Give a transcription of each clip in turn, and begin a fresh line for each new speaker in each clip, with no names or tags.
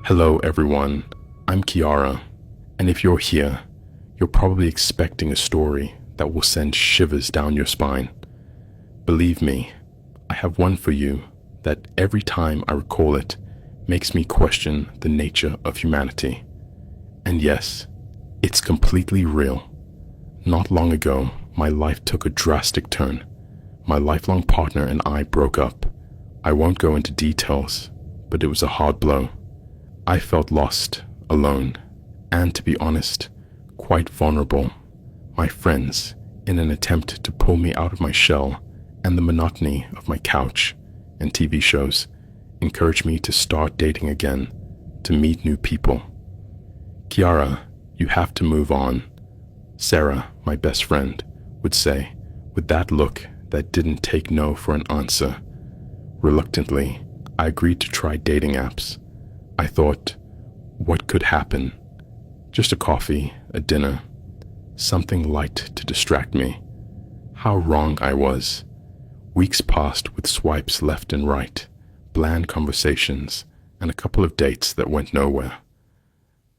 Hello everyone, I'm Kiara, and if you're here, you're probably expecting a story that will send shivers down your spine. Believe me, I have one for you that every time I recall it makes me question the nature of humanity. And yes, it's completely real. Not long ago, my life took a drastic turn. My lifelong partner and I broke up. I won't go into details, but it was a hard blow. I felt lost, alone, and to be honest, quite vulnerable. My friends, in an attempt to pull me out of my shell and the monotony of my couch and TV shows, encouraged me to start dating again, to meet new people. Kiara, you have to move on, Sarah, my best friend, would say, with that look that didn't take no for an answer. Reluctantly, I agreed to try dating apps. I thought, what could happen? Just a coffee, a dinner, something light to distract me. How wrong I was. Weeks passed with swipes left and right, bland conversations, and a couple of dates that went nowhere.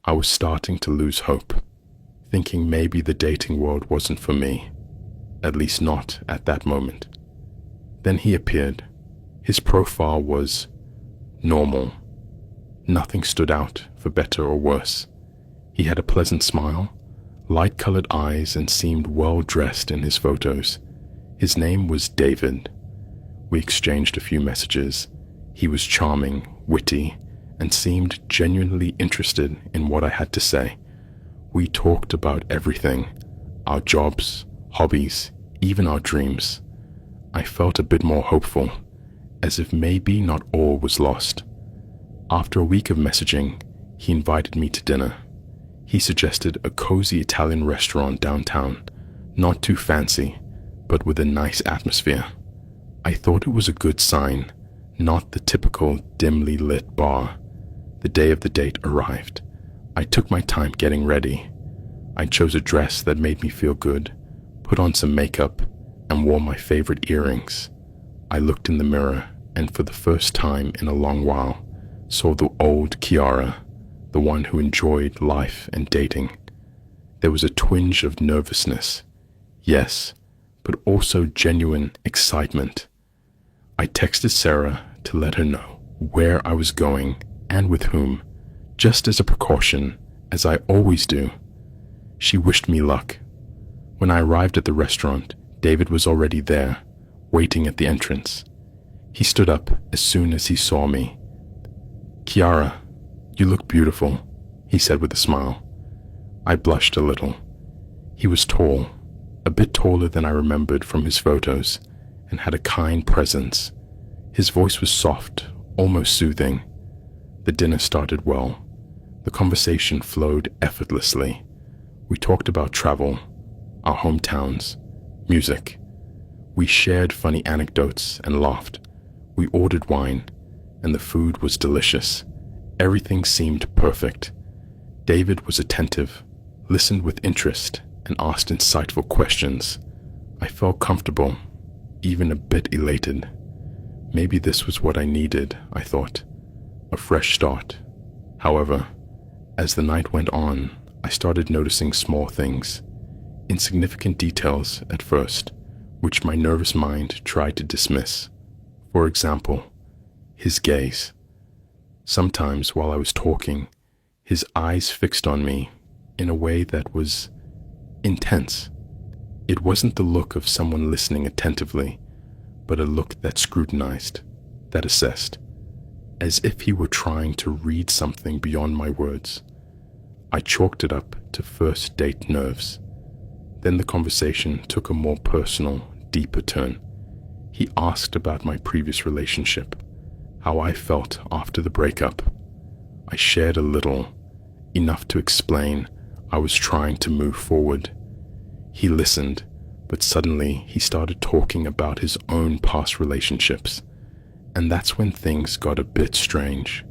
I was starting to lose hope, thinking maybe the dating world wasn't for me, at least not at that moment. Then he appeared. His profile was normal. Nothing stood out for better or worse. He had a pleasant smile, light-colored eyes, and seemed well-dressed in his photos. His name was David. We exchanged a few messages. He was charming, witty, and seemed genuinely interested in what I had to say. We talked about everything, our jobs, hobbies, even our dreams. I felt a bit more hopeful, as if maybe not all was lost. After a week of messaging, he invited me to dinner. He suggested a cozy Italian restaurant downtown, not too fancy, but with a nice atmosphere. I thought it was a good sign, not the typical dimly lit bar. The day of the date arrived. I took my time getting ready. I chose a dress that made me feel good, put on some makeup, and wore my favorite earrings. I looked in the mirror and for the first time in a long while, saw the old Kiara, the one who enjoyed life and dating. There was a twinge of nervousness, yes, but also genuine excitement. I texted Sarah to let her know where I was going and with whom, just as a precaution, as I always do. She wished me luck. When I arrived at the restaurant, David was already there, waiting at the entrance. He stood up as soon as he saw me. "Kiara, you look beautiful," he said with a smile. I blushed a little. He was tall, a bit taller than I remembered from his photos, and had a kind presence. His voice was soft, almost soothing. The dinner started well. The conversation flowed effortlessly. We talked about travel, our hometowns, music. We shared funny anecdotes and laughed. We ordered wine, and the food was delicious. Everything seemed perfect. David was attentive, listened with interest, and asked insightful questions. I felt comfortable, even a bit elated. Maybe this was what I needed, I thought. A fresh start. However, as the night went on, I started noticing small things, insignificant details at first, which my nervous mind tried to dismiss. For example, his gaze. Sometimes while I was talking, his eyes fixed on me in a way that was intense. It wasn't the look of someone listening attentively, but a look that scrutinized, that assessed, as if he were trying to read something beyond my words. I chalked it up to first date nerves. Then the conversation took a more personal, deeper turn. He asked about my previous relationship, how I felt after the breakup. I shared a little, enough to explain I was trying to move forward. He listened, but suddenly he started talking about his own past relationships, and that's when things got a bit strange.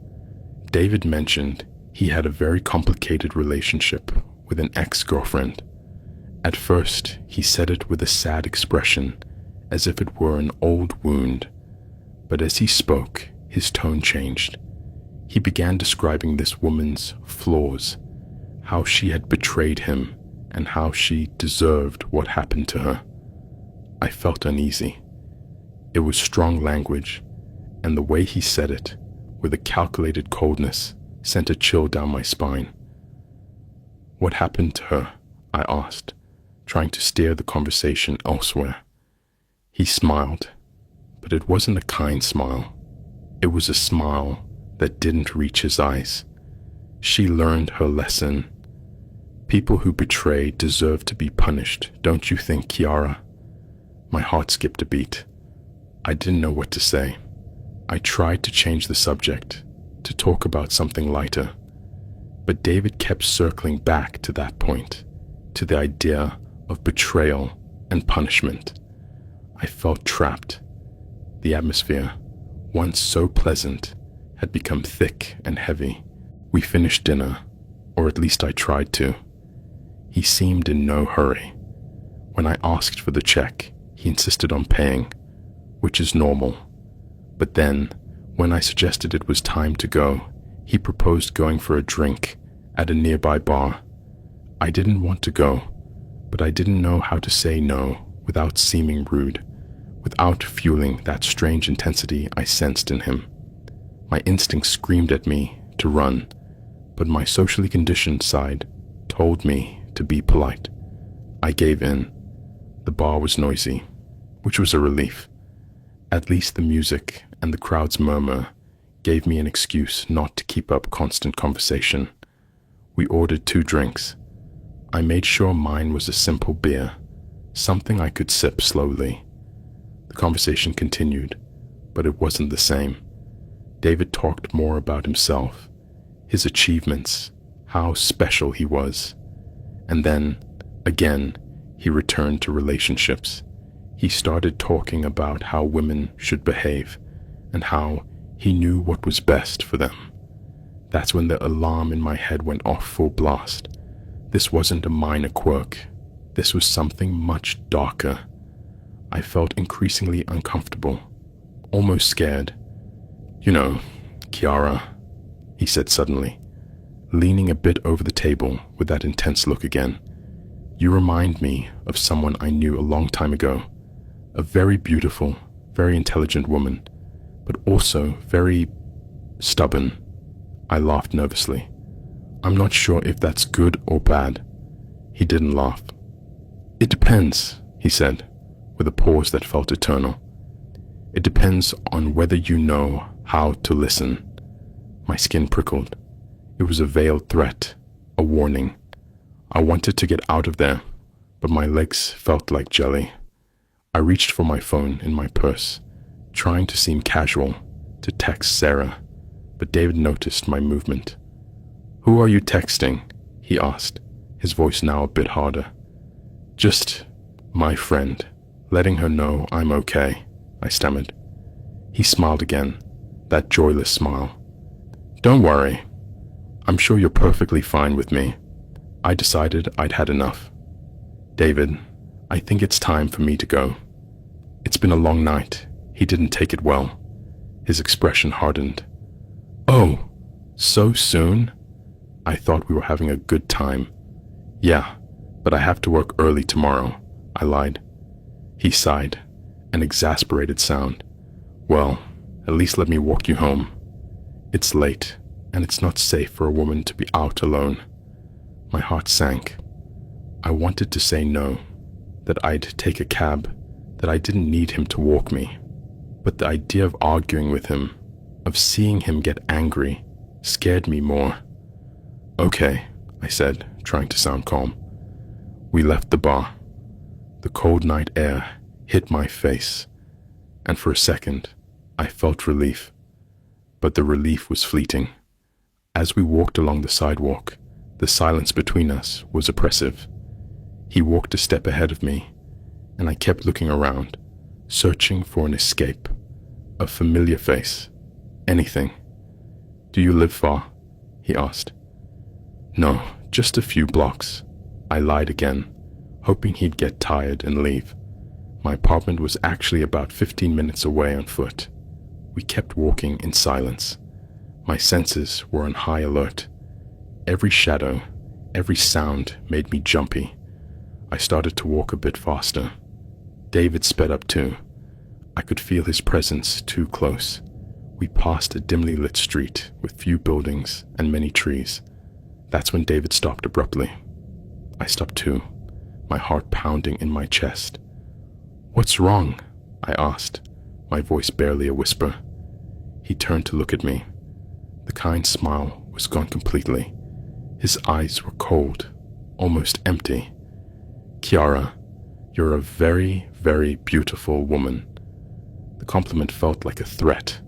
David mentioned he had a very complicated relationship with an ex-girlfriend. At first, he said it with a sad expression, as if it were an old wound, but as he spoke, his tone changed. He began describing this woman's flaws, how she had betrayed him, and how she deserved what happened to her. I felt uneasy. It was strong language, and the way he said it, with a calculated coldness, sent a chill down my spine. "What happened to her?" I asked, trying to steer the conversation elsewhere. He smiled, but it wasn't a kind smile. It was a smile that didn't reach his eyes. She learned her lesson. People who betray deserve to be punished, don't you think, Kiara? My heart skipped a beat. I didn't know what to say. I tried to change the subject, to talk about something lighter, but David kept circling back to that point, to the idea of betrayal and punishment. I felt trapped. The atmosphere, once so pleasant, had become thick and heavy. We finished dinner, or at least I tried to. He seemed in no hurry. When I asked for the check, he insisted on paying, which is normal. But then, when I suggested it was time to go, he proposed going for a drink at a nearby bar. I didn't want to go, but I didn't know how to say no without seeming rude, without fueling that strange intensity I sensed in him. My instincts screamed at me to run, but my socially conditioned side told me to be polite. I gave in. The bar was noisy, which was a relief. At least the music and the crowd's murmur gave me an excuse not to keep up constant conversation. We ordered 2 drinks. I made sure mine was a simple beer, something I could sip slowly. The conversation continued, but it wasn't the same. David talked more about himself, his achievements, how special he was. And then, again, he returned to relationships. He started talking about how women should behave and how he knew what was best for them. That's when the alarm in my head went off full blast. This wasn't a minor quirk. This was something much darker. I felt increasingly uncomfortable, almost scared. "You know, Kiara," he said suddenly, leaning a bit over the table with that intense look again. "You remind me of someone I knew a long time ago. A very beautiful, very intelligent woman, but also very stubborn." I laughed nervously. "I'm not sure if that's good or bad." He didn't laugh. "It depends," he said, with a pause that felt eternal. "It depends on whether you know how to listen." My skin prickled. It was a veiled threat, a warning. I wanted to get out of there, but my legs felt like jelly. I reached for my phone in my purse, trying to seem casual, to text Sarah, but David noticed my movement. "Who are you texting?" he asked, his voice now a bit harder. "Just my friend, letting her know I'm okay," I stammered. He smiled again, that joyless smile. "Don't worry. I'm sure you're perfectly fine with me." I decided I'd had enough. "David, I think it's time for me to go." It's been a long night. He didn't take it well. His expression hardened. "Oh, so soon?" I thought we were having a good time. "Yeah, but I have to work early tomorrow," I lied. He sighed, an exasperated sound. "Well, at least let me walk you home. It's late, and it's not safe for a woman to be out alone." My heart sank. I wanted to say no, that I'd take a cab, that I didn't need him to walk me. But the idea of arguing with him, of seeing him get angry, scared me more. "Okay," I said, trying to sound calm. We left the bar. The cold night air hit my face, and for a second, I felt relief. But the relief was fleeting. As we walked along the sidewalk, the silence between us was oppressive. He walked a step ahead of me, and I kept looking around, searching for an escape, a familiar face, anything. "Do you live far?" he asked. "No, just a few blocks." I lied again, hoping he'd get tired and leave. My apartment was actually about 15 minutes away on foot. We kept walking in silence. My senses were on high alert. Every shadow, every sound made me jumpy. I started to walk a bit faster. David sped up too. I could feel his presence too close. We passed a dimly lit street with few buildings and many trees. That's when David stopped abruptly. I stopped too, my heart pounding in my chest. "What's wrong?" I asked, my voice barely a whisper. He turned to look at me. The kind smile was gone completely. His eyes were cold, almost empty. "Kiara, you're a very, very beautiful woman." The compliment felt like a threat.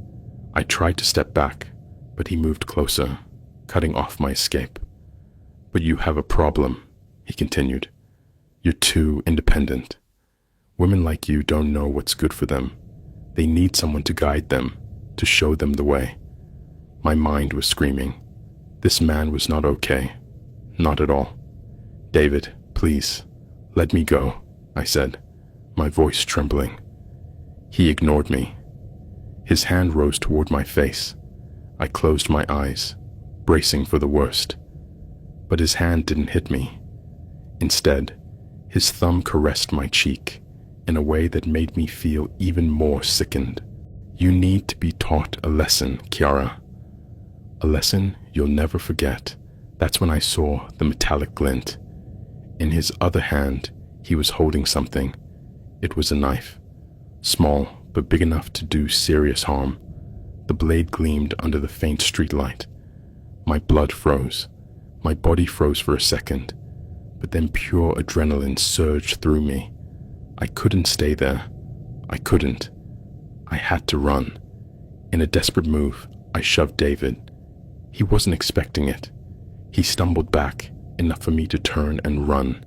I tried to step back, but he moved closer, cutting off my escape. "But you have a problem," he continued. "You're too independent. Women like you don't know what's good for them. They need someone to guide them, to show them the way." My mind was screaming. This man was not okay. Not at all. "David, please, let me go," I said, my voice trembling. He ignored me. His hand rose toward my face. I closed my eyes, bracing for the worst. But his hand didn't hit me. Instead, his thumb caressed my cheek in a way that made me feel even more sickened. "You need to be taught a lesson, Kiara. A lesson you'll never forget." That's when I saw the metallic glint. In his other hand, he was holding something. It was a knife, small but big enough to do serious harm. The blade gleamed under the faint streetlight. My blood froze. My body froze for a second, but then pure adrenaline surged through me. I couldn't stay there. I couldn't. I had to run. In a desperate move, I shoved David. He wasn't expecting it. He stumbled back, enough for me to turn and run.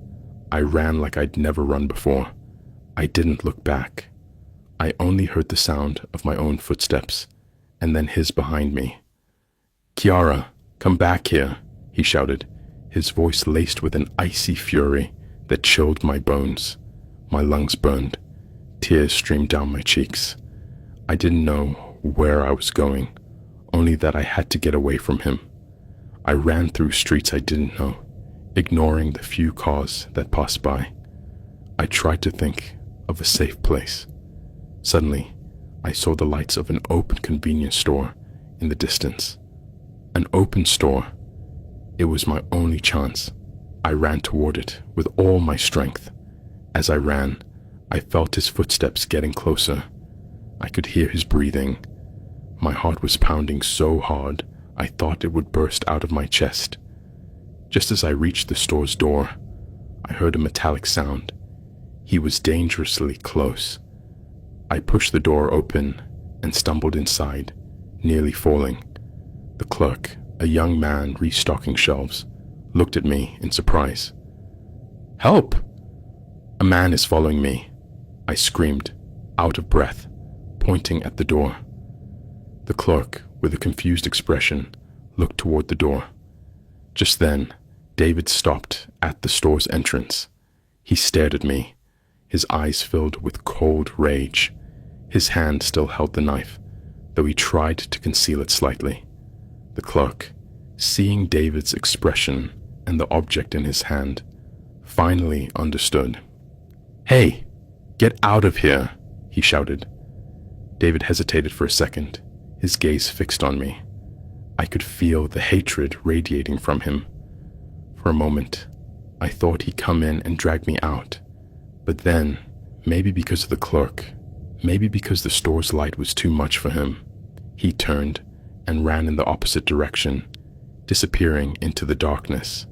I ran like I'd never run before. I didn't look back. I only heard the sound of my own footsteps, and then his behind me. "Kiara, come back here," he shouted, his voice laced with an icy fury that chilled my bones. My lungs burned. Tears streamed down my cheeks. I didn't know where I was going, only that I had to get away from him. I ran through streets I didn't know, ignoring the few cars that passed by. I tried to think of a safe place. Suddenly, I saw the lights of an open convenience store in the distance. An open store. It was my only chance. I ran toward it with all my strength. As I ran, I felt his footsteps getting closer. I could hear his breathing. My heart was pounding so hard, I thought it would burst out of my chest. Just as I reached the store's door, I heard a metallic sound. He was dangerously close. I pushed the door open and stumbled inside, nearly falling. The clerk, a young man restocking shelves, looked at me in surprise. "Help! A man is following me," I screamed, out of breath, pointing at the door. The clerk, with a confused expression, looked toward the door. Just then, David stopped at the store's entrance. He stared at me, his eyes filled with cold rage. His hand still held the knife, though he tried to conceal it slightly. The clerk, seeing David's expression and the object in his hand, finally understood. "Hey, get out of here," he shouted. David hesitated for a second, his gaze fixed on me. I could feel the hatred radiating from him. For a moment, I thought he'd come in and drag me out. But then, maybe because of the clerk, maybe because the store's light was too much for him, he turned and ran in the opposite direction, disappearing into the darkness.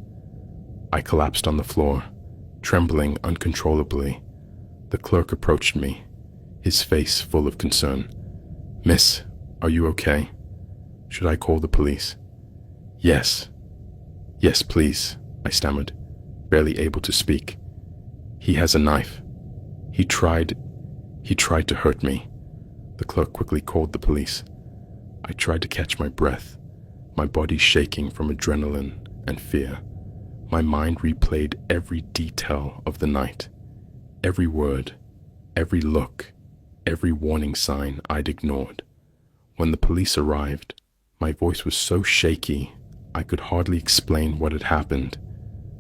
I collapsed on the floor, trembling uncontrollably. The clerk approached me, his face full of concern. "Miss, are you okay? Should I call the police?" Yes, please," I stammered, barely able to speak. "He has a knife. He tried to hurt me." The clerk quickly called the police. I tried to catch my breath, my body shaking from adrenaline and fear. My mind replayed every detail of the night, every word, every look, every warning sign I'd ignored. When the police arrived, My voice was so shaky, I could hardly explain what had happened.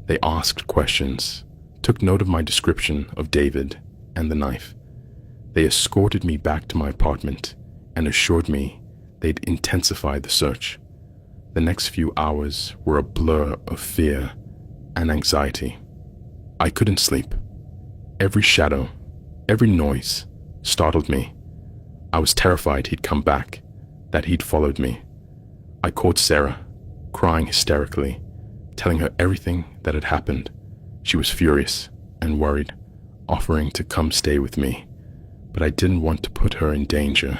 They asked questions, took note of my description of David and the knife. They escorted me back to my apartment and assured me they'd intensify the search. The next few hours were a blur of fear and anxiety. I couldn't sleep. Every shadow, every noise startled me. I was terrified he'd come back, that he'd followed me. I called Sarah, crying hysterically, telling her everything that had happened. She was furious and worried, offering to come stay with me, but I didn't want to put her in danger.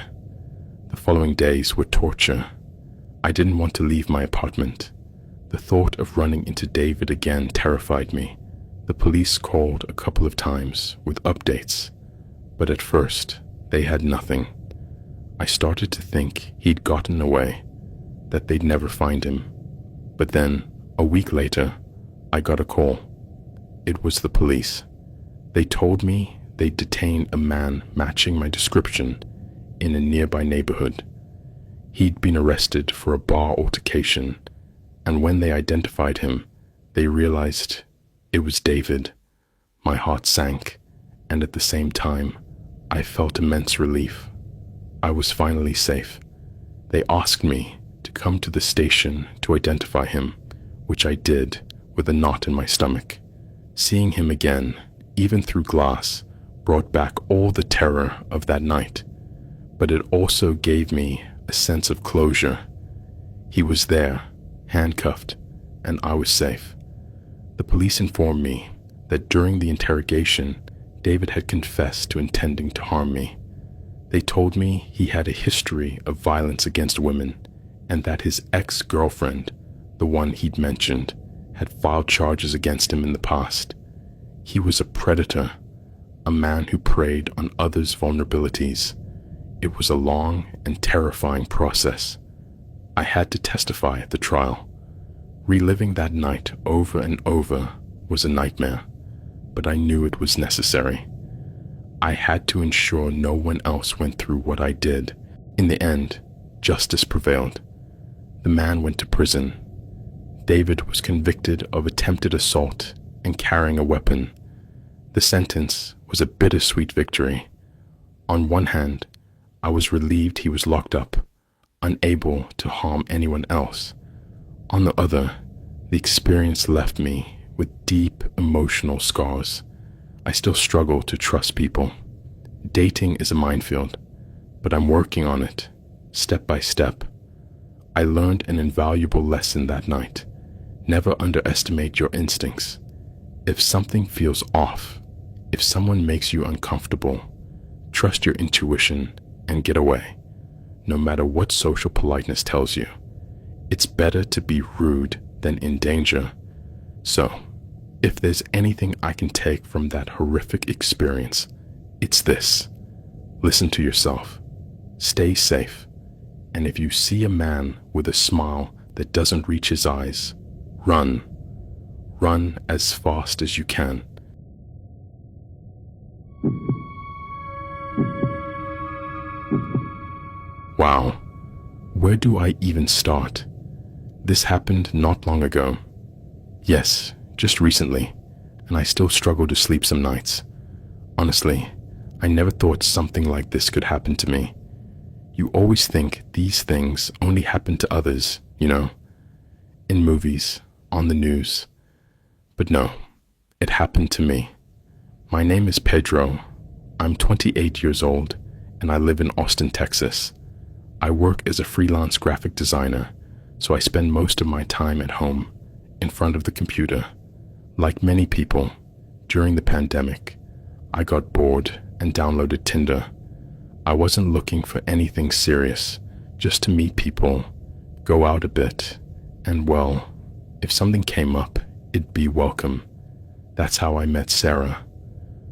The following days were torture. I didn't want to leave my apartment. The thought of running into David again terrified me. The police called a couple of times with updates, but at first they had nothing. I started to think he'd gotten away, that they'd never find him. But then, a week later, I got a call. It was the police. They told me they'd detained a man matching my description in a nearby neighborhood. He'd been arrested for a bar altercation, and when they identified him, they realized it was David. My heart sank, and at the same time, I felt immense relief. I was finally safe. They asked me to come to the station to identify him, which I did with a knot in my stomach. Seeing him again, even through glass, brought back all the terror of that night, but it also gave me a sense of closure. He was there, handcuffed, and I was safe. The police informed me that during the interrogation, David had confessed to intending to harm me. They told me he had a history of violence against women, and that his ex-girlfriend, the one he'd mentioned, had filed charges against him in the past. He was a predator, a man who preyed on others' vulnerabilities. It was a long and terrifying process. I had to testify at the trial. Reliving that night over and over was a nightmare, but I knew it was necessary. I had to ensure no one else went through what I did. In the end, justice prevailed. The man went to prison. David was convicted of attempted assault and carrying a weapon. The sentence was a bittersweet victory. On one hand, I was relieved he was locked up, unable to harm anyone else. On the other, the experience left me with deep emotional scars. I still struggle to trust people. Dating is a minefield, but I'm working on it, step by step. I learned an invaluable lesson that night. Never underestimate your instincts. If something feels off, if someone makes you uncomfortable, trust your intuition and get away, no matter what social politeness tells you. It's better to be rude than in danger. So, if there's anything I can take from that horrific experience, it's this. Listen to yourself. Stay safe. And if you see a man with a smile that doesn't reach his eyes, run. Run as fast as you can. Wow, where do I even start? This happened not long ago. Yes, just recently, and I still struggle to sleep some nights. Honestly, I never thought something like this could happen to me. You always think these things only happen to others, you know, in movies, on the news. But no, it happened to me. My name is Pedro. I'm 28 years old, and I live in Austin, Texas. I work as a freelance graphic designer, so I spend most of my time at home, in front of the computer. Like many people, during the pandemic, I got bored and downloaded Tinder. I wasn't looking for anything serious, just to meet people, go out a bit, and well, if something came up, it'd be welcome. That's how I met Sarah.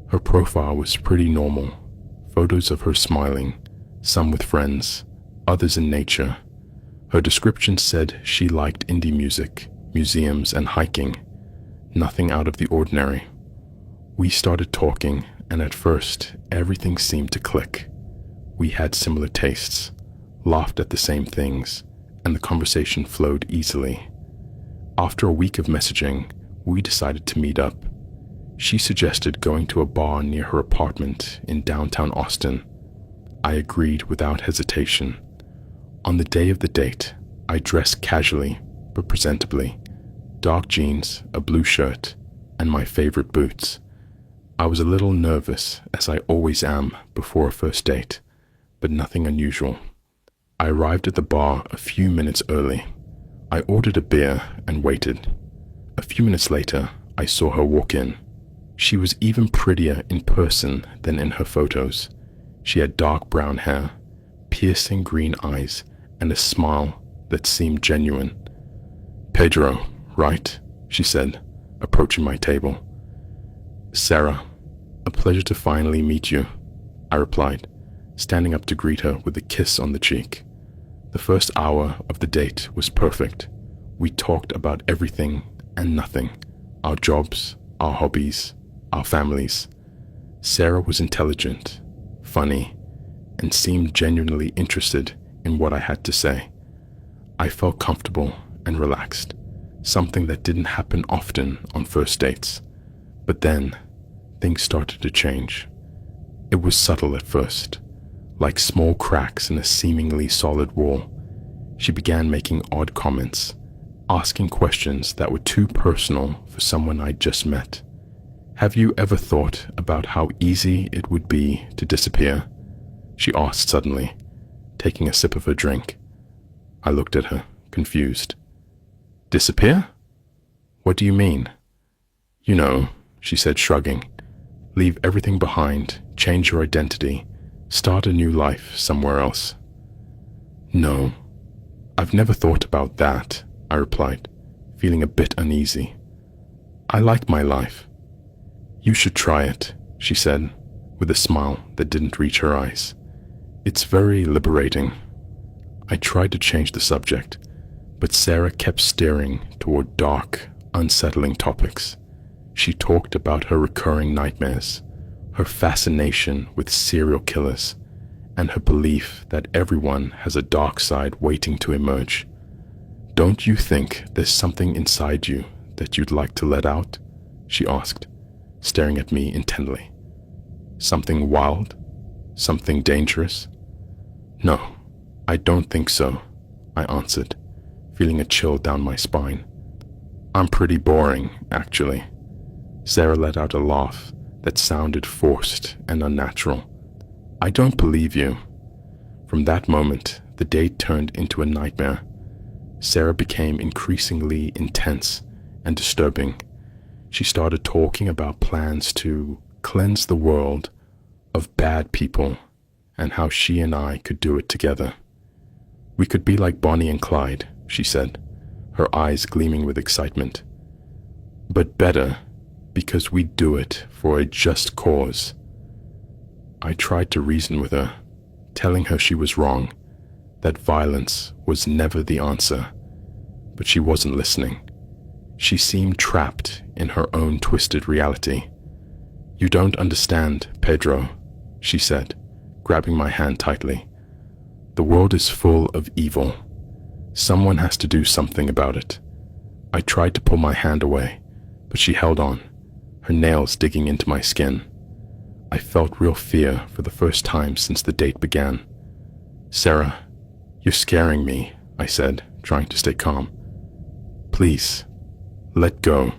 Her profile was pretty normal. Photos of her smiling, some with friends, others in nature. Her description said she liked indie music, museums, and hiking. Nothing out of the ordinary. We started talking, and at first, everything seemed to click. We had similar tastes, laughed at the same things, and the conversation flowed easily. After a week of messaging, we decided to meet up. She suggested going to a bar near her apartment in downtown Austin. I agreed without hesitation. On the day of the date, I dressed casually but presentably, dark jeans, a blue shirt, and my favorite boots. I was a little nervous, as I always am before a first date, but nothing unusual. I arrived at the bar a few minutes early. I ordered a beer and waited. A few minutes later, I saw her walk in. She was even prettier in person than in her photos. She had dark brown hair, piercing green eyes, and a smile that seemed genuine. "Pedro, right?" she said, approaching my table. "Sarah, a pleasure to finally meet you," I replied, standing up to greet her with a kiss on the cheek. The first hour of the date was perfect. We talked about everything and nothing, our jobs, our hobbies, our families. Sarah was intelligent, funny, and seemed genuinely interested in what I had to say. I felt comfortable and relaxed, something that didn't happen often on first dates. But then, things started to change. It was subtle at first, like small cracks in a seemingly solid wall. She began making odd comments, asking questions that were too personal for someone I'd just met. "Have you ever thought about how easy it would be to disappear?" she asked suddenly, taking a sip of her drink. I looked at her, confused. "Disappear? What do you mean?" "You know," she said, shrugging. "Leave everything behind, change your identity, start a new life somewhere else." "No, I've never thought about that," I replied, feeling a bit uneasy. "I like my life." "You should try it," she said, with a smile that didn't reach her eyes. "It's very liberating." I tried to change the subject, but Sarah kept steering toward dark, unsettling topics. She talked about her recurring nightmares, her fascination with serial killers, and her belief that everyone has a dark side waiting to emerge. "Don't you think there's something inside you that you'd like to let out?" she asked, staring at me intently. "Something wild? Something dangerous?" "No, I don't think so," I answered, feeling a chill down my spine. "I'm pretty boring, actually." Sarah let out a laugh that sounded forced and unnatural. "I don't believe you." From that moment, the date turned into a nightmare. Sarah became increasingly intense and disturbing. She started talking about plans to cleanse the world of bad people and how she and I could do it together. "We could be like Bonnie and Clyde," she said, her eyes gleaming with excitement. "But better, because we do it for a just cause." I tried to reason with her, telling her she was wrong, that violence was never the answer, but she wasn't listening. She seemed trapped in her own twisted reality. "You don't understand, Pedro," she said, grabbing my hand tightly. "The world is full of evil. Someone has to do something about it." I tried to pull my hand away, but she held on, her nails digging into my skin. I felt real fear for the first time since the date began. "Sarah, you're scaring me," I said, trying to stay calm. "Please, let go."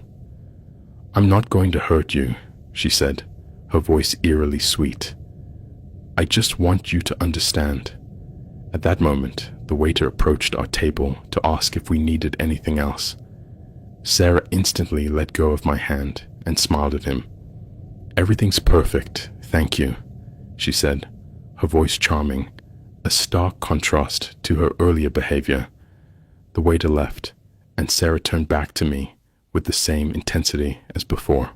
"I'm not going to hurt you," she said, her voice eerily sweet. "I just want you to understand." At that moment, the waiter approached our table to ask if we needed anything else. Sarah instantly let go of my hand and smiled at him. "Everything's perfect, thank you," she said, her voice charming, a stark contrast to her earlier behavior. The waiter left, and Sarah turned back to me with the same intensity as before.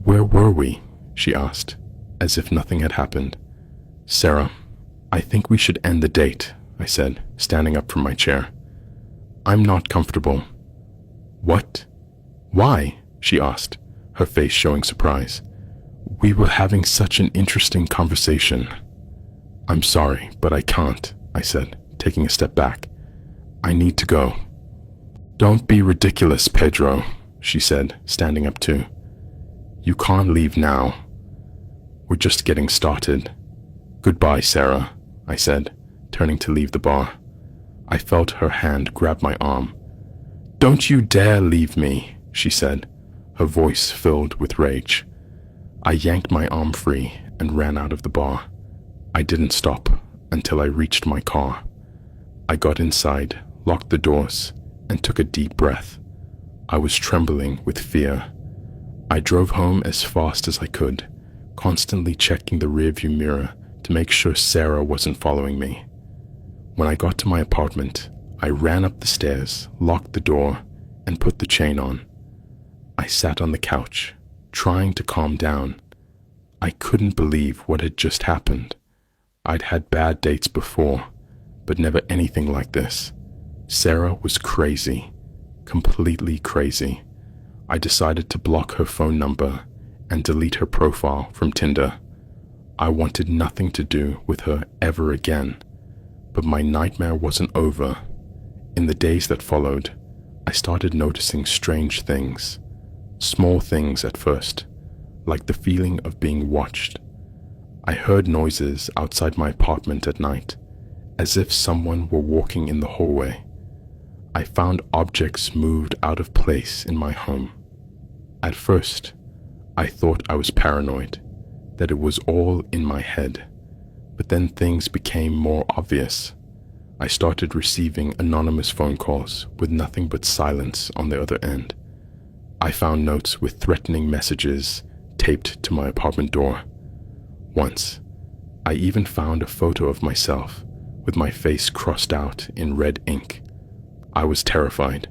"Where were we?" she asked, as if nothing had happened. "Sarah, I think we should end the date," I said, standing up from my chair. "I'm not comfortable." "What? Why?" she asked, her face showing surprise. "We were having such an interesting conversation." "I'm sorry, but I can't," I said, taking a step back. I need to go." "Don't be ridiculous, Pedro," she said, standing up too. "You can't leave now. We're just getting started." "Goodbye, Sarah," I said, turning to leave the bar. I felt her hand grab my arm. "Don't you dare leave me," she said, her voice filled with rage. I yanked my arm free and ran out of the bar. I didn't stop until I reached my car. I got inside, locked the doors, and took a deep breath. I was trembling with fear. I drove home as fast as I could, constantly checking the rearview mirror to make sure Sarah wasn't following me. When I got to my apartment, I ran up the stairs, locked the door, and put the chain on. I sat on the couch, trying to calm down. I couldn't believe what had just happened. I'd had bad dates before, but never anything like this. Sarah was crazy, completely crazy. I decided to block her phone number and delete her profile from Tinder. I wanted nothing to do with her ever again. But my nightmare wasn't over. In the days that followed, I started noticing strange things. Small things at first, like the feeling of being watched. I heard noises outside my apartment at night, as if someone were walking in the hallway. I found objects moved out of place in my home. At first, I thought I was paranoid, that it was all in my head. But then things became more obvious. I started receiving anonymous phone calls with nothing but silence on the other end. I found notes with threatening messages taped to my apartment door. Once, I even found a photo of myself with my face crossed out in red ink. I was terrified.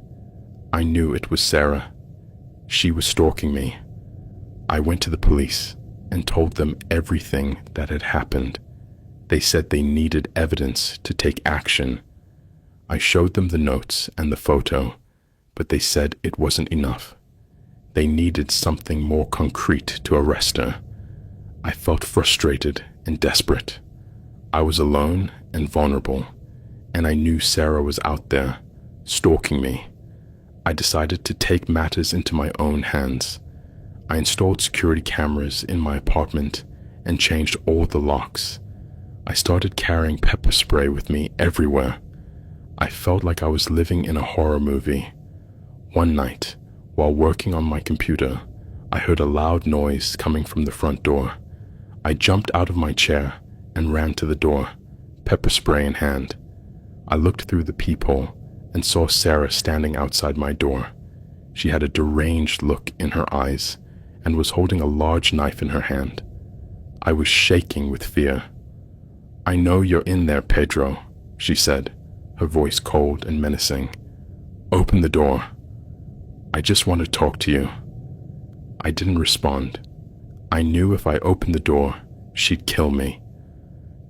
I knew it was Sarah. She was stalking me. I went to the police and told them everything that had happened. They said they needed evidence to take action. I showed them the notes and the photo, but they said it wasn't enough. They needed something more concrete to arrest her. I felt frustrated and desperate. I was alone and vulnerable, and I knew Sarah was out there, stalking me. I decided to take matters into my own hands. I installed security cameras in my apartment and changed all the locks. I started carrying pepper spray with me everywhere. I felt like I was living in a horror movie. One night, while working on my computer, I heard a loud noise coming from the front door. I jumped out of my chair and ran to the door, pepper spray in hand. I looked through the peephole and saw Sarah standing outside my door. She had a deranged look in her eyes and was holding a large knife in her hand. I was shaking with fear. "I know you're in there, Pedro," she said, her voice cold and menacing. "Open the door. I just want to talk to you." I didn't respond. I knew if I opened the door, she'd kill me.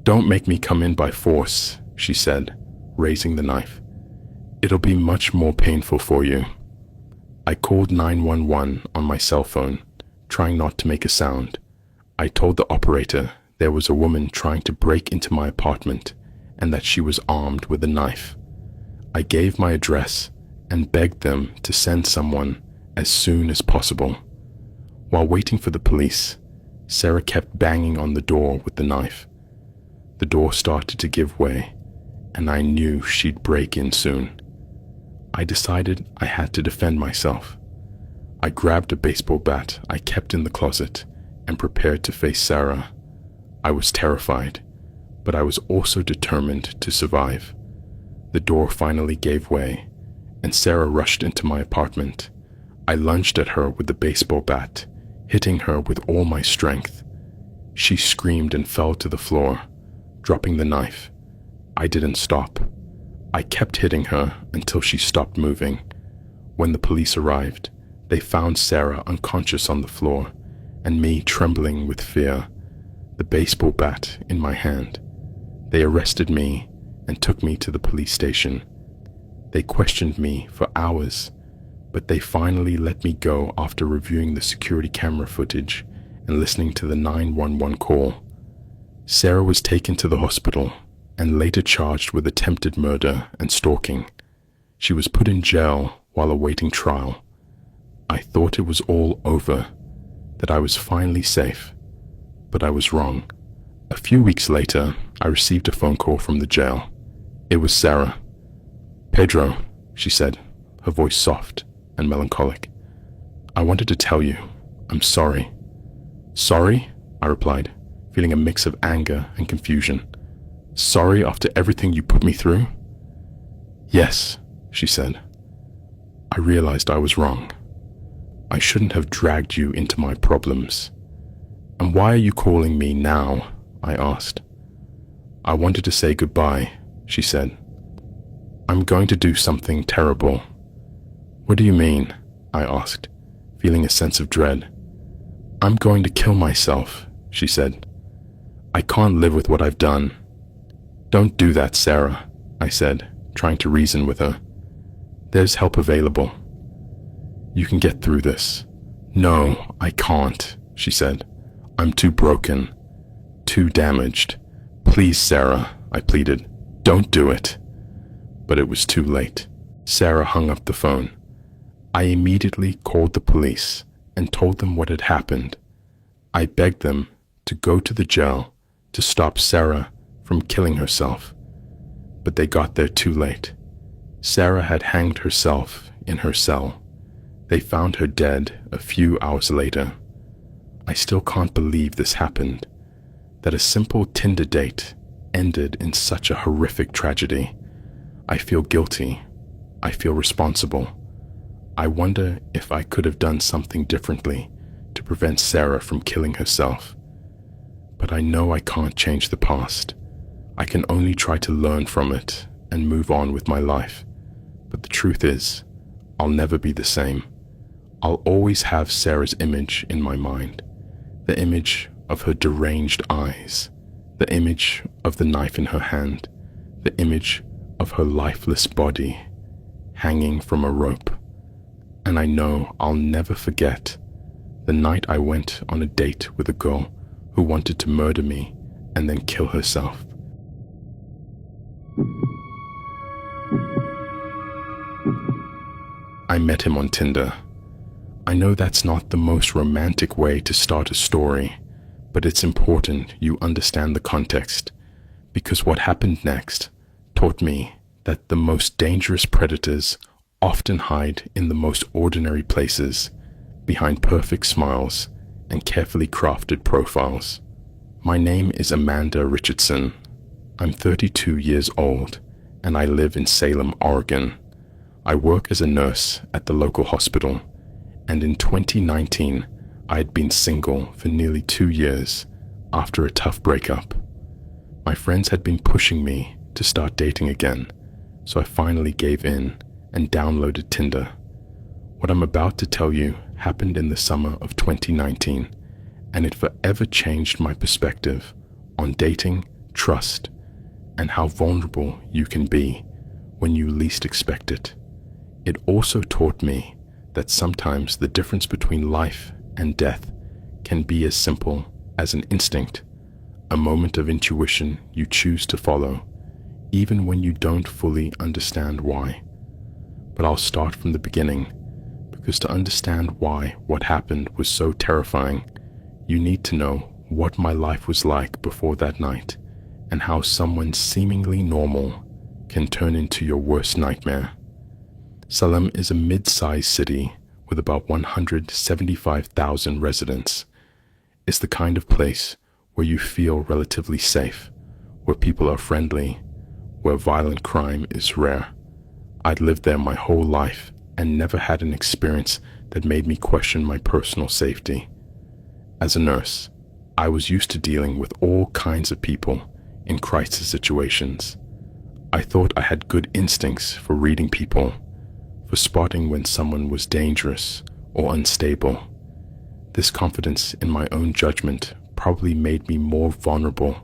"Don't make me come in by force," she said, raising the knife. "It'll be much more painful for you." I called 911 on my cell phone, trying not to make a sound. I told the operator there was a woman trying to break into my apartment and that she was armed with a knife. I gave my address and begged them to send someone as soon as possible. While waiting for the police, Sarah kept banging on the door with the knife. The door started to give way, and I knew she'd break in soon. I decided I had to defend myself. I grabbed a baseball bat I kept in the closet and prepared to face Sarah. I was terrified, but I was also determined to survive. The door finally gave way, and Sarah rushed into my apartment. I lunged at her with the baseball bat, hitting her with all my strength. She screamed and fell to the floor, dropping the knife. I didn't stop. I kept hitting her until she stopped moving. When the police arrived, they found Sarah unconscious on the floor and me trembling with fear, the baseball bat in my hand. They arrested me and took me to the police station. They questioned me for hours, but they finally let me go after reviewing the security camera footage and listening to the 911 call. Sarah was taken to the hospital and later charged with attempted murder and stalking. She was put in jail while awaiting trial. I thought it was all over, that I was finally safe, but I was wrong. A few weeks later, I received a phone call from the jail. It was Sarah. "Pedro," she said, her voice soft and melancholic. "I wanted to tell you, I'm sorry." "Sorry?" I replied, feeling a mix of anger and confusion. "Sorry after everything you put me through?" "Yes," she said. "I realized I was wrong. I shouldn't have dragged you into my problems." "And why are you calling me now?" I asked. "I wanted to say goodbye," she said. "I'm going to do something terrible." "What do you mean?" I asked, feeling a sense of dread. "I'm going to kill myself," she said. "I can't live with what I've done." "Don't do that, Sarah," I said, trying to reason with her. "There's help available. You can get through this." "No, I can't," she said. "I'm too broken, too damaged. Please, Sarah," I pleaded. "Don't do it." But it was too late. Sarah hung up the phone. I immediately called the police and told them what had happened. I begged them to go to the jail to stop Sarah from killing herself. But they got there too late. Sarah had hanged herself in her cell. They found her dead a few hours later. I still can't believe this happened, that a simple Tinder date ended in such a horrific tragedy. I feel guilty. I feel responsible. I wonder if I could have done something differently to prevent Sarah from killing herself. But I know I can't change the past. I can only try to learn from it and move on with my life. But the truth is, I'll never be the same. I'll always have Sarah's image in my mind. The image of her deranged eyes. The image of the knife in her hand. The image of her lifeless body hanging from a rope. And I know I'll never forget the night I went on a date with a girl who wanted to murder me and then kill herself. I met him on Tinder. I know that's not the most romantic way to start a story, but it's important you understand the context, because what happened next taught me that the most dangerous predators often hide in the most ordinary places, behind perfect smiles and carefully crafted profiles. My name is Amanda Richardson. I'm 32 years old, and I live in Salem, Oregon. I work as a nurse at the local hospital, and in 2019, I had been single for nearly 2 years after a tough breakup. My friends had been pushing me to start dating again, so I finally gave in and downloaded Tinder. What I'm about to tell you happened in the summer of 2019, and it forever changed my perspective on dating, trust, and how vulnerable you can be when you least expect it. It also taught me that sometimes the difference between life and death can be as simple as an instinct, a moment of intuition you choose to follow, even when you don't fully understand why. But I'll start from the beginning, because to understand why what happened was so terrifying, you need to know what my life was like before that night, and how someone seemingly normal can turn into your worst nightmare. Salem is a mid-sized city with about 175,000 residents. It's the kind of place where you feel relatively safe, where people are friendly, where violent crime is rare. I'd lived there my whole life and never had an experience that made me question my personal safety. As a nurse, I was used to dealing with all kinds of people in crisis situations. I thought I had good instincts for reading people, for spotting when someone was dangerous or unstable. This confidence in my own judgment probably made me more vulnerable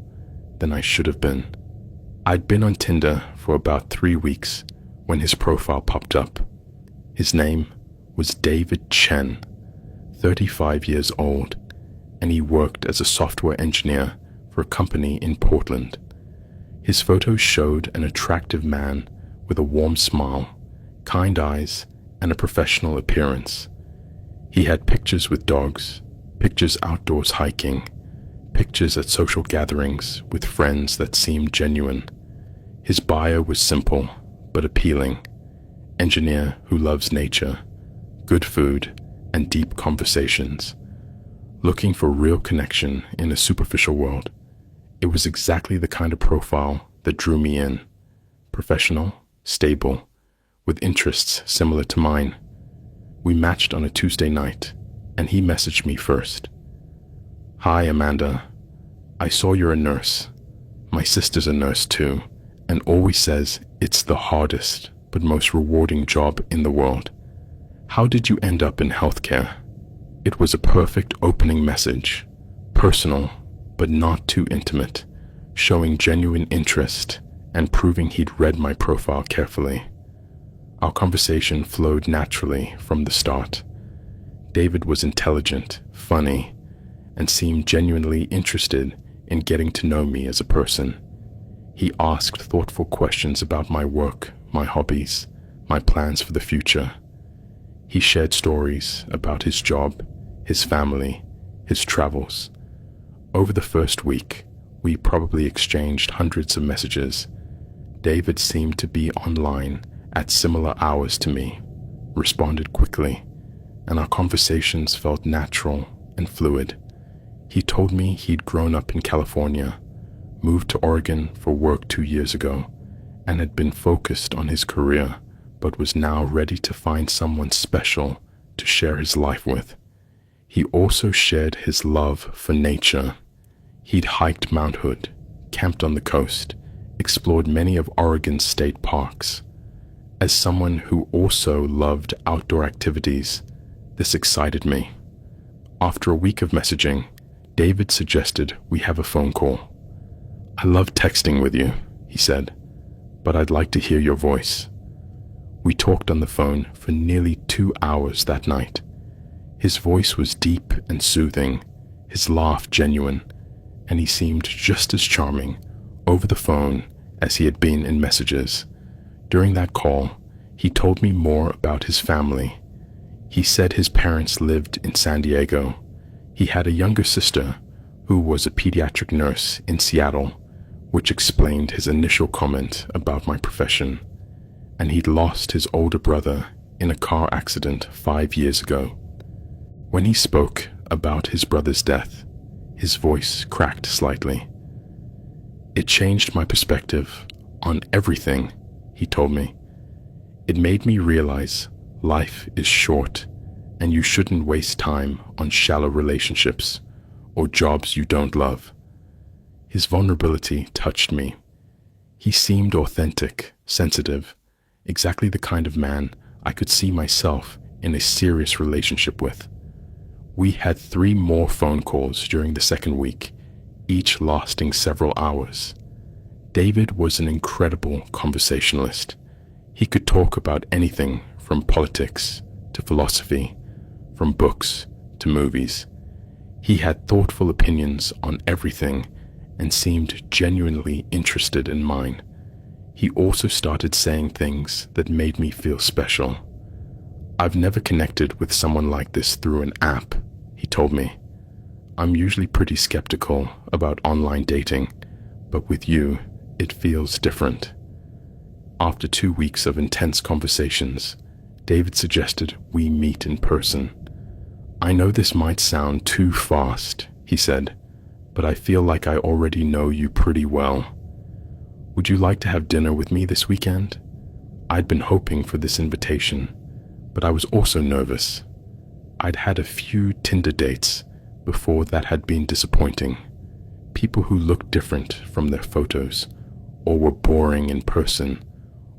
than I should have been. I'd been on Tinder for about 3 weeks when his profile popped up. His name was David Chen, 35 years old, and he worked as a software engineer for a company in Portland. His photos showed an attractive man with a warm smile kind eyes, and a professional appearance. He had pictures with dogs, pictures outdoors hiking, pictures at social gatherings with friends that seemed genuine. His bio was simple but appealing. Engineer who loves nature, good food, and deep conversations. Looking for real connection in a superficial world. It was exactly the kind of profile that drew me in. Professional, stable, with interests similar to mine. We matched on a Tuesday night, and he messaged me first. "Hi, Amanda. I saw you're a nurse. My sister's a nurse too, and always says it's the hardest but most rewarding job in the world. How did you end up in healthcare?" It was a perfect opening message, personal but not too intimate, showing genuine interest and proving he'd read my profile carefully. Our conversation flowed naturally from the start. David was intelligent, funny, and seemed genuinely interested in getting to know me as a person. He asked thoughtful questions about my work, my hobbies, my plans for the future. He shared stories about his job, his family, his travels. Over the first week, we probably exchanged hundreds of messages. David seemed to be online at similar hours to me, responded quickly, and our conversations felt natural and fluid. He told me he'd grown up in California, moved to Oregon for work 2 years ago, and had been focused on his career, but was now ready to find someone special to share his life with. He also shared his love for nature. He'd hiked Mount Hood, camped on the coast, explored many of Oregon's state parks. As someone who also loved outdoor activities, this excited me. After a week of messaging, David suggested we have a phone call. "I love texting with you," he said, "but I'd like to hear your voice." We talked on the phone for nearly 2 hours that night. His voice was deep and soothing, his laugh genuine, and he seemed just as charming over the phone as he had been in messages. During that call, he told me more about his family. He said his parents lived in San Diego. He had a younger sister who was a pediatric nurse in Seattle, which explained his initial comment about my profession. And he'd lost his older brother in a car accident 5 years ago. When he spoke about his brother's death, his voice cracked slightly. "It changed my perspective on everything," he told me. "It made me realize life is short and you shouldn't waste time on shallow relationships or jobs you don't love." His vulnerability touched me. He seemed authentic, sensitive, exactly the kind of man I could see myself in a serious relationship with. We had 3 more phone calls during the second week, each lasting several hours. David was an incredible conversationalist. He could talk about anything from politics to philosophy, from books to movies. He had thoughtful opinions on everything and seemed genuinely interested in mine. He also started saying things that made me feel special. "I've never connected with someone like this through an app," he told me. "I'm usually pretty skeptical about online dating, but with you, it feels different." After 2 weeks of intense conversations, David suggested we meet in person. "I know this might sound too fast," he said, "but I feel like I already know you pretty well. Would you like to have dinner with me this weekend?" I'd been hoping for this invitation, but I was also nervous. I'd had a few Tinder dates before that had been disappointing. People who looked different from their photos, or were boring in person,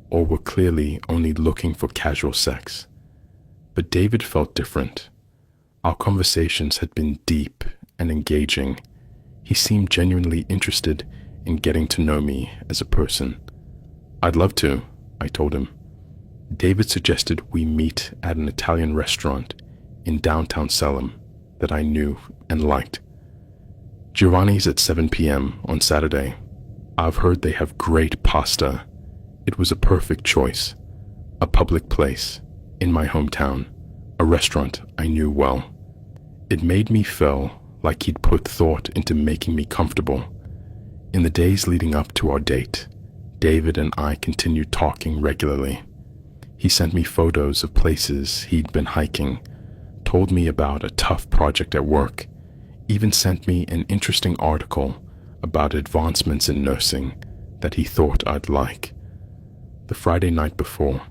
or were clearly only looking for casual sex. But David felt different. Our conversations had been deep and engaging. He seemed genuinely interested in getting to know me as a person. "I'd love to," I told him. David suggested we meet at an Italian restaurant in downtown Salem that I knew and liked. "Giovanni's at 7 p.m. on Saturday. I've heard they have great pasta." It was a perfect choice. a public place in my hometown, a restaurant I knew well. It made me feel like he'd put thought into making me comfortable. In the days leading up to our date, David and I continued talking regularly. He sent me photos of places he'd been hiking, told me about a tough project at work, even sent me an interesting article about advancements in nursing that he thought I'd like. The Friday night before,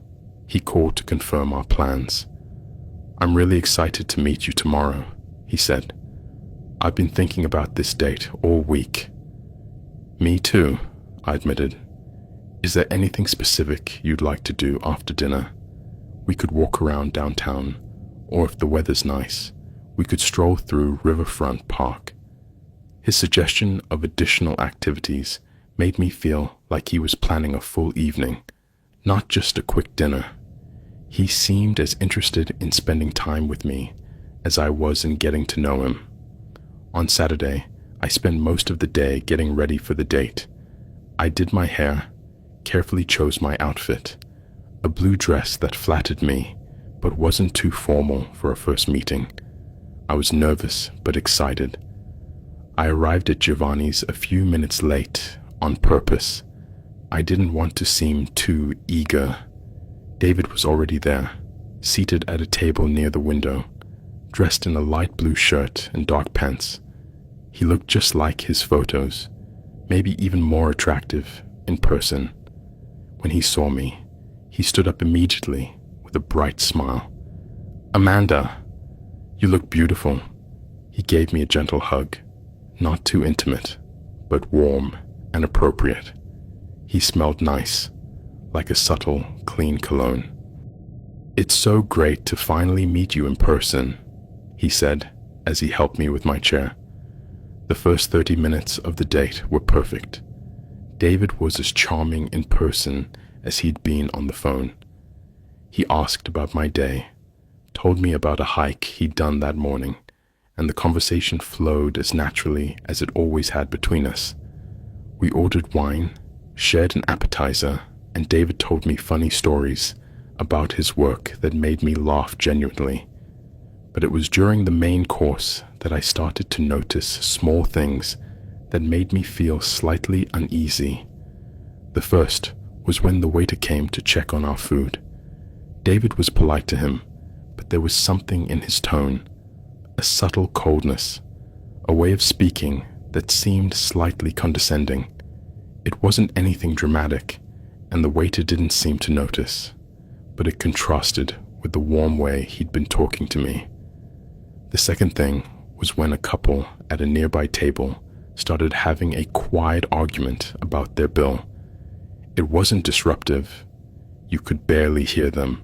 he called to confirm our plans. "I'm really excited to meet you tomorrow," he said. "I've been thinking about this date all week." "Me too," I admitted. "Is there anything specific you'd like to do after dinner? We could walk around downtown, or if the weather's nice, we could stroll through Riverfront Park." His suggestion of additional activities made me feel like he was planning a full evening, not just a quick dinner. He seemed as interested in spending time with me as I was in getting to know him. On Saturday, I spent most of the day getting ready for the date. I did my hair, carefully chose my outfit, a blue dress that flattered me but wasn't too formal for a first meeting. I was nervous but excited. I arrived at Giovanni's a few minutes late on purpose. I didn't want to seem too eager. David was already there, seated at a table near the window, dressed in a light blue shirt and dark pants. He looked just like his photos, maybe even more attractive in person. When he saw me, he stood up immediately with a bright smile. "Amanda, you look beautiful." He gave me a gentle hug, not too intimate, but warm and appropriate. He smelled nice, like a subtle, clean cologne. "It's so great to finally meet you in person," he said as he helped me with my chair. The first 30 minutes of the date were perfect. David was as charming in person as he'd been on the phone. He asked about my day, told me about a hike he'd done that morning, and the conversation flowed as naturally as it always had between us. We ordered wine, shared an appetizer, and David told me funny stories about his work that made me laugh genuinely. But it was during the main course that I started to notice small things that made me feel slightly uneasy. The first was when the waiter came to check on our food. David was polite to him, but there was something in his tone, a subtle coldness, a way of speaking that seemed slightly condescending. It wasn't anything dramatic, and the waiter didn't seem to notice, but it contrasted with the warm way he'd been talking to me. The second thing was when a couple at a nearby table started having a quiet argument about their bill. It wasn't disruptive. You could barely hear them,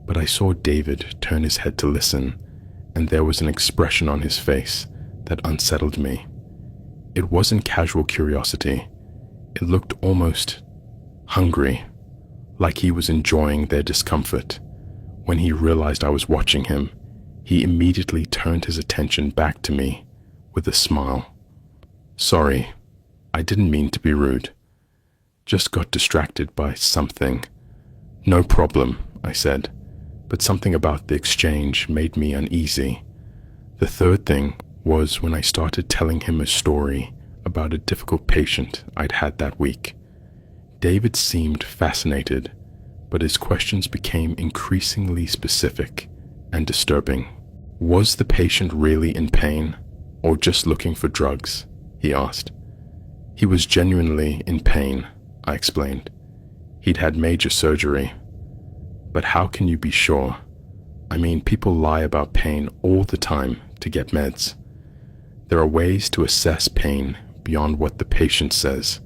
but I saw David turn his head to listen, and there was an expression on his face that unsettled me. It wasn't casual curiosity. It looked almost hungry, like he was enjoying their discomfort. When he realized I was watching him, he immediately turned his attention back to me with a smile. "Sorry, I didn't mean to be rude. Just got distracted by something." "No problem," I said, but something about the exchange made me uneasy. The third thing was when I started telling him a story about a difficult patient I'd had that week. David seemed fascinated, but his questions became increasingly specific and disturbing. "Was the patient really in pain, or just looking for drugs?" he asked. "He was genuinely in pain," I explained. "He'd had major surgery." "But how can you be sure? I mean, people lie about pain all the time to get meds." "There are ways to assess pain beyond what the patient says,"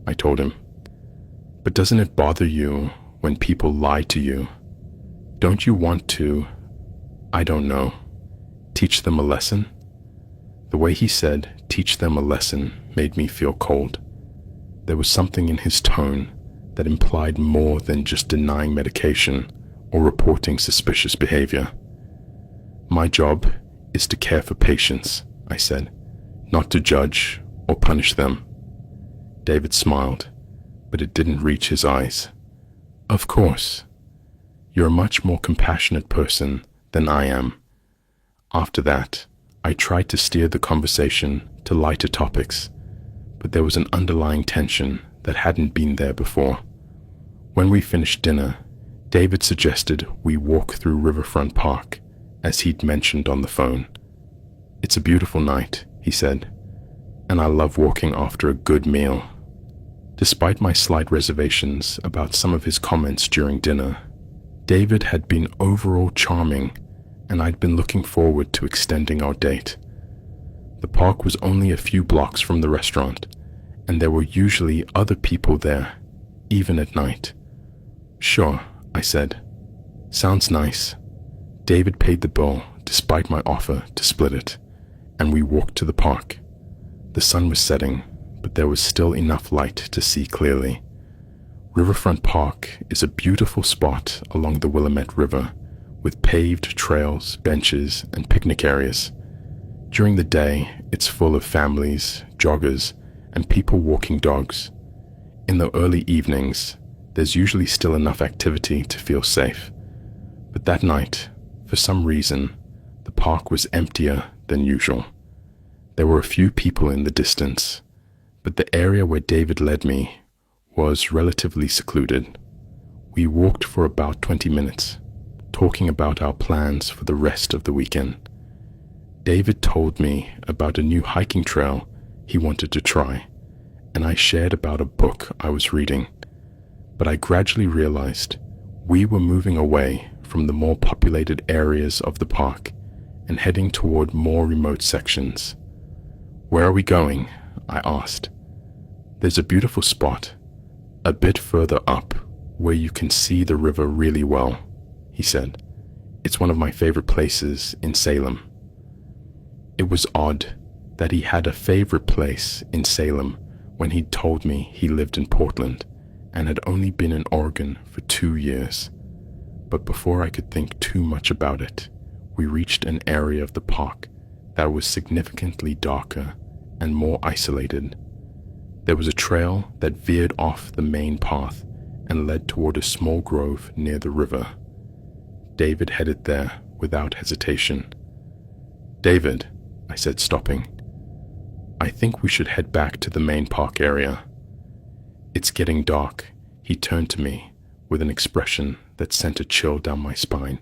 I told him. "But doesn't it bother you when people lie to you? Don't you want to, I don't know, teach them a lesson?" The way he said, "teach them a lesson," made me feel cold. There was something in his tone that implied more than just denying medication or reporting suspicious behavior. "My job is to care for patients," I said, "not to judge or punish them." David smiled, but it didn't reach his eyes. "Of course. You're a much more compassionate person than I am. After that, I tried to steer the conversation to lighter topics, but there was an underlying tension that hadn't been there before. When we finished dinner, David suggested we walk through Riverfront Park, as he'd mentioned on the phone. It's a beautiful night, he said, and I love walking after a good meal. Despite my slight reservations about some of his comments during dinner, David had been overall charming, and I'd been looking forward to extending our date. The park was only a few blocks from the restaurant, and there were usually other people there, even at night. Sure, I said. Sounds nice. David paid the bill despite my offer to split it, and we walked to the park. The sun was setting, but there was still enough light to see clearly. Riverfront Park is a beautiful spot along the Willamette River, with paved trails, benches, and picnic areas. During the day, it's full of families, joggers, and people walking dogs. In the early evenings, there's usually still enough activity to feel safe. But that night, for some reason, the park was emptier than usual. There were a few people in the distance, but the area where David led me was relatively secluded. We walked for about 20 minutes, talking about our plans for the rest of the weekend. David told me about a new hiking trail he wanted to try, and I shared about a book I was reading. But I gradually realized we were moving away from the more populated areas of the park and heading toward more remote sections. Where are we going? I asked. There's a beautiful spot, a bit further up, where you can see the river really well, he said. It's one of my favorite places in Salem. It was odd that he had a favorite place in Salem when he'd told me he lived in Portland and had only been in Oregon for 2 years. But before I could think too much about it, we reached an area of the park that was significantly darker and more isolated. There was a trail that veered off the main path and led toward a small grove near the river. David headed there without hesitation. David, I said, stopping, I think we should head back to the main park area. It's getting dark, he turned to me with an expression that sent a chill down my spine.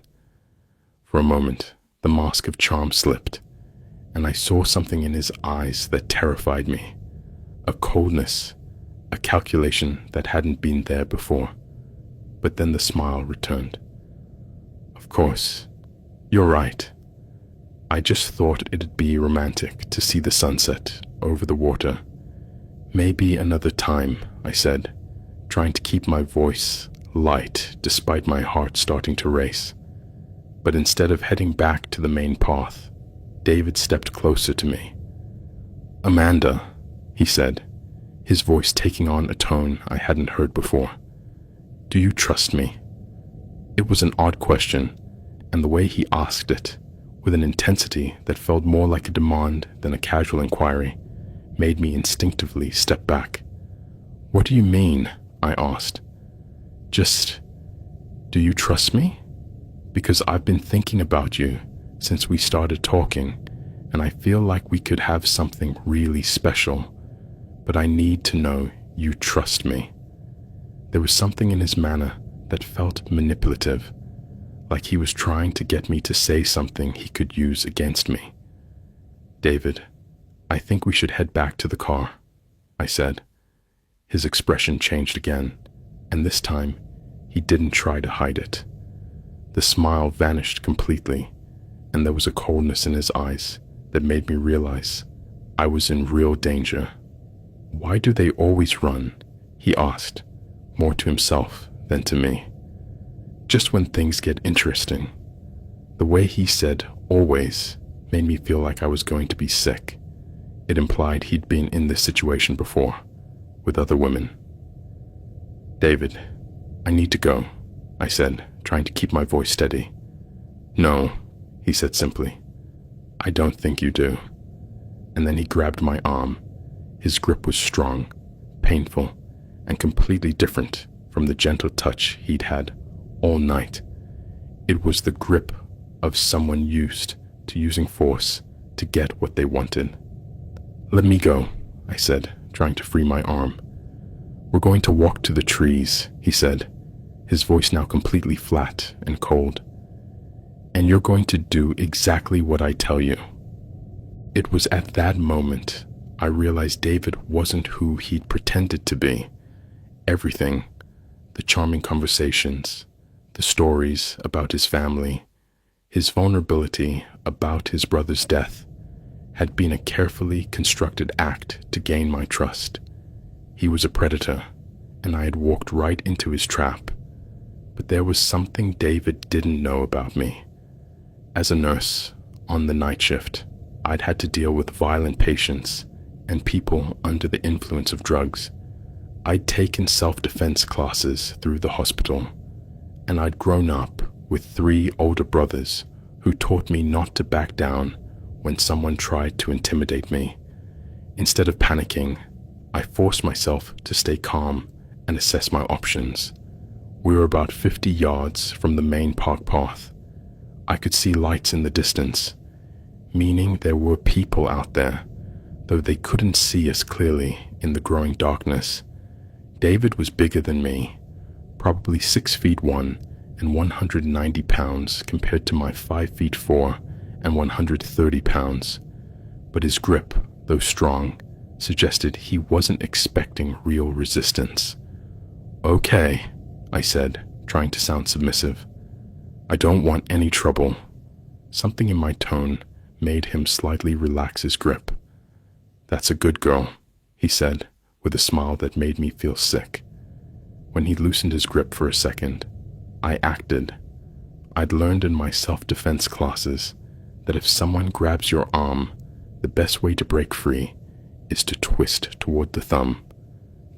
For a moment, the mask of charm slipped, and I saw something in his eyes that terrified me. A coldness, a calculation that hadn't been there before. But then the smile returned. Of course, you're right. I just thought it'd be romantic to see the sunset over the water. Maybe another time, I said, trying to keep my voice light despite my heart starting to race. But instead of heading back to the main path, David stepped closer to me. Amanda, he said, his voice taking on a tone I hadn't heard before. Do you trust me? It was an odd question, and the way he asked it, with an intensity that felt more like a demand than a casual inquiry, made me instinctively step back. What do you mean? I asked. Just, do you trust me? Because I've been thinking about you since we started talking, and I feel like we could have something really special, but I need to know you trust me. There was something in his manner that felt manipulative, like he was trying to get me to say something he could use against me. David, I think we should head back to the car, I said. His expression changed again, and this time he didn't try to hide it. The smile vanished completely, and there was a coldness in his eyes that made me realize I was in real danger. Why do they always run? He asked, more to himself than to me. Just when things get interesting. The way he said always made me feel like I was going to be sick. It implied he'd been in this situation before, with other women. David, I need to go, I said, trying to keep my voice steady. No, he said simply. I don't think you do. And then he grabbed my arm. His grip was strong, painful, and completely different from the gentle touch he'd had all night It was the grip of someone used to using force to get what they wanted. "Let me go," I said, trying to free my arm. "We're going to walk to the trees," he said, his voice now completely flat and cold. "And you're going to do exactly what I tell you." It was at that moment I realized David wasn't who he'd pretended to be. Everything, the charming conversations, the stories about his family, his vulnerability about his brother's death, had been a carefully constructed act to gain my trust. He was a predator, and I had walked right into his trap. But there was something David didn't know about me. As a nurse, on the night shift, I'd had to deal with violent patients and people under the influence of drugs. I'd taken self-defense classes through the hospital, and I'd grown up with 3 older brothers who taught me not to back down when someone tried to intimidate me. Instead of panicking, I forced myself to stay calm and assess my options. We were about 50 yards from the main park path. I could see lights in the distance, meaning there were people out there, though they couldn't see us clearly in the growing darkness. David was bigger than me, probably 6 feet 1 and 190 pounds compared to my 5 feet 4 and 130 pounds. But his grip, though strong, suggested he wasn't expecting real resistance. "Okay," I said, trying to sound submissive. "I don't want any trouble." Something in my tone made him slightly relax his grip. "That's a good girl," he said, with a smile that made me feel sick. When he loosened his grip for a second, I acted. I'd learned in my self-defense classes that if someone grabs your arm, the best way to break free is to twist toward the thumb,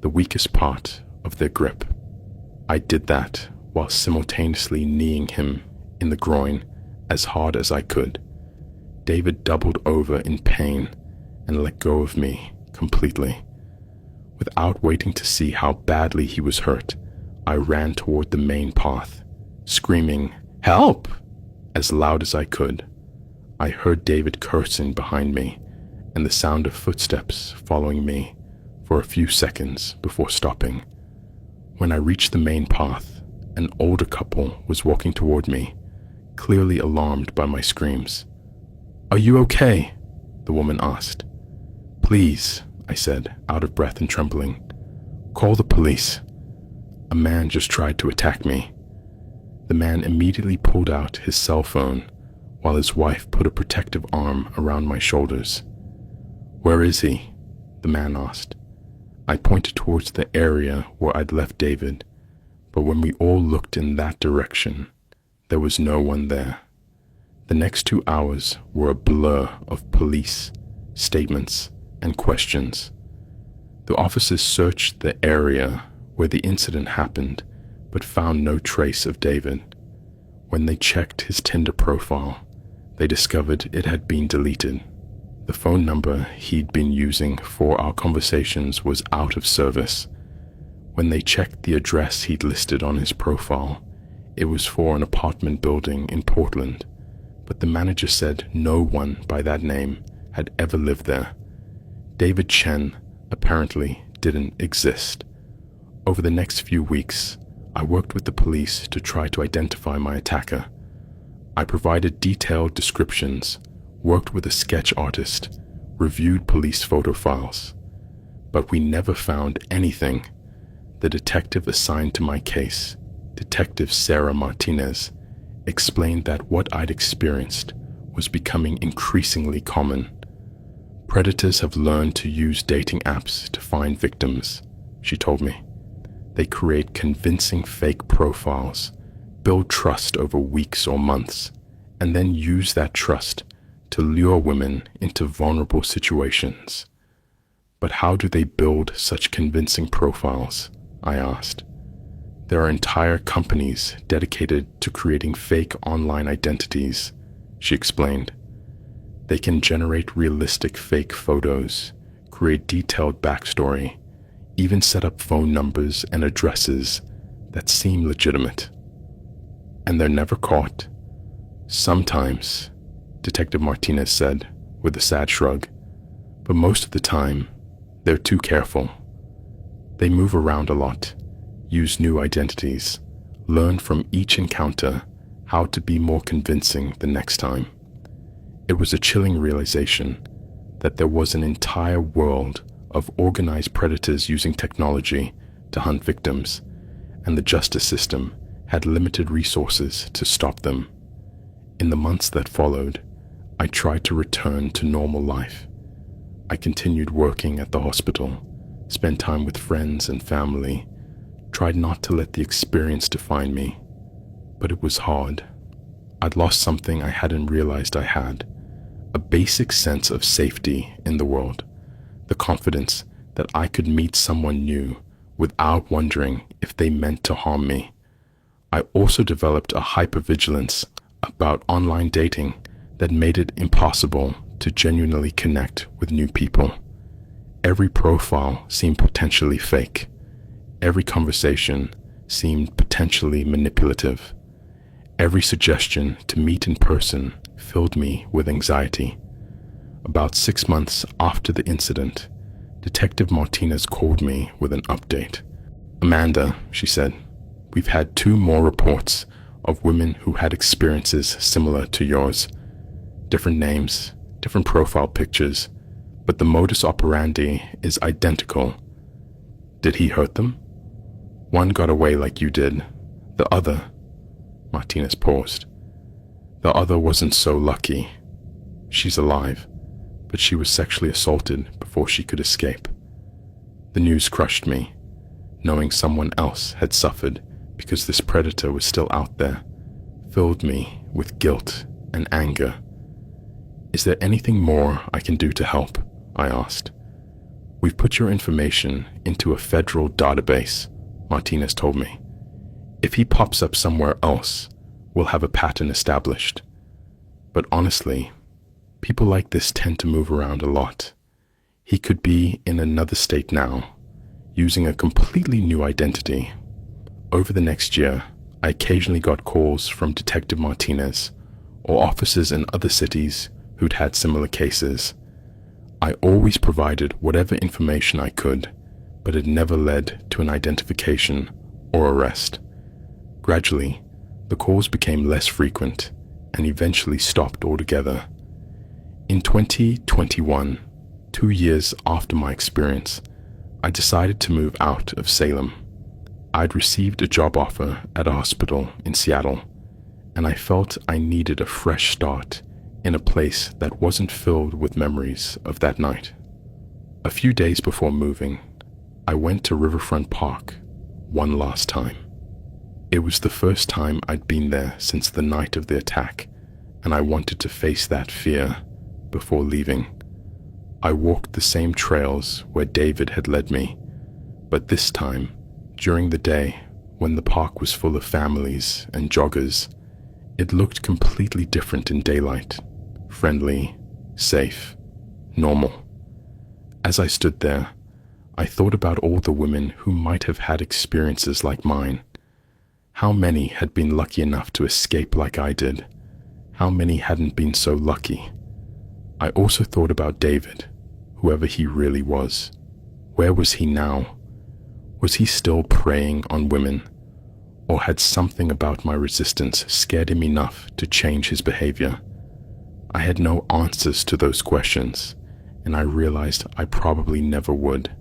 the weakest part of their grip. I did that while simultaneously kneeing him in the groin as hard as I could. David doubled over in pain and let go of me completely. Without waiting to see how badly he was hurt, I ran toward the main path, screaming, "Help!" as loud as I could. I heard David cursing behind me and the sound of footsteps following me for a few seconds before stopping. When I reached the main path, an older couple was walking toward me, clearly alarmed by my screams. "Are you okay?" the woman asked. "Please," I said, out of breath and trembling. "Call the police. A man just tried to attack me." The man immediately pulled out his cell phone while his wife put a protective arm around my shoulders. "Where is he?" the man asked. I pointed towards the area where I'd left David, but when we all looked in that direction, there was no one there. The next 2 hours were a blur of police, statements, and questions. The officers searched the area where the incident happened, but found no trace of David. When they checked his Tinder profile, they discovered it had been deleted. The phone number he'd been using for our conversations was out of service. When they checked the address he'd listed on his profile, it was for an apartment building in Portland, but the manager said no one by that name had ever lived there. David Chen apparently didn't exist. Over the next few weeks, I worked with the police to try to identify my attacker. I provided detailed descriptions, worked with a sketch artist, reviewed police photo files, but we never found anything. The detective assigned to my case, Detective Sarah Martinez, explained that what I'd experienced was becoming increasingly common. Predators have learned to use dating apps to find victims, she told me. They create convincing fake profiles, build trust over weeks or months, and then use that trust to lure women into vulnerable situations. But how do they build such convincing profiles? I asked. There are entire companies dedicated to creating fake online identities, she explained. They can generate realistic fake photos, create detailed backstory, even set up phone numbers and addresses that seem legitimate. And they're never caught. Sometimes, Detective Martinez said with a sad shrug, but most of the time, they're too careful. They move around a lot, use new identities, learn from each encounter how to be more convincing the next time. It was a chilling realization that there was an entire world of organized predators using technology to hunt victims, and the justice system had limited resources to stop them. In the months that followed, I tried to return to normal life. I continued working at the hospital, spent time with friends and family, tried not to let the experience define me, but it was hard. I'd lost something I hadn't realized I had, a basic sense of safety in the world, the confidence that I could meet someone new without wondering if they meant to harm me. I also developed a hypervigilance about online dating that made it impossible to genuinely connect with new people. Every profile seemed potentially fake. Every conversation seemed potentially manipulative. Every suggestion to meet in person filled me with anxiety. About 6 months after the incident, Detective Martinez called me with an update. "Amanda," she said, "we've had 2 more reports of women who had experiences similar to yours. Different names, different profile pictures, but the modus operandi is identical. Did he hurt them? One got away like you did. The other..." Martinez paused. "The other wasn't so lucky. She's alive, but she was sexually assaulted before she could escape." The news crushed me. Knowing someone else had suffered because this predator was still out there filled me with guilt and anger. "Is there anything more I can do to help?" I asked. "We've put your information into a federal database," Martinez told me. "If he pops up somewhere else, we'll have a pattern established. But honestly, people like this tend to move around a lot. He could be in another state now, using a completely new identity." Over the next year, I occasionally got calls from Detective Martinez or officers in other cities who'd had similar cases. I always provided whatever information I could, but it never led to an identification or arrest. Gradually, the calls became less frequent and eventually stopped altogether. In 2021, 2 years after my experience, I decided to move out of Salem. I'd received a job offer at a hospital in Seattle, and I felt I needed a fresh start in a place that wasn't filled with memories of that night. A few days before moving, I went to Riverfront Park one last time. It was the first time I'd been there since the night of the attack, and I wanted to face that fear before leaving. I walked the same trails where David had led me, but this time, during the day, when the park was full of families and joggers, it looked completely different in daylight. Friendly, safe, normal. As I stood there, I thought about all the women who might have had experiences like mine. How many had been lucky enough to escape like I did? How many hadn't been so lucky? I also thought about David, whoever he really was. Where was he now? Was he still preying on women? Or had something about my resistance scared him enough to change his behavior? I had no answers to those questions, and I realized I probably never would.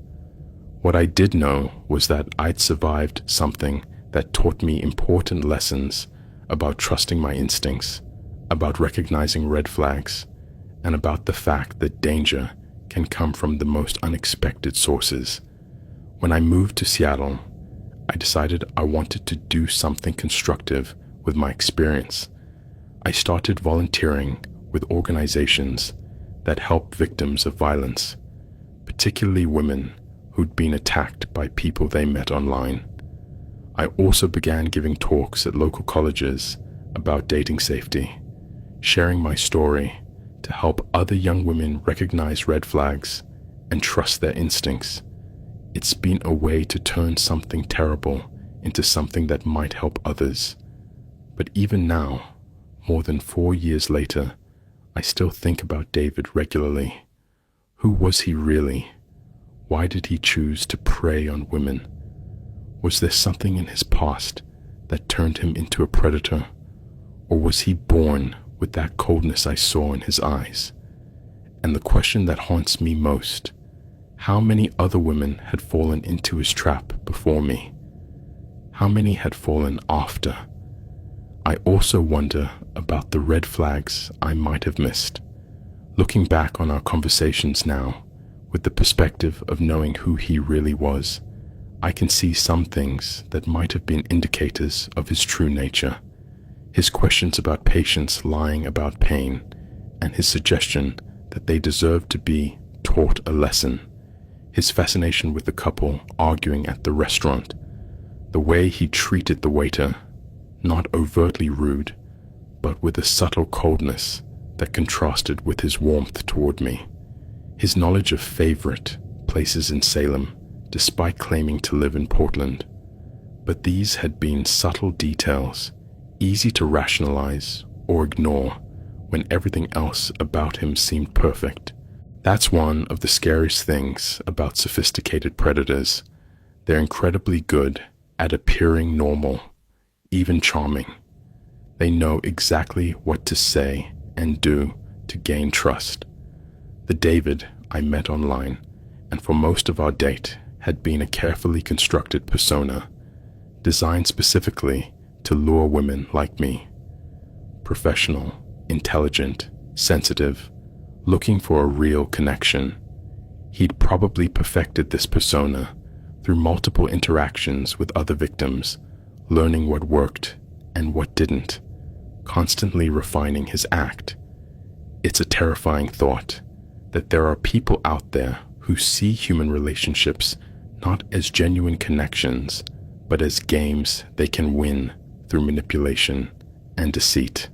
What I did know was that I'd survived something that taught me important lessons about trusting my instincts, about recognizing red flags, and about the fact that danger can come from the most unexpected sources. When I moved to Seattle, I decided I wanted to do something constructive with my experience. I started volunteering with organizations that help victims of violence, particularly women who'd been attacked by people they met online. I also began giving talks at local colleges about dating safety, sharing my story to help other young women recognize red flags and trust their instincts. It's been a way to turn something terrible into something that might help others. But even now, more than 4 years later, I still think about David regularly. Who was he really? Why did he choose to prey on women? Was there something in his past that turned him into a predator? Or was he born with that coldness I saw in his eyes? And the question that haunts me most, how many other women had fallen into his trap before me? How many had fallen after? I also wonder about the red flags I might have missed. Looking back on our conversations now, with the perspective of knowing who he really was, I can see some things that might have been indicators of his true nature. His questions about patients lying about pain, and his suggestion that they deserved to be taught a lesson. His fascination with the couple arguing at the restaurant, the way he treated the waiter, not overtly rude, but with a subtle coldness that contrasted with his warmth toward me. His knowledge of favorite places in Salem, despite claiming to live in Portland. But these had been subtle details, easy to rationalize or ignore when everything else about him seemed perfect. That's one of the scariest things about sophisticated predators. They're incredibly good at appearing normal, even charming. They know exactly what to say and do to gain trust. The David I met online, and for most of our date, had been a carefully constructed persona, designed specifically to lure women like me. Professional, intelligent, sensitive, looking for a real connection. He'd probably perfected this persona through multiple interactions with other victims, learning what worked and what didn't, constantly refining his act. It's a terrifying thought that there are people out there who see human relationships not as genuine connections, but as games they can win through manipulation and deceit.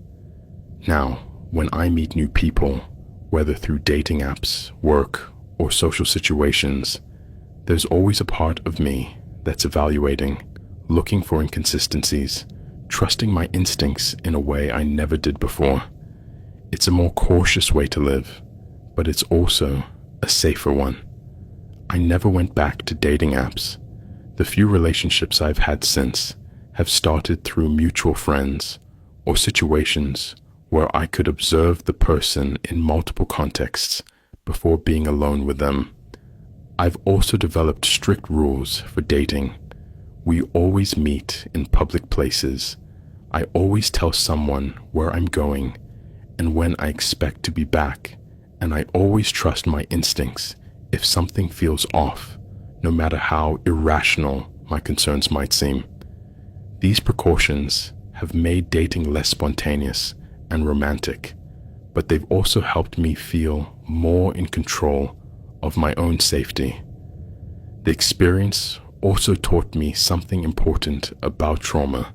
Now, when I meet new people, whether through dating apps, work, or social situations, there's always a part of me that's evaluating, looking for inconsistencies, trusting my instincts in a way I never did before. It's a more cautious way to live, but it's also a safer one. I never went back to dating apps. The few relationships I've had since have started through mutual friends or situations where I could observe the person in multiple contexts before being alone with them. I've also developed strict rules for dating. We always meet in public places. I always tell someone where I'm going and when I expect to be back, and I always trust my instincts if something feels off, no matter how irrational my concerns might seem. These precautions have made dating less spontaneous and romantic, but they've also helped me feel more in control of my own safety. The experience also taught me something important about trauma,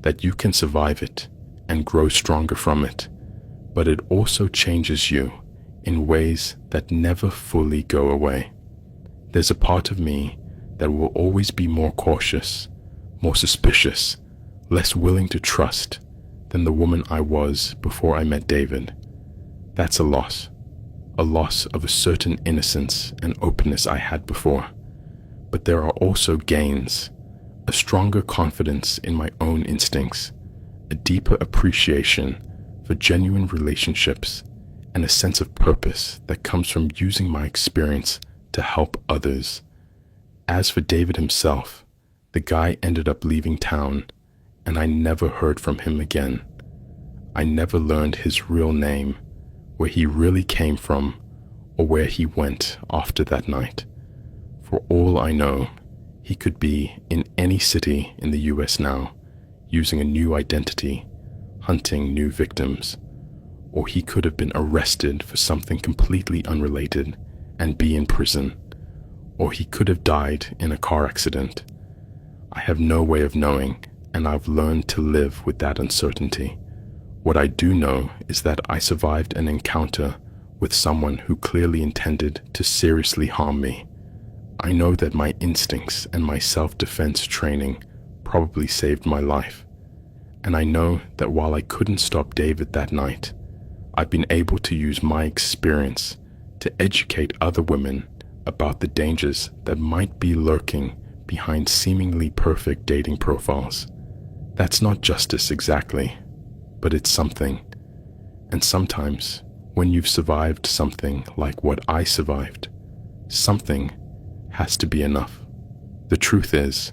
that you can survive it and grow stronger from it, but it also changes you in ways that never fully go away. There's a part of me that will always be more cautious, more suspicious, less willing to trust than the woman I was before I met David. That's a loss of a certain innocence and openness I had before. But there are also gains, a stronger confidence in my own instincts, a deeper appreciation for genuine relationships, and a sense of purpose that comes from using my experience to help others. As for David himself, the guy ended up leaving town, and I never heard from him again. I never learned his real name, where he really came from, or where he went after that night. For all I know, he could be in any city in the US now, using a new identity, hunting new victims, or he could have been arrested for something completely unrelated and be in prison, or he could have died in a car accident. I have no way of knowing, and I've learned to live with that uncertainty. What I do know is that I survived an encounter with someone who clearly intended to seriously harm me. I know that my instincts and my self-defense training probably saved my life. And I know that while I couldn't stop David that night, I've been able to use my experience to educate other women about the dangers that might be lurking behind seemingly perfect dating profiles. That's not justice exactly, but it's something. And sometimes, when you've survived something like what I survived, something has to be enough. The truth is,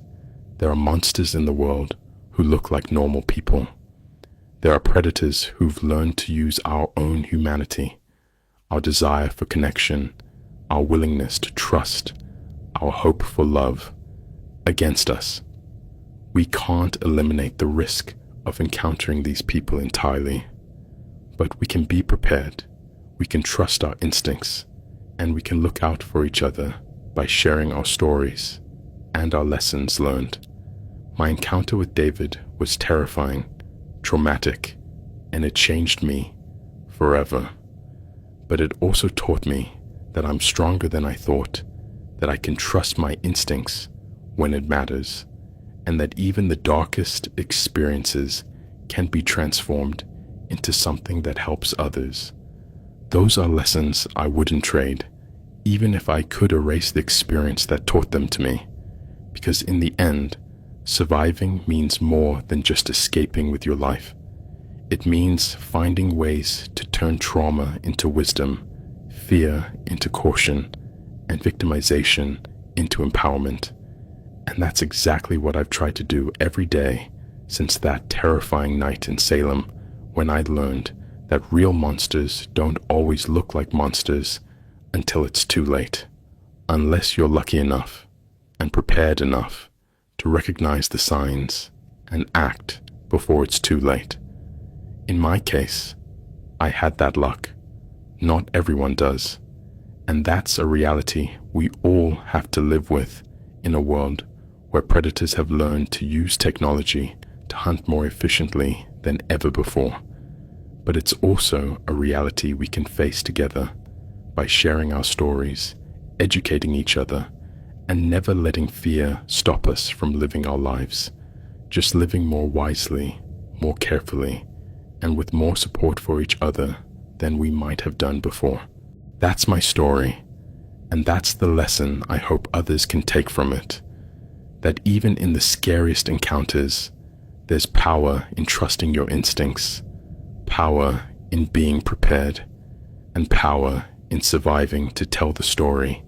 there are monsters in the world who look like normal people. There are predators who've learned to use our own humanity, our desire for connection, our willingness to trust, our hope for love, against us. We can't eliminate the risk of encountering these people entirely, but we can be prepared, we can trust our instincts, and we can look out for each other by sharing our stories and our lessons learned. My encounter with David was terrifying, traumatic, and it changed me forever. But it also taught me that I'm stronger than I thought, that I can trust my instincts when it matters, and that even the darkest experiences can be transformed into something that helps others. Those are lessons I wouldn't trade, even if I could erase the experience that taught them to me, because in the end, surviving means more than just escaping with your life. It means finding ways to turn trauma into wisdom, fear into caution, and victimization into empowerment. And that's exactly what I've tried to do every day since that terrifying night in Salem when I learned that real monsters don't always look like monsters until it's too late, unless you're lucky enough and prepared enough to recognize the signs and act before it's too late. In my case, I had that luck. Not everyone does. And that's a reality we all have to live with in a world where predators have learned to use technology to hunt more efficiently than ever before. But it's also a reality we can face together by sharing our stories, educating each other, and never letting fear stop us from living our lives, just living more wisely, more carefully, and with more support for each other than we might have done before. That's my story, and that's the lesson I hope others can take from it, that even in the scariest encounters, there's power in trusting your instincts, power in being prepared, and power in surviving to tell the story.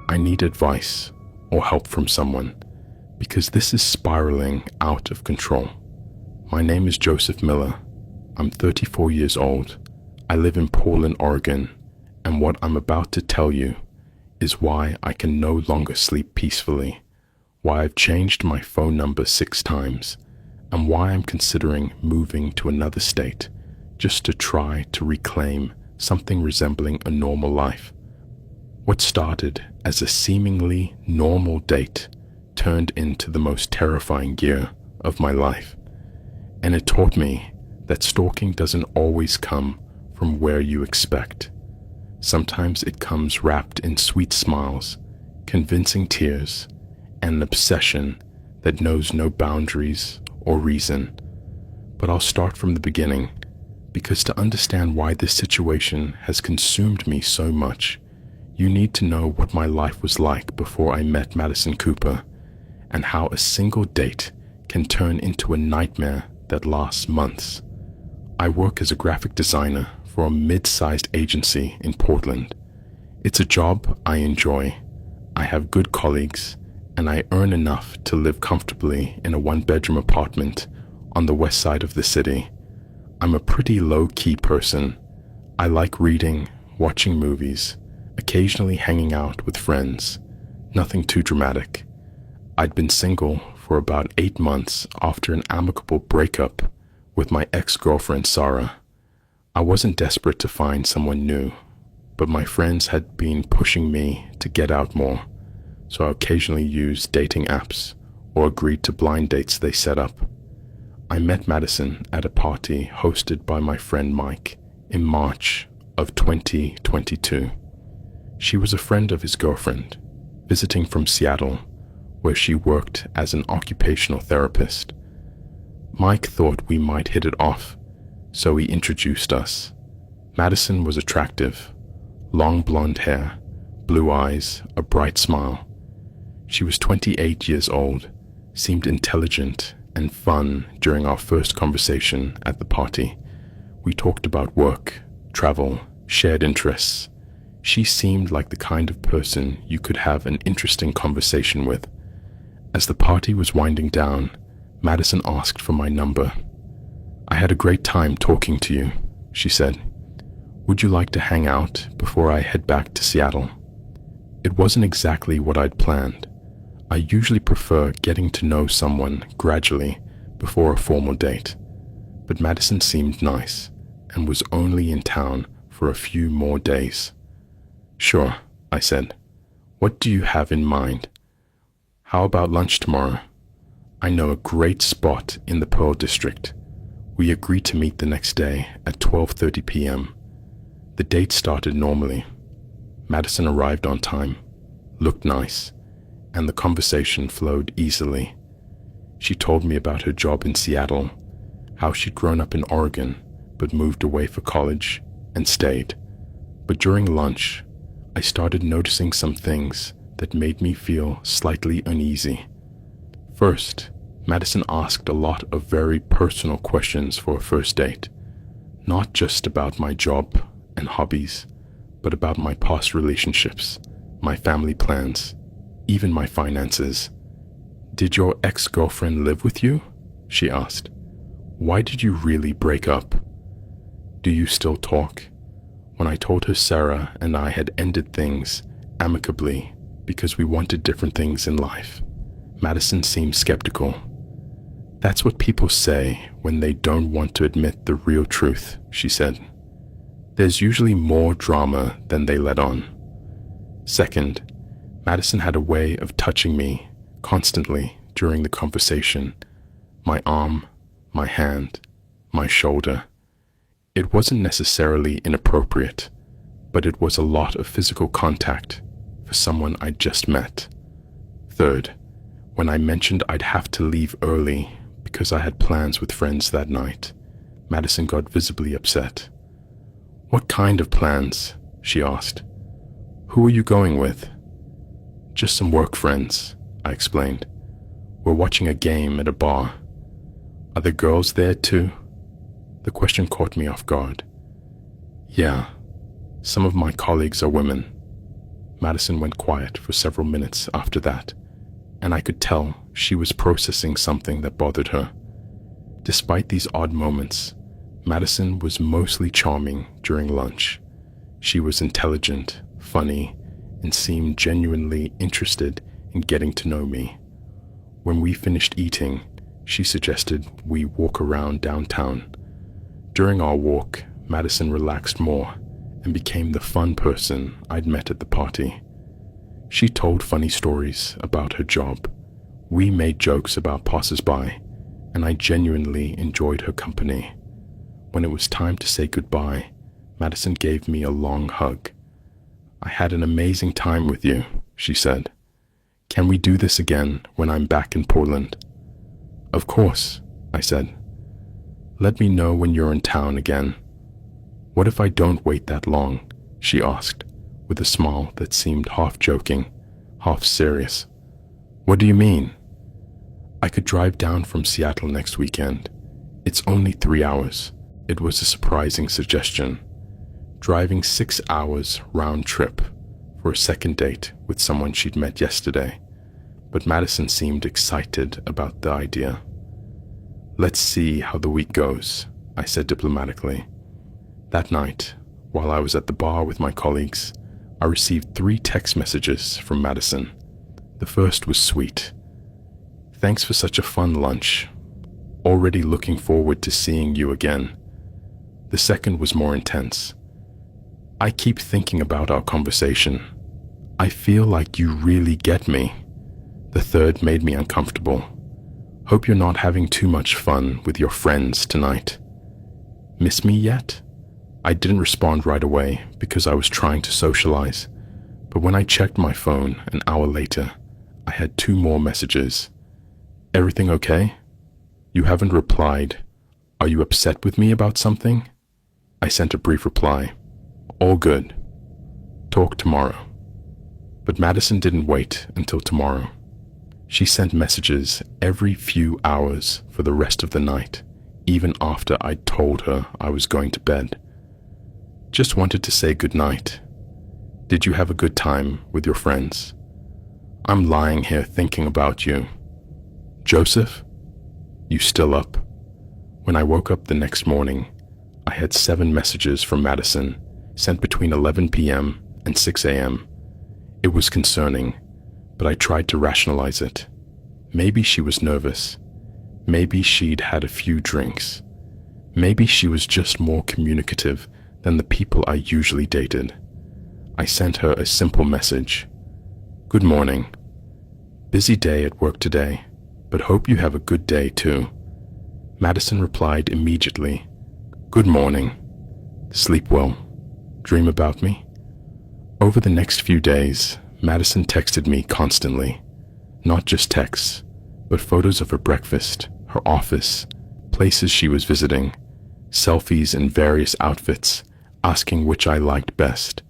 I need advice or help from someone because this is spiraling out of control. My name is Joseph Miller. I'm 34 years old. I live in Portland, Oregon, and what I'm about to tell you is why I can no longer sleep peacefully, why I've changed my phone number 6 times, and why I'm considering moving to another state just to try to reclaim something resembling a normal life. What started as a seemingly normal date turned into the most terrifying year of my life. And it taught me that stalking doesn't always come from where you expect. Sometimes it comes wrapped in sweet smiles, convincing tears, and an obsession that knows no boundaries or reason. But I'll start from the beginning, because to understand why this situation has consumed me so much, you need to know what my life was like before I met Madison Cooper, and how a single date can turn into a nightmare that lasts months. I work as a graphic designer for a mid-sized agency in Portland. It's a job I enjoy. I have good colleagues, and I earn enough to live comfortably in a 1-bedroom apartment on the west side of the city. I'm a pretty low-key person. I like reading, watching movies, occasionally hanging out with friends. Nothing too dramatic. I'd been single for about 8 months after an amicable breakup with my ex-girlfriend Sarah. I wasn't desperate to find someone new, but my friends had been pushing me to get out more, so I occasionally used dating apps or agreed to blind dates they set up. I met Madison at a party hosted by my friend Mike in March of 2022. She was a friend of his girlfriend, visiting from Seattle, where she worked as an occupational therapist. Mike thought we might hit it off, so he introduced us. Madison was attractive, long blonde hair, blue eyes, a bright smile. She was 28 years old, seemed intelligent and fun during our first conversation at the party. We talked about work, travel, shared interests. She seemed like the kind of person you could have an interesting conversation with. As the party was winding down, Madison asked for my number. "I had a great time talking to you," she said. "Would you like to hang out before I head back to Seattle?" It wasn't exactly what I'd planned. I usually prefer getting to know someone gradually before a formal date, but Madison seemed nice and was only in town for a few more days. "Sure," I said. "What do you have in mind?" "How about lunch tomorrow? I know a great spot in the Pearl District." We agreed to meet the next day at 12:30 p.m. The date started normally. Madison arrived on time, looked nice, and the conversation flowed easily. She told me about her job in Seattle, how she'd grown up in Oregon but moved away for college and stayed. But during lunch, I started noticing some things that made me feel slightly uneasy. First, Madison asked a lot of very personal questions for a first date, not just about my job and hobbies, but about my past relationships, my family plans, even my finances. "Did your ex-girlfriend live with you?" she asked. "Why did you really break up? Do you still talk?" When I told her Sarah and I had ended things amicably because we wanted different things in life, Madison seemed skeptical. "That's what people say when they don't want to admit the real truth," she said. "There's usually more drama than they let on." Second, Madison had a way of touching me constantly during the conversation. My arm, my hand, my shoulder. It wasn't necessarily inappropriate, but it was a lot of physical contact for someone I'd just met. Third, when I mentioned I'd have to leave early because I had plans with friends that night, Madison got visibly upset. "What kind of plans?" she asked. "Who are you going with?" "Just some work friends," I explained. "We're watching a game at a bar." "Are the girls there too?" The question caught me off guard. "Yeah, some of my colleagues are women." Madison went quiet for several minutes after that, and I could tell she was processing something that bothered her. Despite these odd moments, Madison was mostly charming during lunch. She was intelligent, funny, and seemed genuinely interested in getting to know me. When we finished eating, she suggested we walk around downtown. During our walk, Madison relaxed more and became the fun person I'd met at the party. She told funny stories about her job. We made jokes about passers-by, and I genuinely enjoyed her company. When it was time to say goodbye, Madison gave me a long hug. "I had an amazing time with you," she said. "Can we do this again when I'm back in Portland?" "Of course," I said. "Let me know when you're in town again." "What if I don't wait that long?" she asked, with a smile that seemed half joking, half serious. "What do you mean?" "I could drive down from Seattle next weekend. It's only 3 hours." It was a surprising suggestion. Driving 6 hours round trip for a second date with someone she'd met yesterday. But Madison seemed excited about the idea. "Let's see how the week goes," I said diplomatically. That night, while I was at the bar with my colleagues, I received 3 text messages from Madison. The first was sweet. "Thanks for such a fun lunch. Already looking forward to seeing you again." The second was more intense. "I keep thinking about our conversation. I feel like you really get me." The third made me uncomfortable. "Hope you're not having too much fun with your friends tonight." "Miss me yet?" I didn't respond right away because I was trying to socialize, But when I checked my phone an hour later, I had 2 more messages. Everything okay? You haven't replied. Are you upset with me about something? I sent a brief reply. All good. Talk tomorrow. But Madison didn't wait until tomorrow. She sent messages every few hours for the rest of the night, even after I'd told her I was going to bed. Just wanted to say goodnight. Did you have a good time with your friends? I'm lying here thinking about you. Joseph? You still up? When I woke up the next morning, I had 7 messages from Madison sent between 11 p.m. and 6 a.m. It was concerning, but I tried to rationalize it. Maybe she was nervous. Maybe she'd had a few drinks. Maybe she was just more communicative than the people I usually dated. I sent her a simple message. Good morning. Busy day at work today, but hope you have a good day too. Madison replied immediately. Good morning. Sleep well. Dream about me? Over the next few days, Madison texted me constantly. Not just texts, but photos of her breakfast, her office, places she was visiting, selfies in various outfits, asking which I liked best.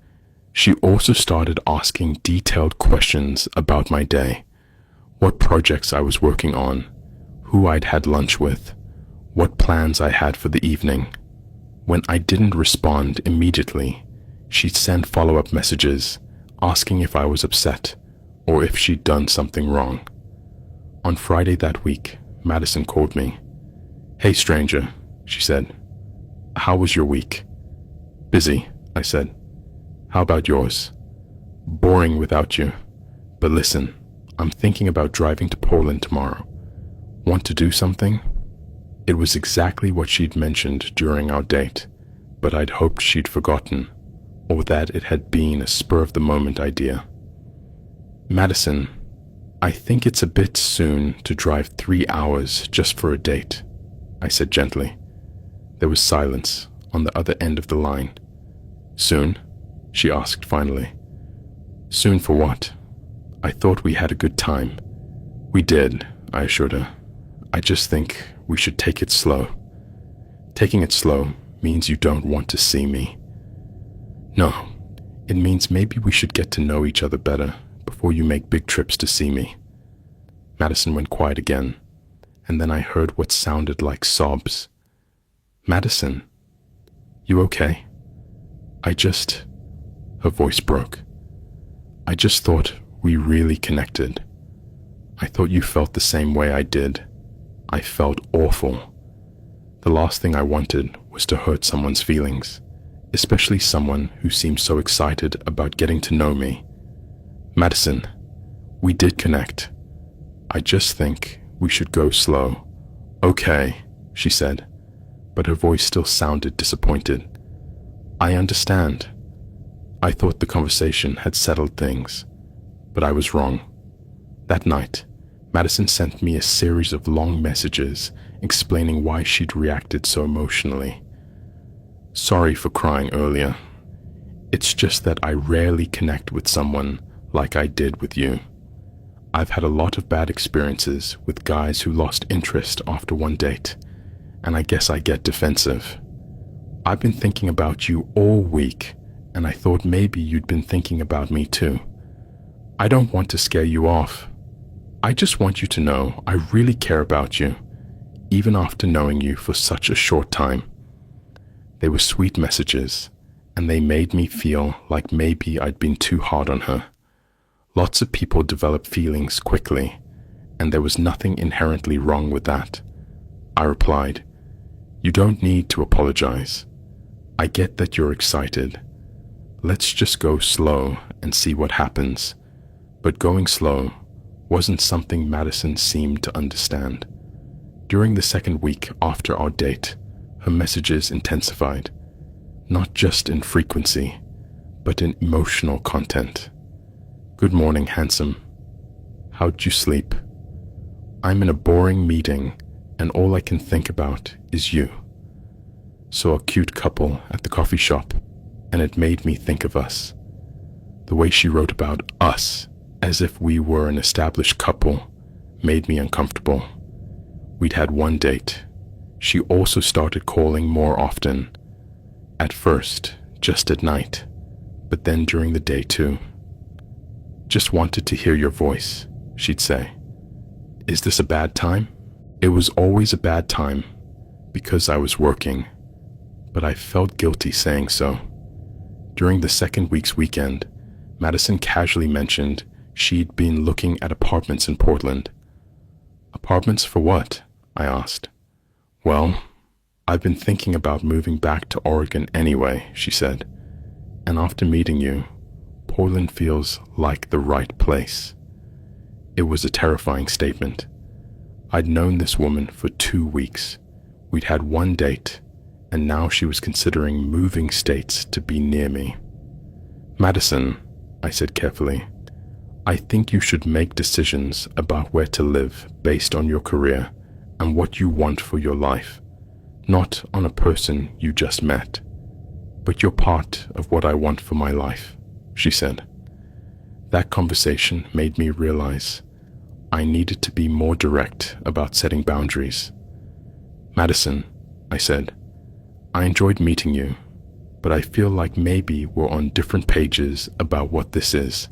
She also started asking detailed questions about my day, what projects I was working on, who I'd had lunch with, what plans I had for the evening. When I didn't respond immediately, she'd send follow-up messages asking if I was upset or if she'd done something wrong. On Friday that week, Madison called me. Hey stranger, she said. How was your week? Busy, I said. How about yours? Boring without you. But listen, I'm thinking about driving to Poland tomorrow. Want to do something? It was exactly what she'd mentioned during our date, but I'd hoped she'd forgotten, or that it had been a spur-of-the-moment idea. Madison, I think it's a bit soon to drive 3 hours just for a date, I said gently. There was silence on the other end of the line. Soon? She asked finally. Soon for what? I thought we had a good time. We did, I assured her. I just think we should take it slow. Taking it slow means you don't want to see me. No, it means maybe we should get to know each other better before you make big trips to see me. Madison went quiet again, and then I heard what sounded like sobs. Madison, you okay? Her voice broke. I just thought we really connected. I thought you felt the same way I did. I felt awful. The last thing I wanted was to hurt someone's feelings, especially someone who seemed so excited about getting to know me. Madison, we did connect. I just think we should go slow. Okay, she said, but her voice still sounded disappointed. I understand. I thought the conversation had settled things, but I was wrong. That night, Madison sent me a series of long messages explaining why she'd reacted so emotionally. Sorry for crying earlier. It's just that I rarely connect with someone like I did with you. I've had a lot of bad experiences with guys who lost interest after one date, and I guess I get defensive. I've been thinking about you all week, and I thought maybe you'd been thinking about me too. I don't want to scare you off. I just want you to know I really care about you, even after knowing you for such a short time. They were sweet messages, and they made me feel like maybe I'd been too hard on her. Lots of people develop feelings quickly, and there was nothing inherently wrong with that. I replied, You don't need to apologize. I get that you're excited. Let's just go slow and see what happens. But going slow wasn't something Madison seemed to understand. During the second week after our date, her messages intensified, not just in frequency, but in emotional content. Good morning, handsome. How'd you sleep? I'm in a boring meeting, and all I can think about is you. Saw a cute couple at the coffee shop, and it made me think of us. The way she wrote about us, as if we were an established couple, made me uncomfortable. We'd had one date. She also started calling more often. At first, just at night, but then during the day too. "Just wanted to hear your voice," she'd say. "Is this a bad time?" It was always a bad time, because I was working, but I felt guilty saying so. During the second week's weekend, Madison casually mentioned she'd been looking at apartments in Portland. "Apartments for what?" I asked. "Well, I've been thinking about moving back to Oregon anyway," she said. "And after meeting you, Portland feels like the right place." It was a terrifying statement. I'd known this woman for 2 weeks. We'd had one date, and now she was considering moving states to be near me. "Madison," I said carefully, "I think you should make decisions about where to live based on your career and what you want for your life, not on a person you just met. But you're part of what I want for my life," she said. That conversation made me realize I needed to be more direct about setting boundaries. "Madison," I said, "I enjoyed meeting you, but I feel like maybe we're on different pages about what this is.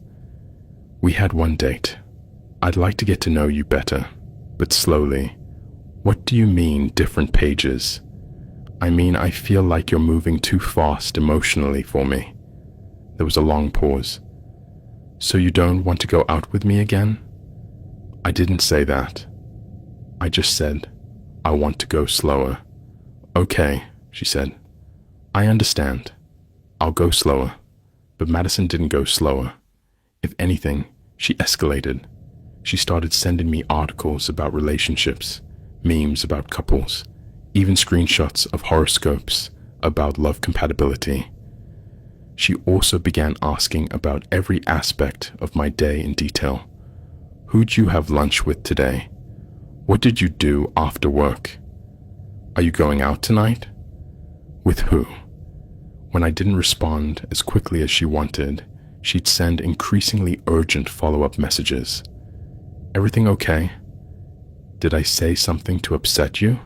We had one date. I'd like to get to know you better, but slowly." "What do you mean, different pages?" "I mean, I feel like you're moving too fast emotionally for me." There was a long pause. "So you don't want to go out with me again?" I didn't say that. I just said, "I want to go slower." "Okay," she said. "I understand. I'll go slower." But Madison didn't go slower. If anything, she escalated. She started sending me articles about relationships, memes about couples, even screenshots of horoscopes about love compatibility. She also began asking about every aspect of my day in detail. "Who'd you have lunch with today? What did you do after work? Are you going out tonight? With who?" When I didn't respond as quickly as she wanted, she'd send increasingly urgent follow-up messages. "Everything okay? Did I say something to upset you?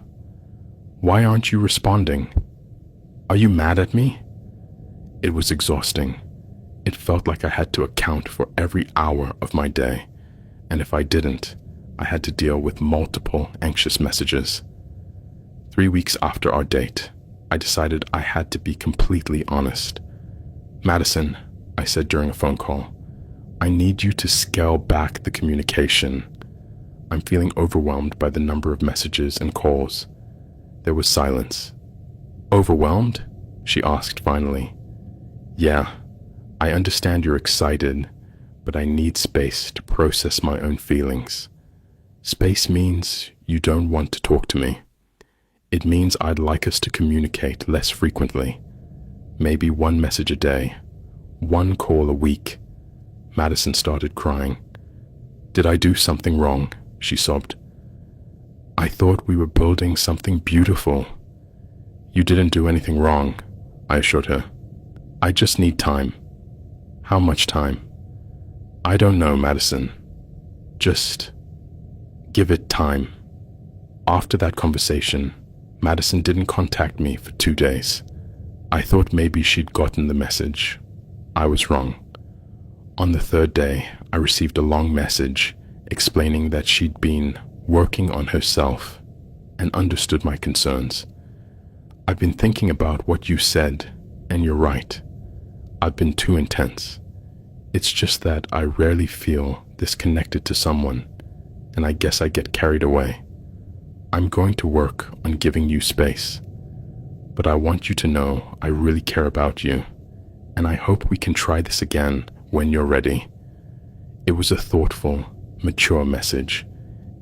Why aren't you responding? Are you mad at me?" It was exhausting. It felt like I had to account for every hour of my day, and if I didn't, I had to deal with multiple anxious messages. 3 weeks after our date, I decided I had to be completely honest. "Madison," I said during a phone call, "I need you to scale back the communication. I'm feeling overwhelmed by the number of messages and calls." There was silence. "Overwhelmed?" she asked finally. "Yeah, I understand you're excited, but I need space to process my own feelings. Space means you don't want to talk to me. It means I'd like us to communicate less frequently. Maybe one message a day, one call a week." Madison started crying. "Did I do something wrong?" she sobbed. "I thought we were building something beautiful." "You didn't do anything wrong," I assured her. "I just need time." "How much time?" "I don't know, Madison. Just give it time." After that conversation, Madison didn't contact me for 2 days. I thought maybe she'd gotten the message. I was wrong. On the 3rd day, I received a long message explaining that she'd been working on herself and understood my concerns. "I've been thinking about what you said, and you're right. I've been too intense. It's just that I rarely feel this connected to someone, and I guess I get carried away. I'm going to work on giving you space, but I want you to know I really care about you, and I hope we can try this again when you're ready." It was a thoughtful, mature message,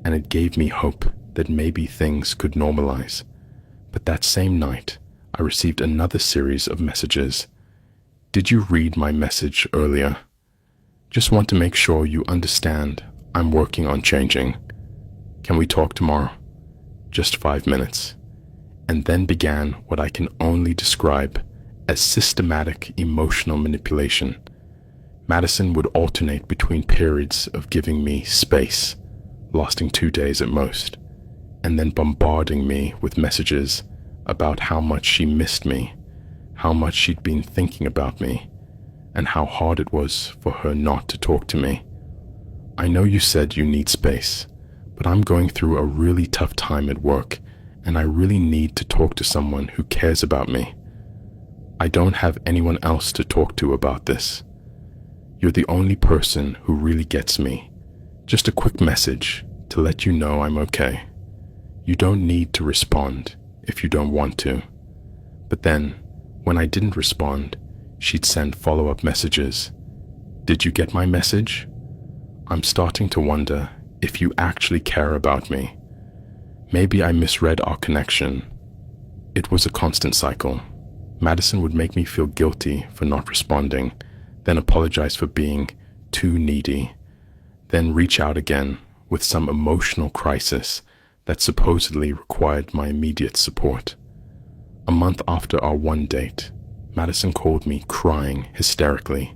and it gave me hope that maybe things could normalize. But that same night, I received another series of messages. "Did you read my message earlier? Just want to make sure you understand I'm working on changing. Can we talk tomorrow? Just 5 minutes." And then began what I can only describe as systematic emotional manipulation. Madison would alternate between periods of giving me space, lasting 2 days at most, and then bombarding me with messages about how much she missed me, how much she'd been thinking about me, and how hard it was for her not to talk to me. I know you said you need space, but I'm going through a really tough time at work, and I really need to talk to someone who cares about me. I don't have anyone else to talk to about this. You're the only person who really gets me. Just a quick message to let you know I'm okay. You don't need to respond if you don't want to. But then, when I didn't respond, she'd send follow-up messages. Did you get my message? I'm starting to wonder if you actually care about me. Maybe I misread our connection. It was a constant cycle. Madison would make me feel guilty for not responding, then apologize for being too needy, then reach out again with some emotional crisis that supposedly required my immediate support. A month after our one date, Madison called me crying hysterically.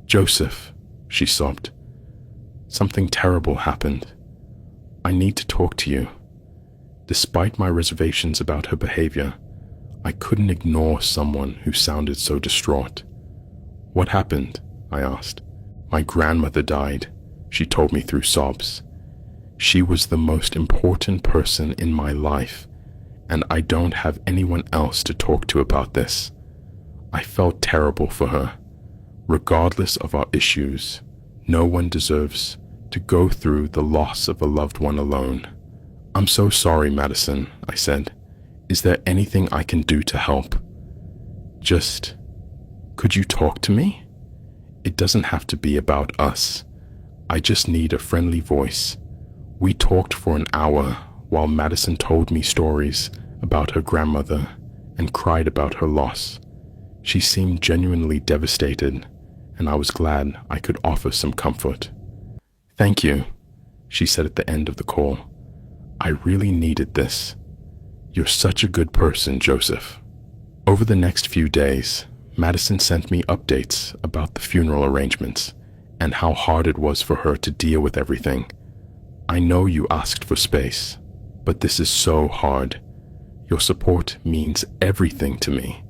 "Joseph," she sobbed, "something terrible happened. I need to talk to you." Despite my reservations about her behavior, I couldn't ignore someone who sounded so distraught. "What happened?" I asked. "My grandmother died," she told me through sobs. "She was the most important person in my life, and I don't have anyone else to talk to about this." I felt terrible for her. Regardless of our issues, no one deserves to go through the loss of a loved one alone. "I'm so sorry, Madison," I said. "Is there anything I can do to help?" Could you talk to me? It doesn't have to be about us. I just need a friendly voice." We talked for an hour while Madison told me stories about her grandmother and cried about her loss. She seemed genuinely devastated, and I was glad I could offer some comfort. "Thank you," she said at the end of the call. "I really needed this. You're such a good person, Joseph." Over the next few days, Madison sent me updates about the funeral arrangements and how hard it was for her to deal with everything. "I know you asked for space, but this is so hard. Your support means everything to me."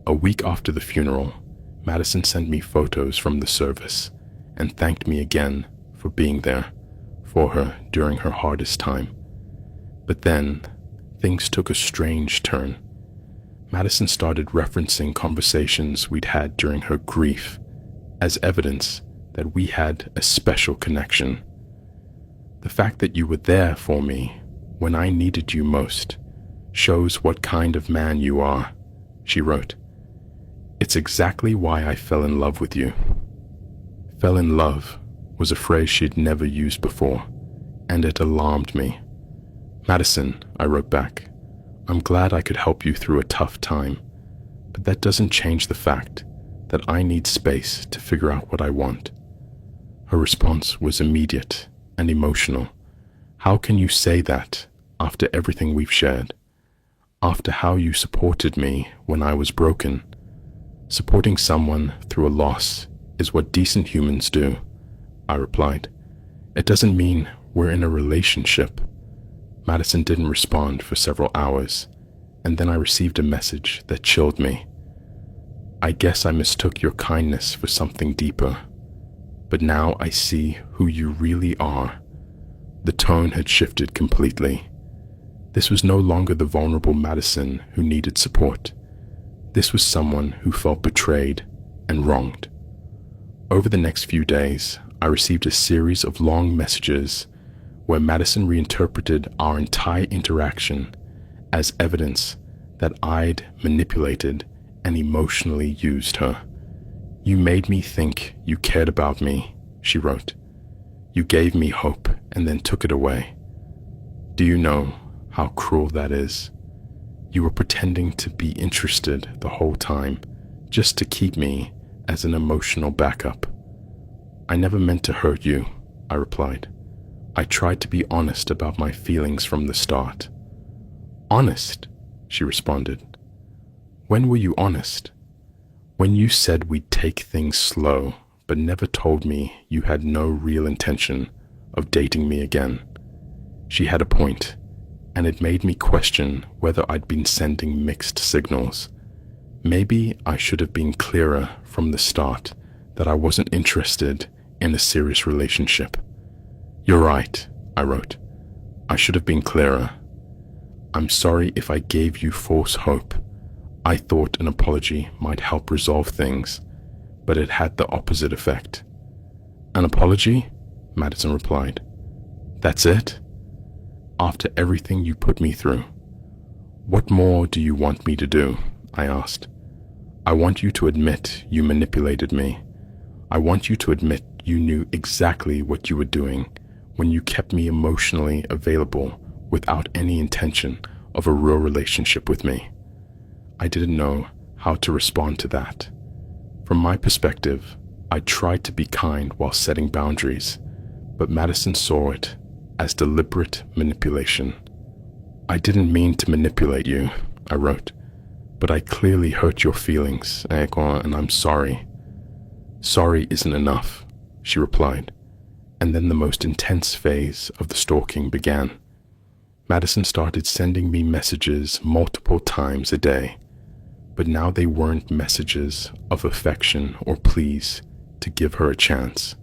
A week after the funeral, Madison sent me photos from the service and thanked me again for being there for her during her hardest time. But then, things took a strange turn. Madison started referencing conversations we'd had during her grief as evidence that we had a special connection. "The fact that you were there for me when I needed you most shows what kind of man you are," she wrote. "It's exactly why I fell in love with you." "Fell in love" was a phrase she'd never used before, and it alarmed me. "Madison," I wrote back, "I'm glad I could help you through a tough time, but that doesn't change the fact that I need space to figure out what I want." Her response was immediate and emotional. "How can you say that after everything we've shared? After how you supported me when I was broken? Supporting someone through a loss is what decent humans do," I replied. "It doesn't mean we're in a relationship." Madison didn't respond for several hours, and then I received a message that chilled me. "I guess I mistook your kindness for something deeper, but now I see who you really are." The tone had shifted completely. This was no longer the vulnerable Madison who needed support. This was someone who felt betrayed and wronged. Over the next few days, I received a series of long messages where Madison reinterpreted our entire interaction as evidence that I'd manipulated and emotionally used her. "You made me think you cared about me," she wrote. "You gave me hope and then took it away. Do you know how cruel that is? You were pretending to be interested the whole time just to keep me as an emotional backup." "I never meant to hurt you," I replied. "I tried to be honest about my feelings from the start." "Honest?" she responded. "When were you honest?" "When you said we'd take things slow but never told me you had no real intention of dating me again. She had a point, and it made me question whether I'd been sending mixed signals. Maybe I should have been clearer from the start that I wasn't interested in a serious relationship. You're right, I wrote. I should have been clearer. I'm sorry if I gave you false hope. I thought an apology might help resolve things, but it had the opposite effect. An apology? Madison replied. That's it? After everything you put me through? What more do you want me to do? I asked. I want you to admit you manipulated me. I want you to admit you knew exactly what you were doing when you kept me emotionally available without any intention of a real relationship with me. I didn't know how to respond to that. From my perspective, I tried to be kind while setting boundaries, but Madison saw it as deliberate manipulation. I didn't mean to manipulate you, I wrote, but I clearly hurt your feelings, and I'm sorry. Sorry isn't enough, she replied, and then the most intense phase of the stalking began. Madison started sending me messages multiple times a day, but now they weren't messages of affection or pleas to give her a chance.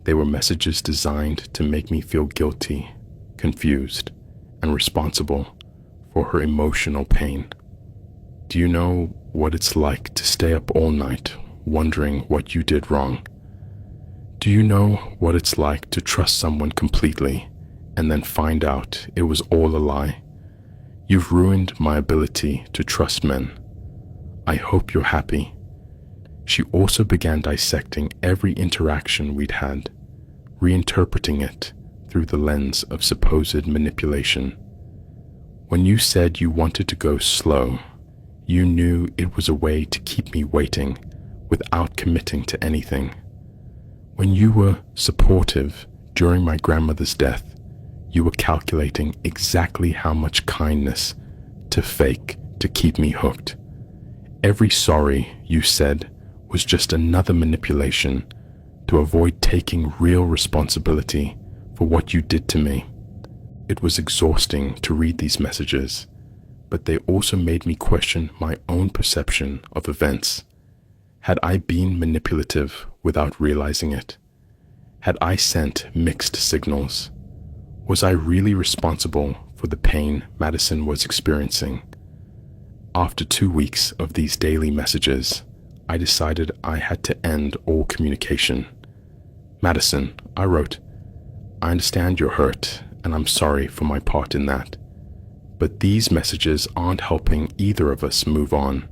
They were messages designed to make me feel guilty, confused, and responsible for her emotional pain. Do you know what it's like to stay up all night wondering what you did wrong? Do you know what it's like to trust someone completely and then find out it was all a lie? You've ruined my ability to trust men. I hope you're happy. She also began dissecting every interaction we'd had, reinterpreting it through the lens of supposed manipulation. When you said you wanted to go slow, you knew it was a way to keep me waiting without committing to anything. When you were supportive during my grandmother's death, you were calculating exactly how much kindness to fake to keep me hooked. Every sorry you said was just another manipulation to avoid taking real responsibility for what you did to me. It was exhausting to read these messages, but they also made me question my own perception of events. Had I been manipulative without realizing it? Had I sent mixed signals? Was I really responsible for the pain Madison was experiencing? After 2 weeks of these daily messages, I decided I had to end all communication. Madison, I wrote, I understand you're hurt, and I'm sorry for my part in that. But these messages aren't helping either of us move on.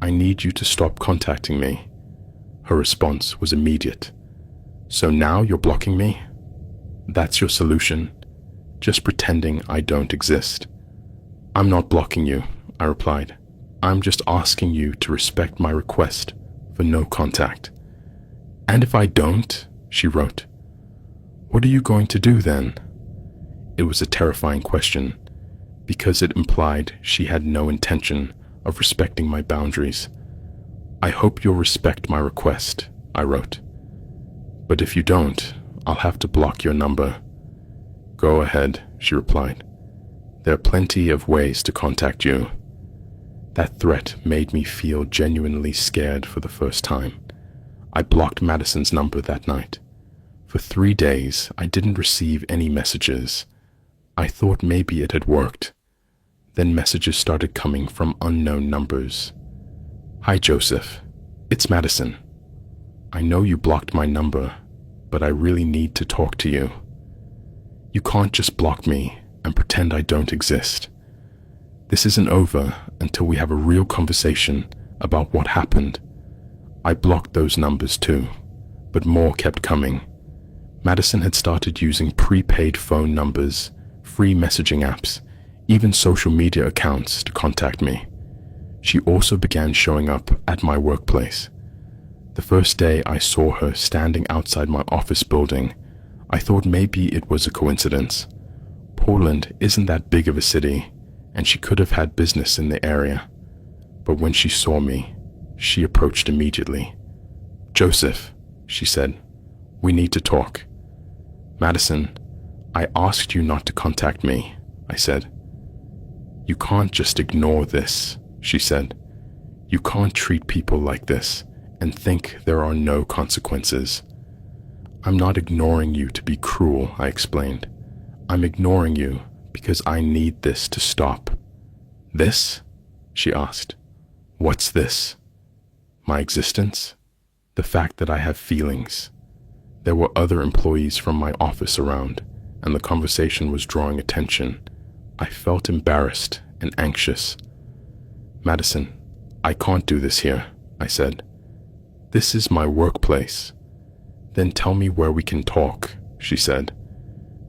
I need you to stop contacting me. Her response was immediate. So now you're blocking me? That's your solution? Just pretending I don't exist? I'm not blocking you, I replied. I'm just asking you to respect my request for no contact. And if I don't, she wrote, what are you going to do then? It was a terrifying question, because it implied she had no intention of respecting my boundaries. I hope you'll respect my request, I wrote. But if you don't, I'll have to block your number. Go ahead, she replied. There are plenty of ways to contact you. That threat made me feel genuinely scared for the first time. I blocked Madison's number that night. For 3 days, I didn't receive any messages. I thought maybe it had worked. Then messages started coming from unknown numbers. Hi, Joseph. It's Madison. I know you blocked my number, but I really need to talk to you. You can't just block me and pretend I don't exist. This isn't over until we have a real conversation about what happened. I blocked those numbers too, but more kept coming. Madison had started using prepaid phone numbers, free messaging apps, even social media accounts to contact me. She also began showing up at my workplace. The first day I saw her standing outside my office building, I thought maybe it was a coincidence. Portland isn't that big of a city, and she could have had business in the area. But when she saw me, she approached immediately. Joseph, she said. We need to talk. Madison, I asked you not to contact me, I said. You can't just ignore this, she said. You can't treat people like this and think there are no consequences. I'm not ignoring you to be cruel, I explained. I'm ignoring you because I need this to stop. This? She asked. What's this? My existence? The fact that I have feelings. There were other employees from my office around, and the conversation was drawing attention. I felt embarrassed and anxious. Madison, I can't do this here, I said. This is my workplace. Then tell me where we can talk, she said,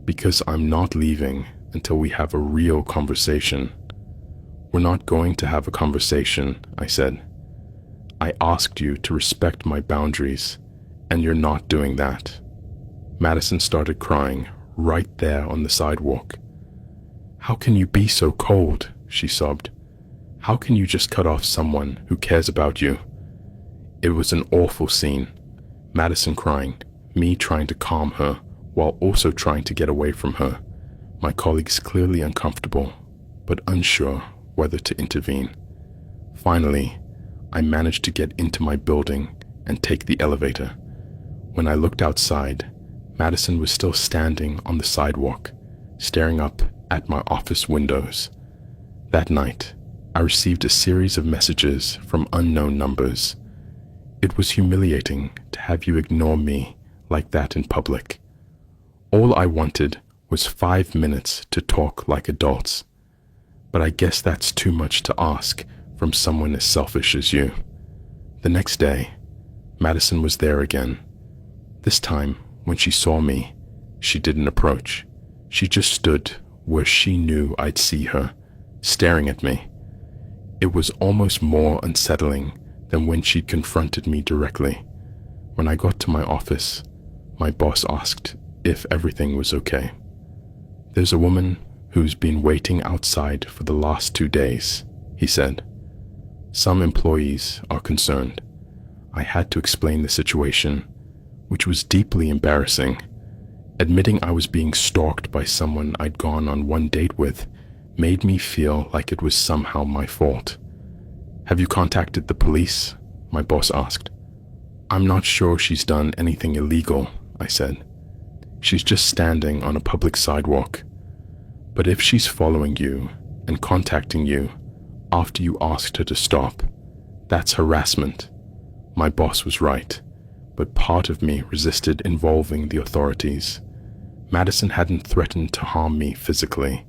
because I'm not leaving until we have a real conversation. We're not going to have a conversation, I said. I asked you to respect my boundaries, and you're not doing that. Madison started crying right there on the sidewalk. How can you be so cold? She sobbed. How can you just cut off someone who cares about you? It was an awful scene. Madison crying, me trying to calm her while also trying to get away from her. My colleagues clearly uncomfortable, but unsure whether to intervene. Finally, I managed to get into my building and take the elevator. When I looked outside, Madison was still standing on the sidewalk, staring up at my office windows. That night, I received a series of messages from unknown numbers. It was humiliating to have you ignore me like that in public. All I wanted was 5 minutes to talk like adults. But I guess that's too much to ask from someone as selfish as you. The next day, Madison was there again. This time, when she saw me, she didn't approach. She just stood where she knew I'd see her, staring at me. It was almost more unsettling than when she'd confronted me directly. When I got to my office, my boss asked if everything was okay. There's a woman who's been waiting outside for the last 2 days, he said. Some employees are concerned. I had to explain the situation, which was deeply embarrassing. Admitting I was being stalked by someone I'd gone on one date with made me feel like it was somehow my fault. Have you contacted the police? My boss asked. I'm not sure she's done anything illegal, I said. She's just standing on a public sidewalk. But if she's following you and contacting you after you asked her to stop, that's harassment. My boss was right, but part of me resisted involving the authorities. Madison hadn't threatened to harm me physically.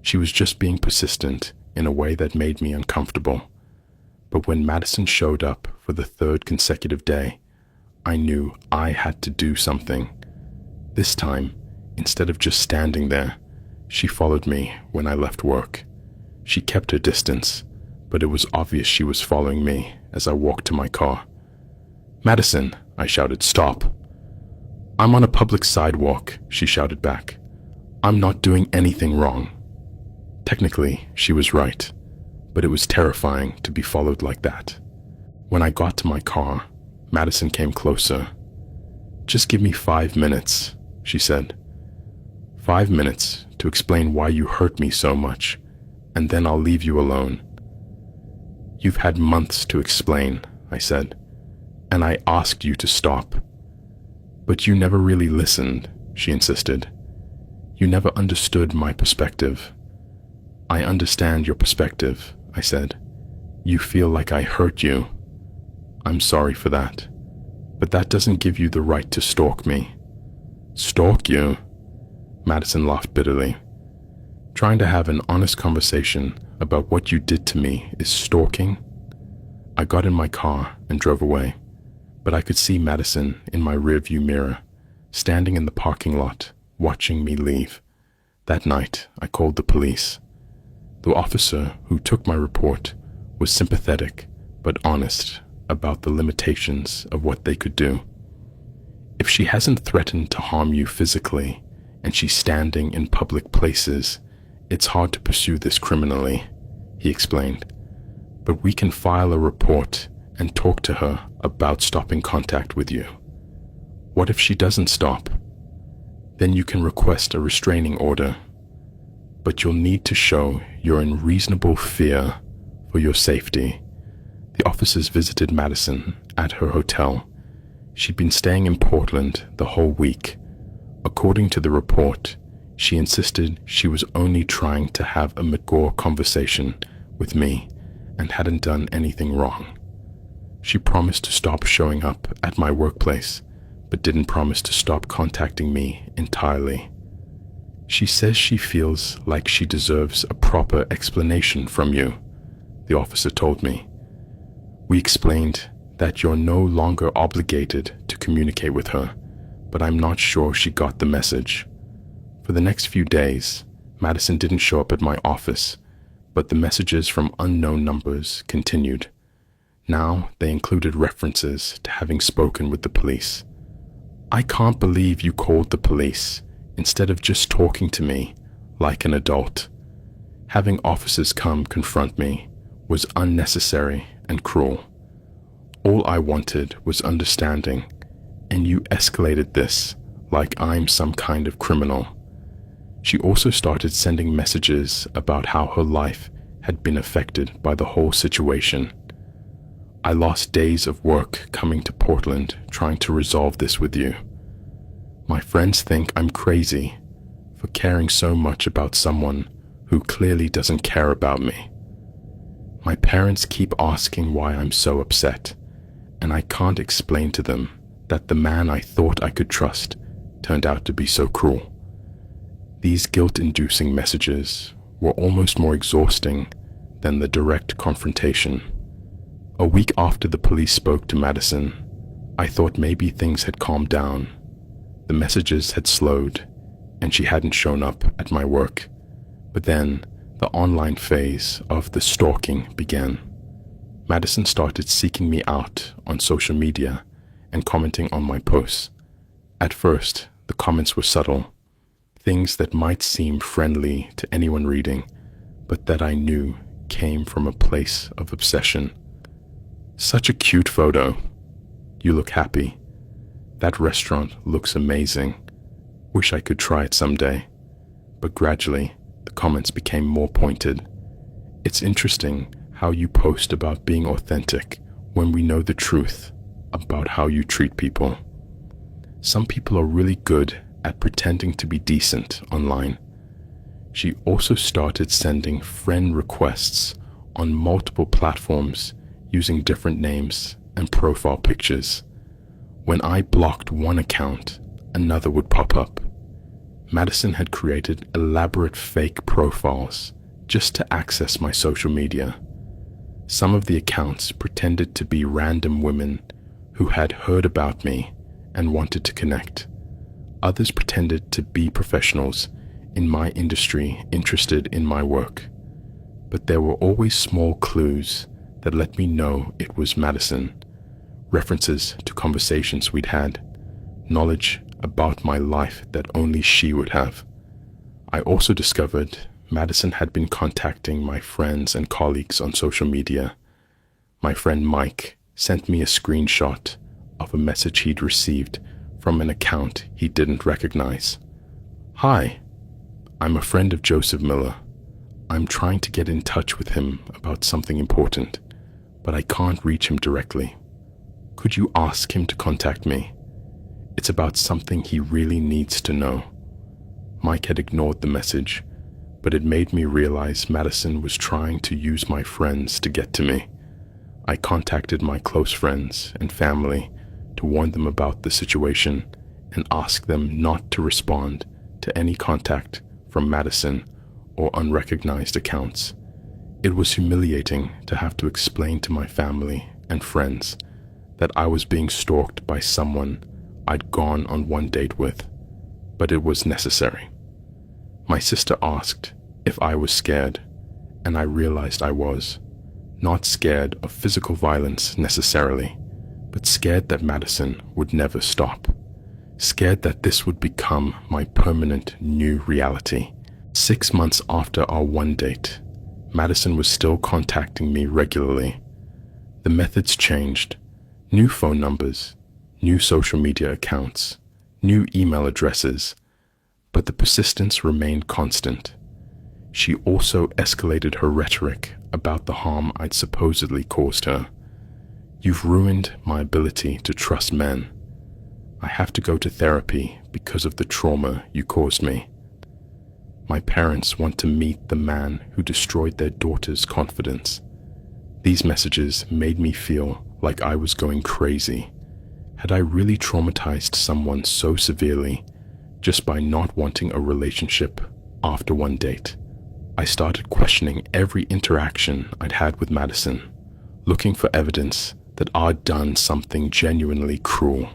She was just being persistent in a way that made me uncomfortable. But when Madison showed up for the 3rd consecutive day, I knew I had to do something. This time, instead of just standing there, she followed me when I left work. She kept her distance, but it was obvious she was following me as I walked to my car. Madison, I shouted, stop. I'm on a public sidewalk, she shouted back. I'm not doing anything wrong. Technically, she was right, but it was terrifying to be followed like that. When I got to my car, Madison came closer. Just give me 5 minutes, she said. 5 minutes to explain why you hurt me so much, and then I'll leave you alone. You've had months to explain, I said, and I asked you to stop. But you never really listened, she insisted. You never understood my perspective. I understand your perspective, I said. You feel like I hurt you. I'm sorry for that, but that doesn't give you the right to stalk me. Stalk you? Madison laughed bitterly. Trying to have an honest conversation about what you did to me is stalking? I got in my car and drove away, but I could see Madison in my rearview mirror, standing in the parking lot, watching me leave. That night, I called the police. The officer who took my report was sympathetic but honest about the limitations of what they could do. If she hasn't threatened to harm you physically and she's standing in public places, it's hard to pursue this criminally, he explained. But we can file a report and talk to her about stopping contact with you. What if she doesn't stop? Then you can request a restraining order, but you'll need to show you're in reasonable fear for your safety. The officers visited Madison at her hotel. She'd been staying in Portland the whole week. According to the report, she insisted she was only trying to have a mature conversation with me and hadn't done anything wrong. She promised to stop showing up at my workplace, but didn't promise to stop contacting me entirely. She says she feels like she deserves a proper explanation from you, the officer told me. We explained that you're no longer obligated to communicate with her, but I'm not sure she got the message. For the next few days, Madison didn't show up at my office, but the messages from unknown numbers continued. Now they included references to having spoken with the police. I can't believe you called the police instead of just talking to me like an adult. Having officers come confront me was unnecessary and cruel. All I wanted was understanding, and you escalated this like I'm some kind of criminal. She also started sending messages about how her life had been affected by the whole situation. I lost days of work coming to Portland trying to resolve this with you. My friends think I'm crazy for caring so much about someone who clearly doesn't care about me. My parents keep asking why I'm so upset, and I can't explain to them that the man I thought I could trust turned out to be so cruel. These guilt-inducing messages were almost more exhausting than the direct confrontation. A week after the police spoke to Madison, I thought maybe things had calmed down. The messages had slowed, and she hadn't shown up at my work. But then, the online phase of the stalking began. Madison started seeking me out on social media and commenting on my posts. At first, the comments were subtle, things that might seem friendly to anyone reading, but that I knew came from a place of obsession. Such a cute photo. You look happy. That restaurant looks amazing. Wish I could try it someday. But gradually, the comments became more pointed. It's interesting how you post about being authentic when we know the truth about how you treat people. Some people are really good at pretending to be decent online. She also started sending friend requests on multiple platforms using different names and profile pictures. When I blocked one account, another would pop up. Madison had created elaborate fake profiles just to access my social media. Some of the accounts pretended to be random women who had heard about me and wanted to connect. Others pretended to be professionals in my industry interested in my work. But there were always small clues that let me know it was Madison. References to conversations we'd had, knowledge about my life that only she would have. I also discovered Madison had been contacting my friends and colleagues on social media. My friend Mike sent me a screenshot of a message he'd received from an account he didn't recognize. Hi, I'm a friend of Joseph Miller. I'm trying to get in touch with him about something important, but I can't reach him directly. Could you ask him to contact me? It's about something he really needs to know. Mike had ignored the message, but it made me realize Madison was trying to use my friends to get to me. I contacted my close friends and family to warn them about the situation and ask them not to respond to any contact from Madison or unrecognized accounts. It was humiliating to have to explain to my family and friends that I was being stalked by someone I'd gone on one date with, but it was necessary. My sister asked if I was scared, and I realized I was. Not scared of physical violence necessarily, but scared that Madison would never stop. Scared that this would become my permanent new reality. 6 months after our one date, Madison was still contacting me regularly. The methods changed. New phone numbers, new social media accounts, new email addresses, but the persistence remained constant. She also escalated her rhetoric about the harm I'd supposedly caused her. "You've ruined my ability to trust men. I have to go to therapy because of the trauma you caused me. My parents want to meet the man who destroyed their daughter's confidence." These messages made me feel like I was going crazy. Had I really traumatized someone so severely just by not wanting a relationship after one date? I started questioning every interaction I'd had with Madison, looking for evidence that I'd done something genuinely cruel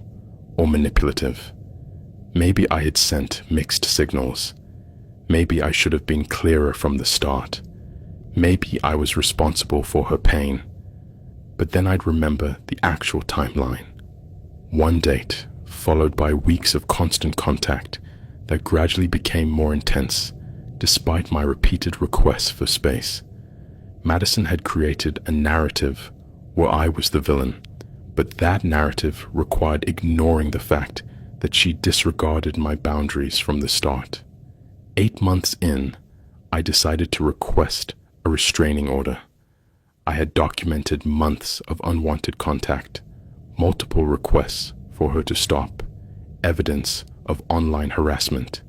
or manipulative. Maybe I had sent mixed signals. Maybe I should have been clearer from the start. Maybe I was responsible for her pain. But then I'd remember the actual timeline. One date, followed by weeks of constant contact that gradually became more intense, despite my repeated requests for space. Madison had created a narrative where I was the villain, but that narrative required ignoring the fact that she disregarded my boundaries from the start. 8 months in, I decided to request a restraining order. I had documented months of unwanted contact, multiple requests for her to stop, evidence of online harassment,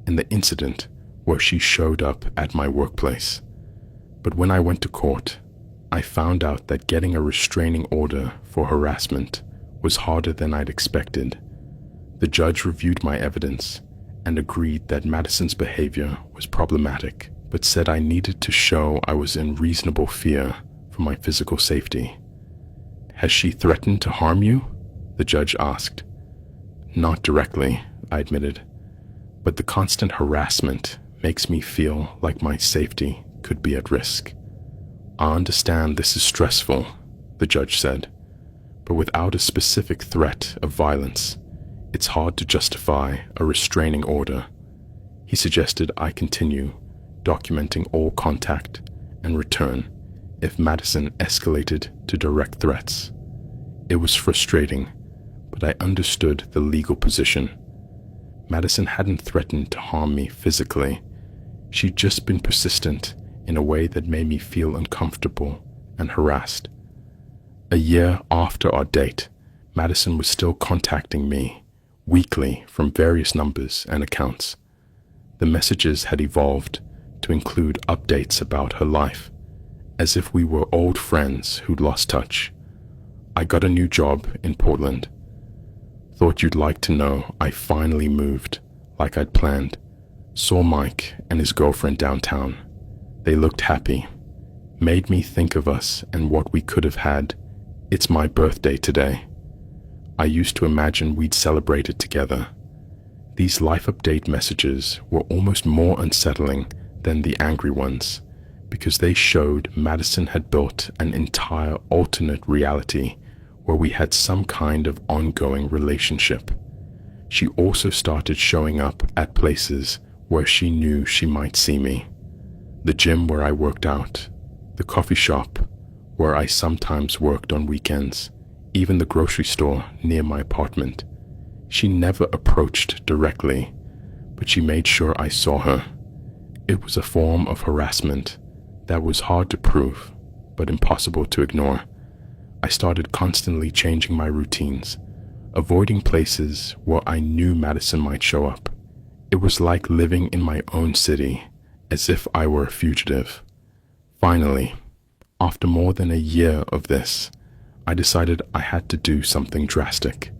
and the incident where she showed up at my workplace. But when I went to court, I found out that getting a restraining order for harassment was harder than I'd expected. The judge reviewed my evidence and agreed that Madison's behavior was problematic, but said I needed to show I was in reasonable fear for my physical safety. "Has she threatened to harm you?" the judge asked. "Not directly," I admitted, "but the constant harassment makes me feel like my safety could be at risk." "I understand this is stressful," the judge said, "but without a specific threat of violence, it's hard to justify a restraining order." He suggested I continue documenting all contact and return if Madison escalated to direct threats. It was frustrating, but I understood the legal position. Madison hadn't threatened to harm me physically. She'd just been persistent in a way that made me feel uncomfortable and harassed. A year after our date, Madison was still contacting me weekly from various numbers and accounts. The messages had evolved to include updates about her life, as if we were old friends who'd lost touch. "I got a new job in Portland. Thought you'd like to know I finally moved, like I'd planned. Saw Mike and his girlfriend downtown. They looked happy. Made me think of us and what we could have had. It's my birthday today. I used to imagine we'd celebrate it together." These life update messages were almost more unsettling than the angry ones, because they showed Madison had built an entire alternate reality where we had some kind of ongoing relationship. She also started showing up at places where she knew she might see me. The gym where I worked out, the coffee shop where I sometimes worked on weekends, even the grocery store near my apartment. She never approached directly, but she made sure I saw her. It was a form of harassment that was hard to prove, but impossible to ignore. I started constantly changing my routines, avoiding places where I knew Madison might show up. It was like living in my own city, as if I were a fugitive. Finally, after more than a year of this, I decided I had to do something drastic.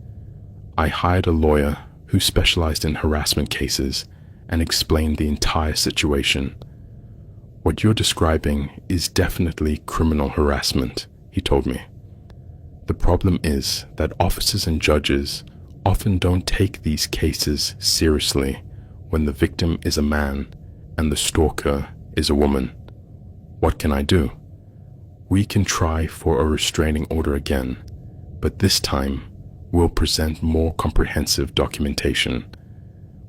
I hired a lawyer who specialized in harassment cases and explained the entire situation. "What you're describing is definitely criminal harassment," he told me. "The problem is that officers and judges often don't take these cases seriously when the victim is a man and the stalker is a woman. What can I do? We can try for a restraining order again, but this time we'll present more comprehensive documentation.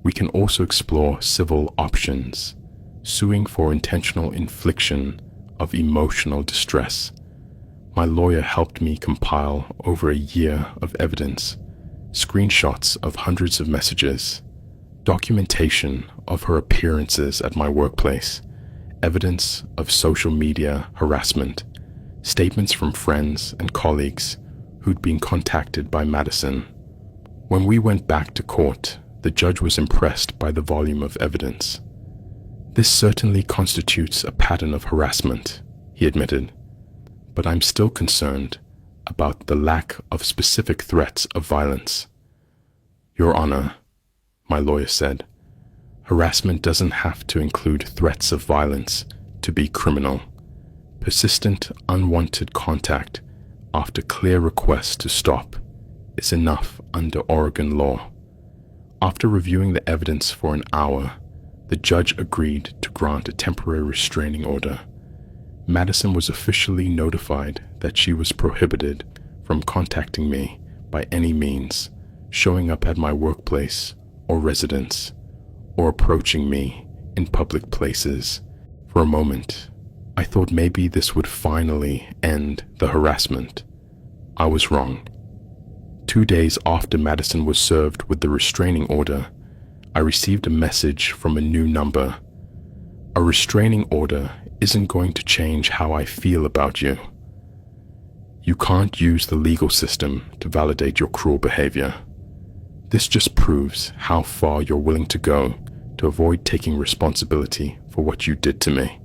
We can also explore civil options, suing for intentional infliction of emotional distress." My lawyer helped me compile over a year of evidence, screenshots of hundreds of messages, documentation of her appearances at my workplace, evidence of social media harassment, statements from friends and colleagues who'd been contacted by Madison. When we went back to court, the judge was impressed by the volume of evidence. "This certainly constitutes a pattern of harassment," he admitted, "but I'm still concerned about the lack of specific threats of violence." "Your Honor," my lawyer said, "harassment doesn't have to include threats of violence to be criminal. Persistent, unwanted contact after clear request to stop is enough under Oregon law." After reviewing the evidence for an hour, the judge agreed to grant a temporary restraining order. Madison was officially notified that she was prohibited from contacting me by any means, showing up at my workplace or residence, or approaching me in public places. For a moment, I thought maybe this would finally end the harassment. I was wrong. 2 days after Madison was served with the restraining order, I received a message from a new number. "A restraining order isn't going to change how I feel about you. You can't use the legal system to validate your cruel behavior. This just proves how far you're willing to go to avoid taking responsibility for what you did to me."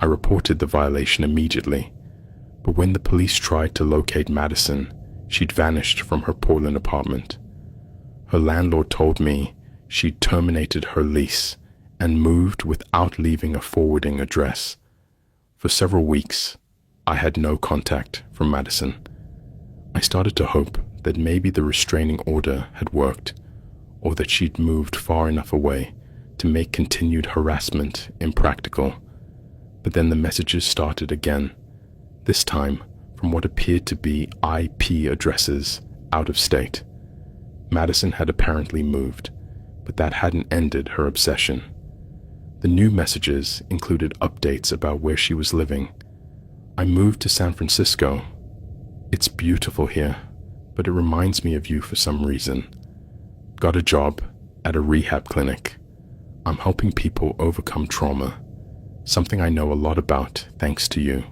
I reported the violation immediately, but when the police tried to locate Madison, she'd vanished from her Portland apartment. Her landlord told me she'd terminated her lease and moved without leaving a forwarding address. For several weeks, I had no contact from Madison. I started to hope that maybe the restraining order had worked, or that she'd moved far enough away to make continued harassment impractical. But then the messages started again, this time from what appeared to be IP addresses out of state. Madison had apparently moved, but that hadn't ended her obsession. The new messages included updates about where she was living. "I moved to San Francisco. It's beautiful here, but it reminds me of you for some reason. Got a job at a rehab clinic. I'm helping people overcome trauma, something I know a lot about thanks to you."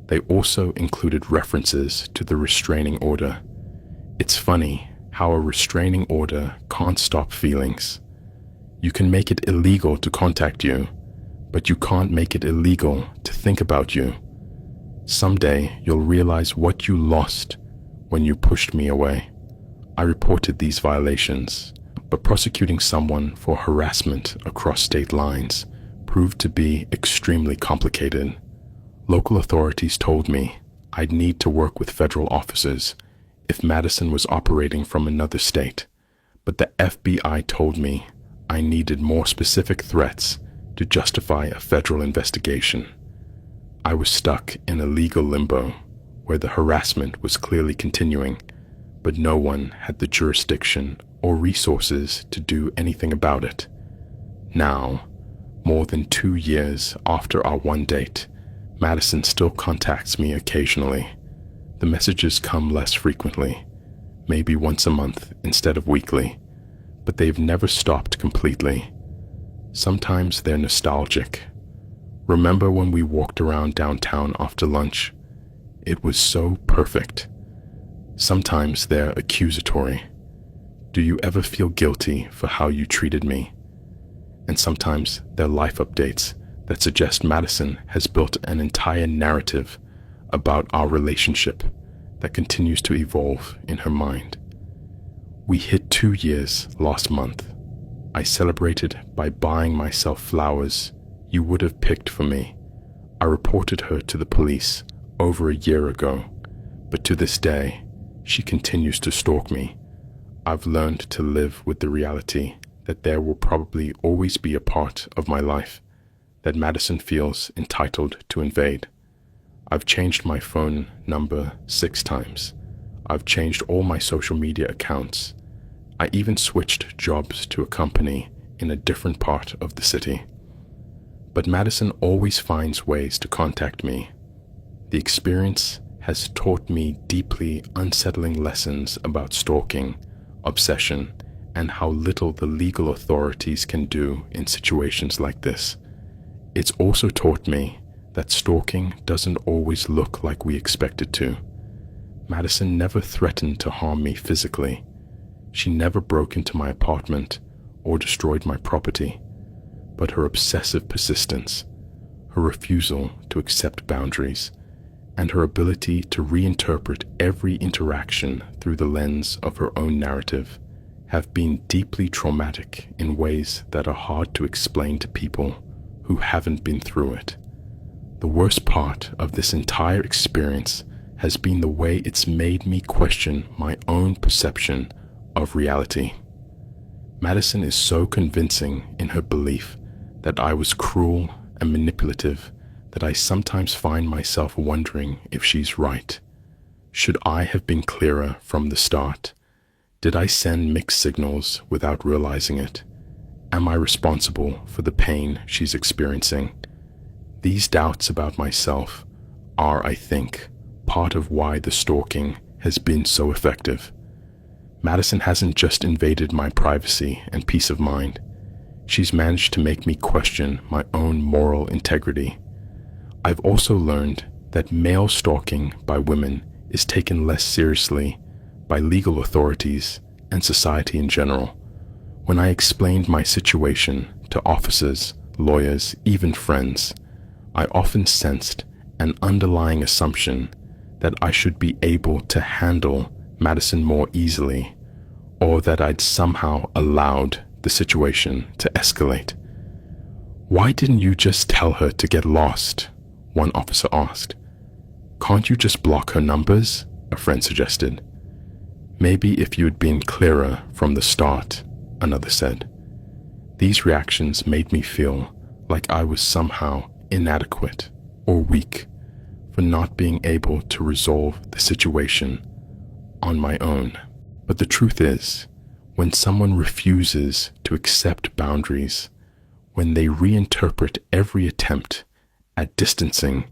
They also included references to the restraining order. It's funny how a restraining order can't stop feelings. You can make it illegal to contact you, but you can't make it illegal to think about you. Someday you'll realize what you lost when you pushed me away. I reported these violations, but prosecuting someone for harassment across state lines proved to be extremely complicated. Local authorities told me I'd need to work with federal officers if Madison was operating from another state, but the FBI told me I needed more specific threats to justify a federal investigation. I was stuck in a legal limbo where the harassment was clearly continuing, but no one had the jurisdiction or resources to do anything about it. Now, more than 2 years after our one date, Madison still contacts me occasionally. The messages come less frequently, maybe once a month instead of weekly, but they've never stopped completely. Sometimes they're nostalgic. "Remember when we walked around downtown after lunch? It was so perfect." Sometimes they're accusatory. "Do you ever feel guilty for how you treated me?" And sometimes they're life updates that suggest Madison has built an entire narrative about our relationship that continues to evolve in her mind. We hit 2 years last month. I celebrated by buying myself flowers you would have picked for me. I reported her to the police over a year ago, but to this day, she continues to stalk me. I've learned to live with the reality that there will probably always be a part of my life that Madison feels entitled to invade. I've changed my phone number 6 times. I've changed all my social media accounts. I even switched jobs to a company in a different part of the city. But Madison always finds ways to contact me. The experience has taught me deeply unsettling lessons about stalking, obsession, and how little the legal authorities can do in situations like this. It's also taught me that stalking doesn't always look like we expect it to. Madison never threatened to harm me physically. She never broke into my apartment or destroyed my property, but her obsessive persistence, her refusal to accept boundaries, and her ability to reinterpret every interaction through the lens of her own narrative have been deeply traumatic in ways that are hard to explain to people who haven't been through it. The worst part of this entire experience has been the way it's made me question my own perception of reality. Madison is so convincing in her belief that I was cruel and manipulative that I sometimes find myself wondering if she's right. Should I have been clearer from the start? Did I send mixed signals without realizing it? Am I responsible for the pain she's experiencing? These doubts about myself are, I think, part of why the stalking has been so effective. Madison hasn't just invaded my privacy and peace of mind. She's managed to make me question my own moral integrity. I've also learned that male stalking by women is taken less seriously by legal authorities and society in general. When I explained my situation to officers, lawyers, even friends, I often sensed an underlying assumption that I should be able to handle Madison more easily, or that I'd somehow allowed the situation to escalate. "Why didn't you just tell her to get lost?" one officer asked. "Can't you just block her numbers?" a friend suggested. "Maybe if you had been clearer from the start," another said. These reactions made me feel like I was somehow inadequate or weak for not being able to resolve the situation on my own. But the truth is, when someone refuses to accept boundaries, when they reinterpret every attempt at distancing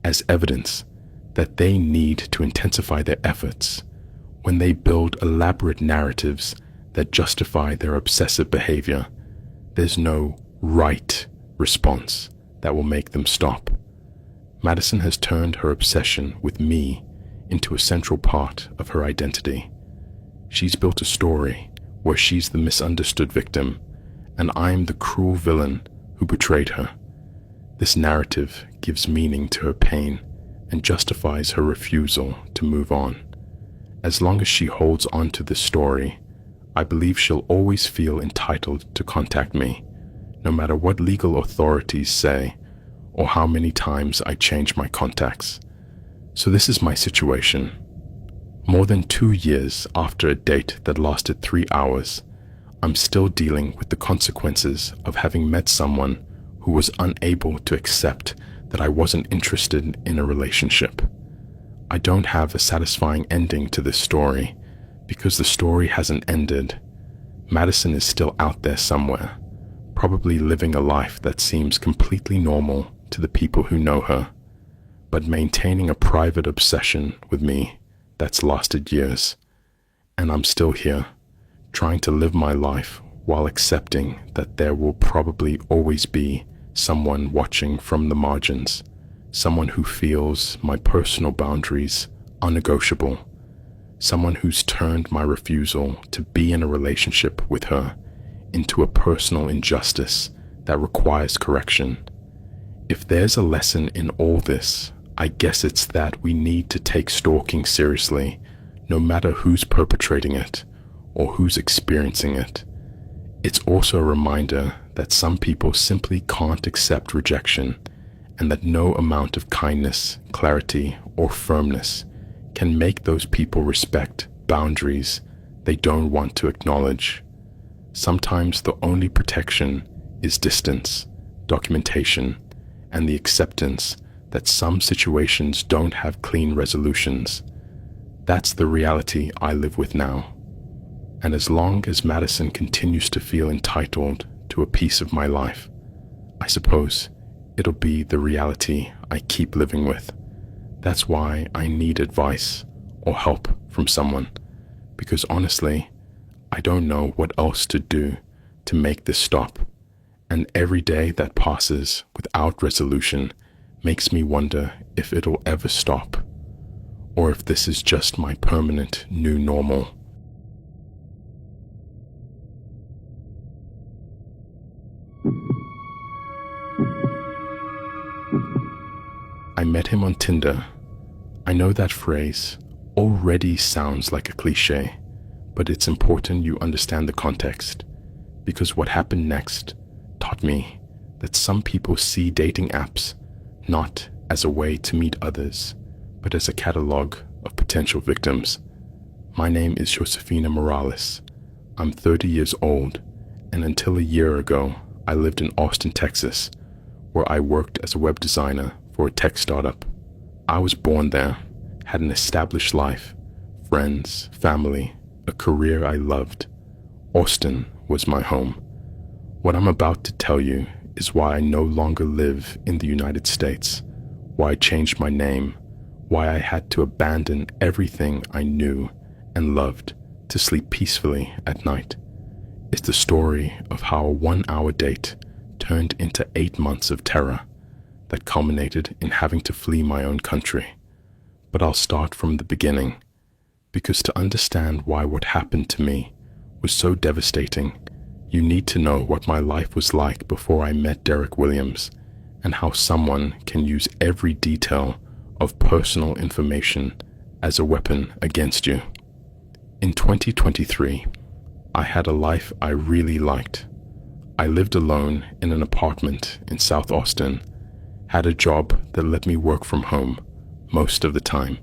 as evidence that they need to intensify their efforts, when they build elaborate narratives that justify their obsessive behavior, there's no right response that will make them stop. Madison has turned her obsession with me into a central part of her identity. She's built a story where she's the misunderstood victim, and I'm the cruel villain who betrayed her. This narrative gives meaning to her pain and justifies her refusal to move on. As long as she holds on to this story, I believe she'll always feel entitled to contact me, no matter what legal authorities say or how many times I change my contacts. So this is my situation. More than 2 years after a date that lasted 3 hours, I'm still dealing with the consequences of having met someone who was unable to accept that I wasn't interested in a relationship. I don't have a satisfying ending to this story because the story hasn't ended. Madison is still out there somewhere, probably living a life that seems completely normal to the people who know her, but maintaining a private obsession with me that's lasted years. And I'm still here, trying to live my life while accepting that there will probably always be someone watching from the margins, someone who feels my personal boundaries unnegotiable, someone who's turned my refusal to be in a relationship with her into a personal injustice that requires correction. If there's a lesson in all this, I guess it's that we need to take stalking seriously, no matter who's perpetrating it or who's experiencing it. It's also a reminder that some people simply can't accept rejection, and that no amount of kindness, clarity, or firmness can make those people respect boundaries they don't want to acknowledge. Sometimes the only protection is distance, documentation, and the acceptance that some situations don't have clean resolutions. That's the reality I live with now. And as long as Madison continues to feel entitled to a piece of my life, I suppose it'll be the reality I keep living with. That's why I need advice or help from someone, because honestly, I don't know what else to do to make this stop, and every day that passes without resolution makes me wonder if it'll ever stop, or if this is just my permanent new normal. I met him on Tinder. I know that phrase already sounds like a cliche, but it's important you understand the context, because what happened next taught me that some people see dating apps not as a way to meet others, but as a catalog of potential victims. My name is Josefina Morales. I'm 30 years old, and until a year ago, I lived in Austin, Texas, where I worked as a web designer for a tech startup. I was born there, had an established life, friends, family, a career I loved. Austin was my home. What I'm about to tell you is why I no longer live in the United States, why I changed my name, why I had to abandon everything I knew and loved to sleep peacefully at night. It's the story of how a 1-hour date turned into 8 months of terror that culminated in having to flee my own country. But I'll start from the beginning, because to understand why what happened to me was so devastating, you need to know what my life was like before I met Derek Williams, and how someone can use every detail of personal information as a weapon against you. In 2023, I had a life I really liked. I lived alone in an apartment in South Austin, had a job that let me work from home most of the time,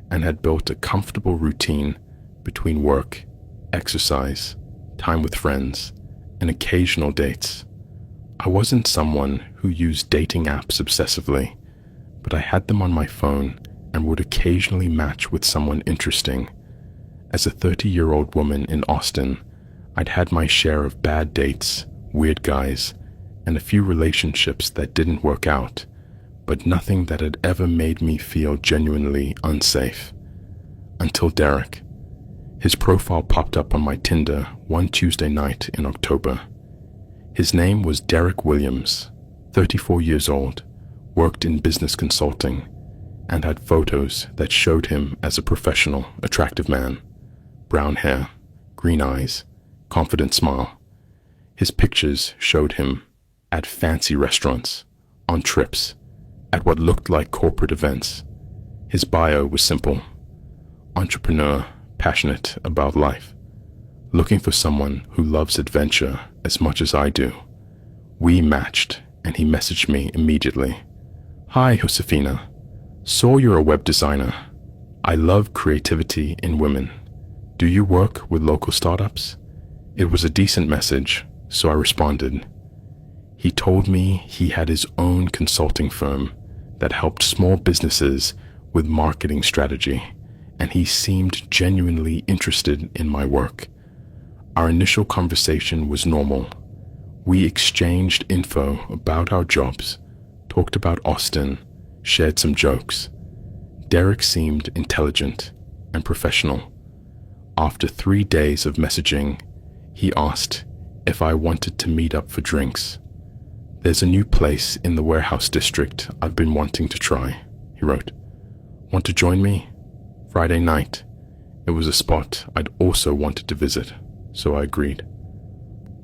and had built a comfortable routine between work, exercise, time with friends, and occasional dates. I wasn't someone who used dating apps obsessively, but I had them on my phone and would occasionally match with someone interesting. As a 30-year-old woman in Austin, I'd had my share of bad dates, weird guys, and a few relationships that didn't work out, but nothing that had ever made me feel genuinely unsafe. Until Derek. His profile popped up on my Tinder one Tuesday night in October. His name was Derek Williams, 34 years old, worked in business consulting, and had photos that showed him as a professional, attractive man. Brown hair, green eyes, confident smile. His pictures showed him at fancy restaurants, on trips, at what looked like corporate events. His bio was simple: entrepreneur, passionate about life, looking for someone who loves adventure as much as I do. We matched, and he messaged me immediately. "Hi, Josefina. Saw you're a web designer. I love creativity in women. Do you work with local startups?" It was a decent message, so I responded. He told me he had his own consulting firm that helped small businesses with marketing strategy, and he seemed genuinely interested in my work. Our initial conversation was normal. We exchanged info about our jobs, talked about Austin, shared some jokes. Derek seemed intelligent and professional. After 3 days of messaging, he asked if I wanted to meet up for drinks. "There's a new place in the warehouse district I've been wanting to try," he wrote. "Want to join me? Friday night." It was a spot I'd also wanted to visit, so I agreed.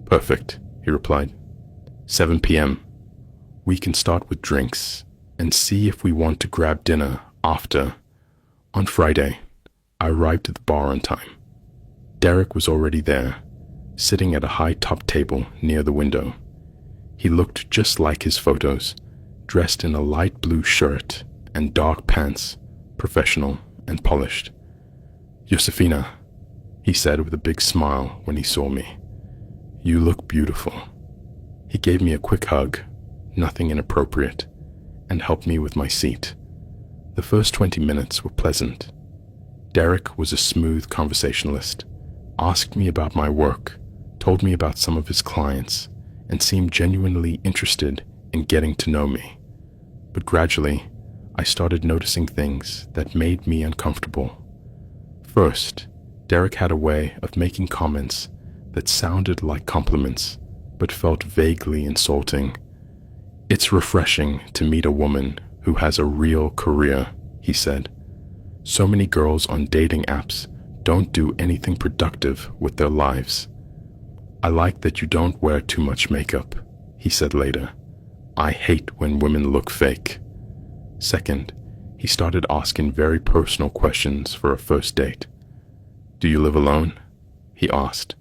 "Perfect," he replied. 7 p.m. We can start with drinks and see if we want to grab dinner after. On Friday, I arrived at the bar on time. Derek was already there, sitting at a high-top table near the window. He looked just like his photos, dressed in a light blue shirt and dark pants, professional and polished. "Josefina," he said with a big smile when he saw me. "You look beautiful." He gave me a quick hug, nothing inappropriate, and helped me with my seat. The first 20 minutes were pleasant. Derek was a smooth conversationalist, asked me about my work, told me about some of his clients, and seemed genuinely interested in getting to know me. But gradually, I started noticing things that made me uncomfortable. First, Derek had a way of making comments that sounded like compliments, but felt vaguely insulting. "It's refreshing to meet a woman who has a real career," he said. "So many girls on dating apps don't do anything productive with their lives." "I like that you don't wear too much makeup," he said later. "I hate when women look fake." Second, he started asking very personal questions for a first date. "Do you live alone?" he asked.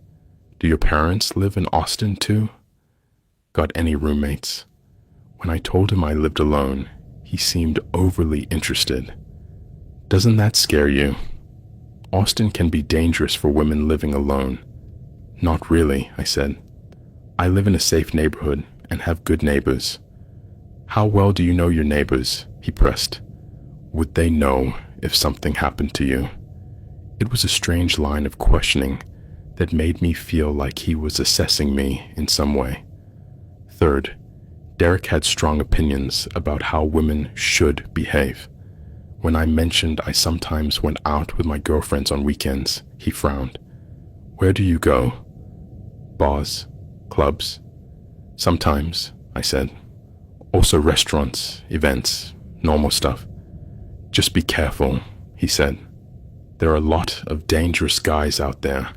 "Do your parents live in Austin too?" "Got any roommates?" When I told him I lived alone, he seemed overly interested. "Doesn't that scare you?" "Austin can be dangerous for women living alone." "Not really," I said. "I live in a safe neighborhood and have good neighbors." "How well do you know your neighbors?" he pressed. "Would they know if something happened to you?" It was a strange line of questioning that made me feel like he was assessing me in some way. Third, Derek had strong opinions about how women should behave. When I mentioned I sometimes went out with my girlfriends on weekends, he frowned. "Where do you go?" "Bars, clubs." "Sometimes," I said. "Also restaurants, events, normal stuff." "Just be careful," he said. "There are a lot of dangerous guys out there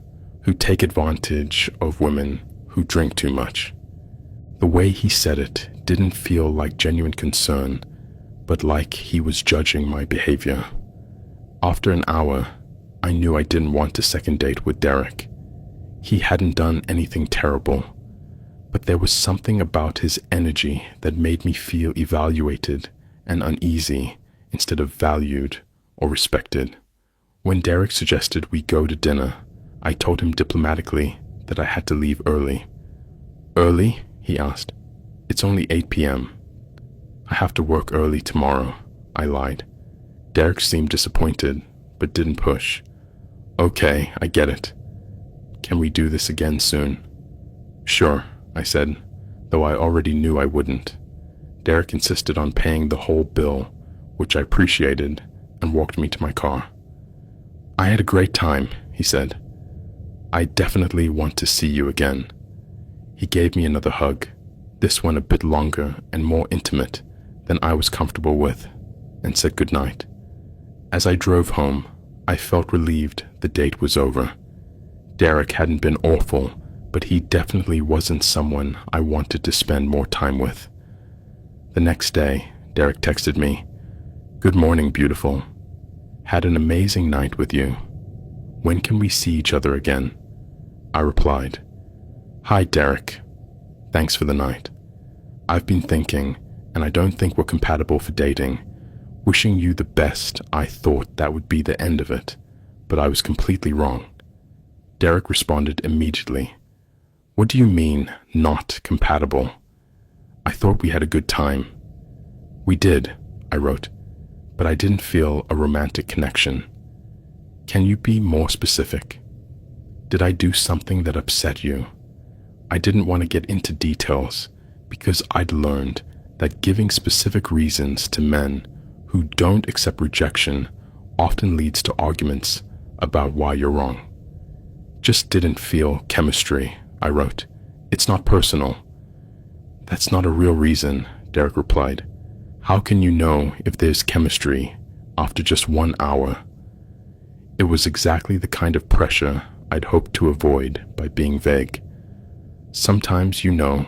who take advantage of women who drink too much." The way he said it didn't feel like genuine concern, but like he was judging my behavior. After an hour, I knew I didn't want a second date with Derek. He hadn't done anything terrible, but there was something about his energy that made me feel evaluated and uneasy instead of valued or respected. When Derek suggested we go to dinner, I told him diplomatically that I had to leave early. "Early?" he asked. "It's only 8 p.m. "I have to work early tomorrow," I lied. Derek seemed disappointed, but didn't push. "Okay, I get it. Can we do this again soon?" "Sure," I said, though I already knew I wouldn't. Derek insisted on paying the whole bill, which I appreciated, and walked me to my car. "I had a great time," he said. "I definitely want to see you again." He gave me another hug, this one a bit longer and more intimate than I was comfortable with, and said goodnight. As I drove home, I felt relieved the date was over. Derek hadn't been awful, but he definitely wasn't someone I wanted to spend more time with. The next day, Derek texted me, "Good morning, beautiful. Had an amazing night with you. When can we see each other again?" I replied, "Hi, Derek. Thanks for the night. I've been thinking, and I don't think we're compatible for dating. Wishing you the best. I thought that would be the end of it, but I was completely wrong." Derek responded immediately. "What do you mean, not compatible? I thought we had a good time." "We did," I wrote, "but I didn't feel a romantic connection. Can you be more specific? Did I do something that upset you?" I didn't want to get into details because I'd learned that giving specific reasons to men who don't accept rejection often leads to arguments about why you're wrong. "Just didn't feel chemistry," I wrote. "It's not personal." "That's not a real reason," Derek replied. "How can you know if there's chemistry after just 1 hour?" It was exactly the kind of pressure I'd hoped to avoid by being vague. "Sometimes you know,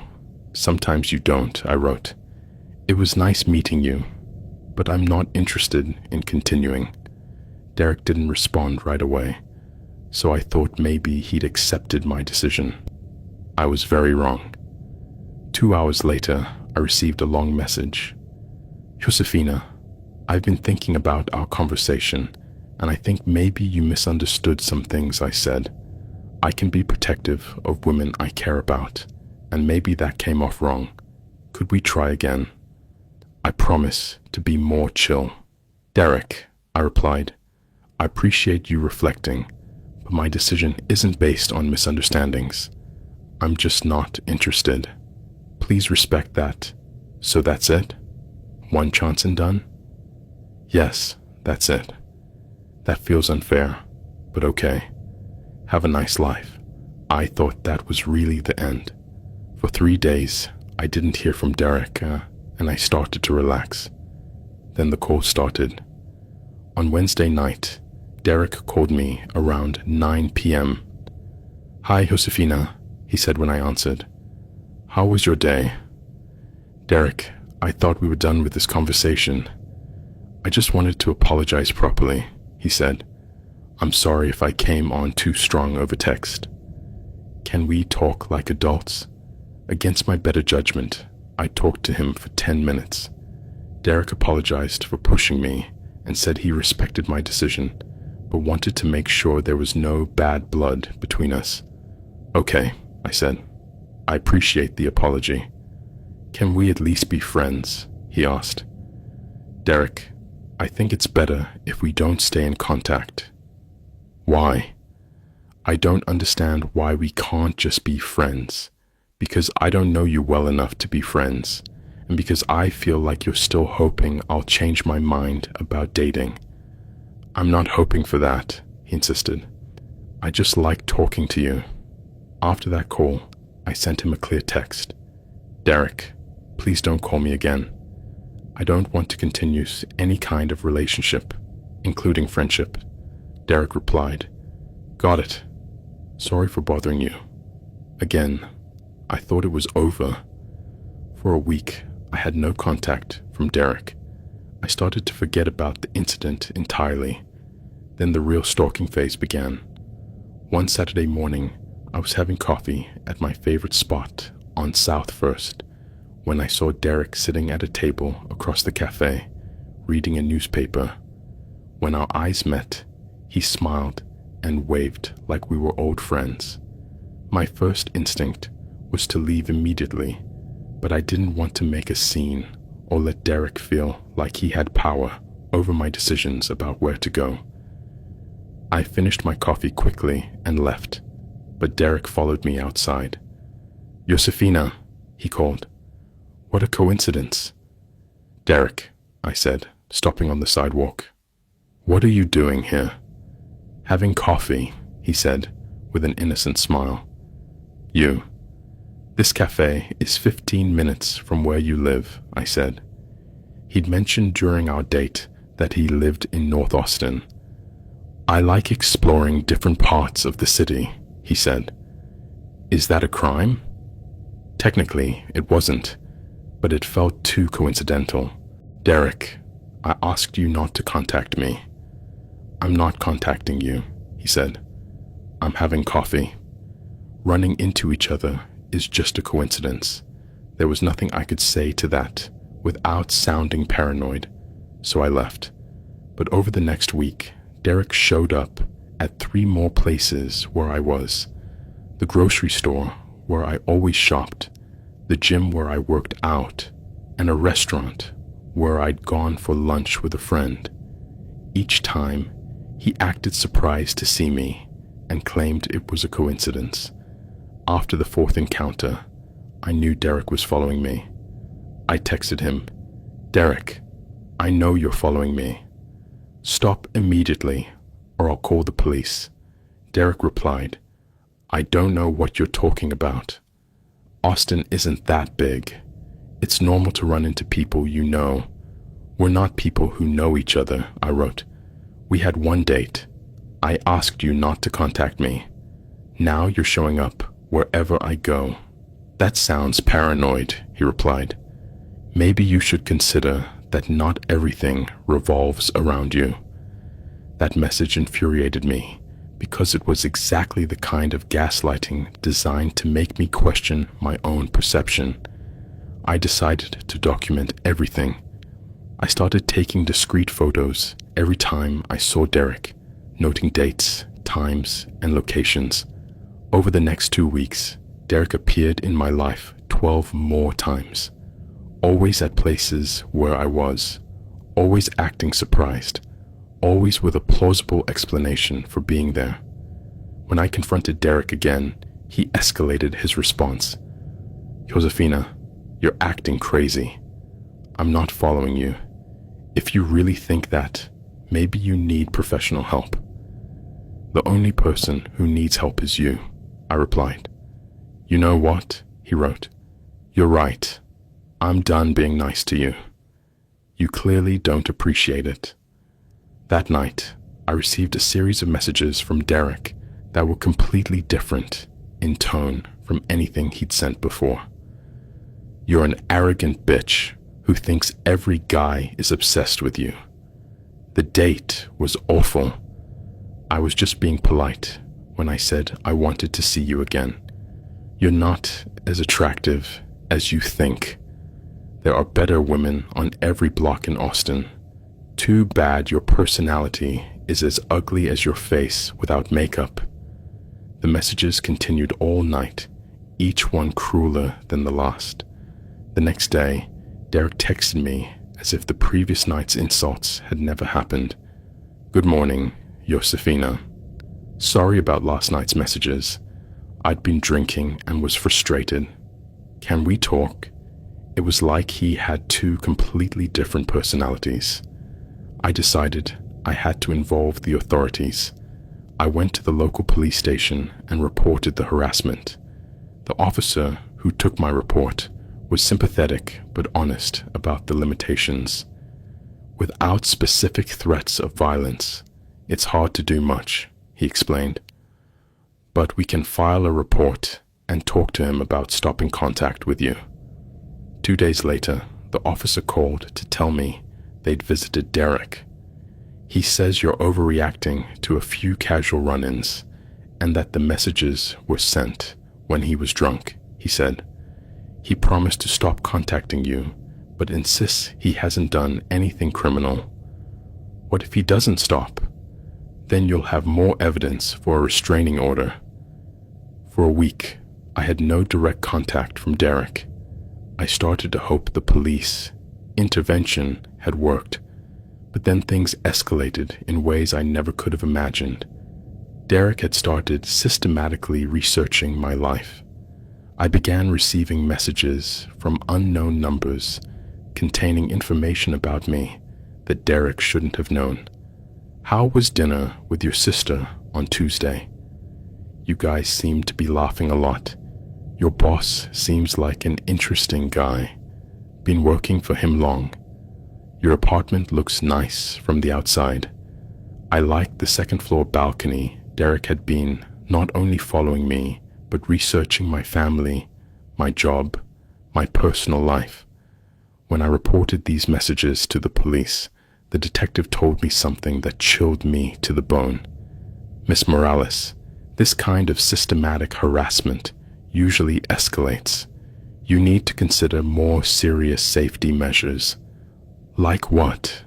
sometimes you don't," I wrote. "It was nice meeting you, but I'm not interested in continuing." Derek didn't respond right away, so I thought maybe he'd accepted my decision. I was very wrong. 2 hours later, I received a long message. "Josefina, I've been thinking about our conversation, and I think maybe you misunderstood some things I said. I can be protective of women I care about, and maybe that came off wrong. Could we try again? I promise to be more chill." "Derek," I replied, "I appreciate you reflecting, but my decision isn't based on misunderstandings. I'm just not interested. Please respect that." "So that's it? One chance and done?" "Yes, that's it. That feels unfair, but okay. Have a nice life. I thought that was really the end. For 3 days, I didn't hear from Derek, and I started to relax. Then the call started. On Wednesday night, Derek called me around 9 p.m. "Hi, Josefina," he said when I answered. "How was your day?" "Derek, I thought we were done with this conversation. I just wanted to apologize properly," he said. "I'm sorry if I came on too strong over text. Can we talk like adults?" Against my better judgment, I talked to him for 10 minutes. Derek apologized for pushing me and said he respected my decision, but wanted to make sure there was no bad blood between us. "Okay," I said. "I appreciate the apology. Can we at least be friends?" he asked. "Derek, I think it's better if we don't stay in contact." "Why?" "I don't understand why we can't just be friends. Because I don't know you well enough to be friends, and because I feel like you're still hoping I'll change my mind about dating." "I'm not hoping for that," he insisted. "I just like talking to you." After that call, I sent him a clear text. "Derek, please don't call me again. I don't want to continue any kind of relationship, including friendship." Derek replied, "Got it. Sorry for bothering you." Again, I thought it was over. For a week, I had no contact from Derek. I started to forget about the incident entirely. Then the real stalking phase began. One Saturday morning, I was having coffee at my favorite spot on South First when I saw Derek sitting at a table across the cafe, reading a newspaper. When our eyes met, he smiled and waved like we were old friends. My first instinct was to leave immediately, but I didn't want to make a scene or let Derek feel like he had power over my decisions about where to go. I finished my coffee quickly and left, but Derek followed me outside. "Josefina," he called. "What a coincidence." "Derek," I said, stopping on the sidewalk. "What are you doing here?" "Having coffee," he said, with an innocent smile. "You. This cafe is 15 minutes from where you live," I said. He'd mentioned during our date that he lived in North Austin. "I like exploring different parts of the city," he said. "Is that a crime?" Technically, it wasn't, but it felt too coincidental. "Derek, I asked you not to contact me." "I'm not contacting you," he said. "I'm having coffee." Running into each other is just a coincidence. There was nothing I could say to that without sounding paranoid, so I left. But over the next week, Derek showed up at 3 more places where I was: the grocery store where I always shopped, the gym where I worked out, and a restaurant where I'd gone for lunch with a friend. Each time, he acted surprised to see me and claimed it was a coincidence. After the 4th encounter, I knew Derek was following me. I texted him, "Derek, I know you're following me. Stop immediately or I'll call the police." Derek replied, "I don't know what you're talking about. Austin isn't that big. It's normal to run into people you know. We're not people who know each other," I wrote. "We had one date. I asked you not to contact me. Now you're showing up wherever I go." "That sounds paranoid," he replied. "Maybe you should consider that not everything revolves around you." That message infuriated me because it was exactly the kind of gaslighting designed to make me question my own perception. I decided to document everything. I started taking discrete photos every time I saw Derek, noting dates, times, and locations. Over the next 2 weeks, Derek appeared in my life 12 more times, always at places where I was, always acting surprised, always with a plausible explanation for being there. When I confronted Derek again, he escalated his response. "Josefina, you're acting crazy. I'm not following you. If you really think that, maybe you need professional help." The only person who needs help is you, I replied. You know what? He wrote. You're right. I'm done being nice to you. You clearly don't appreciate it. That night, I received a series of messages from Derek that were completely different in tone from anything he'd sent before. You're an arrogant bitch who thinks every guy is obsessed with you. The date was awful. I was just being polite when I said I wanted to see you again. You're not as attractive as you think. There are better women on every block in Austin. Too bad your personality is as ugly as your face without makeup. The messages continued all night, each one crueler than the last. The next day, Derek texted me as if the previous night's insults had never happened. Good morning, Josefina. Sorry about last night's messages. I'd been drinking and was frustrated. Can we talk? It was like he had two completely different personalities. I decided I had to involve the authorities. I went to the local police station and reported the harassment. The officer who took my report was sympathetic but honest about the limitations. Without specific threats of violence, it's hard to do much, he explained. But we can file a report and talk to him about stopping contact with you. 2 days later, the officer called to tell me they'd visited Derek. He says you're overreacting to a few casual run-ins and that the messages were sent when he was drunk, he said. He promised to stop contacting you, but insists he hasn't done anything criminal. What if he doesn't stop? Then you'll have more evidence for a restraining order. For a week, I had no direct contact from Derek. I started to hope the police intervention had worked, but then things escalated in ways I never could have imagined. Derek had started systematically researching my life. I began receiving messages from unknown numbers containing information about me that Derek shouldn't have known. How was dinner with your sister on Tuesday? You guys seem to be laughing a lot. Your boss seems like an interesting guy. Been working for him long. Your apartment looks nice from the outside. I like the second-floor balcony. Derek had been not only following me, but researching my family, my job, my personal life. When I reported these messages to the police, the detective told me something that chilled me to the bone. Miss Morales, this kind of systematic harassment usually escalates. You need to consider more serious safety measures. Like what?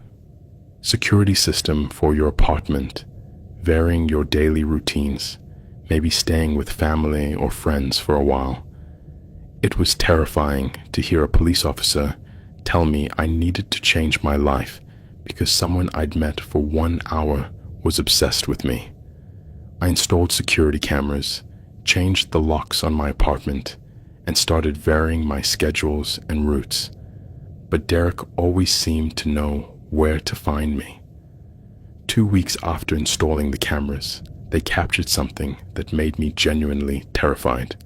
Security system for your apartment, varying your daily routines, maybe staying with family or friends for a while. It was terrifying to hear a police officer tell me I needed to change my life because someone I'd met for 1 hour was obsessed with me. I installed security cameras, changed the locks on my apartment, and started varying my schedules and routes. But Derek always seemed to know where to find me. 2 weeks after installing the cameras, they captured something that made me genuinely terrified.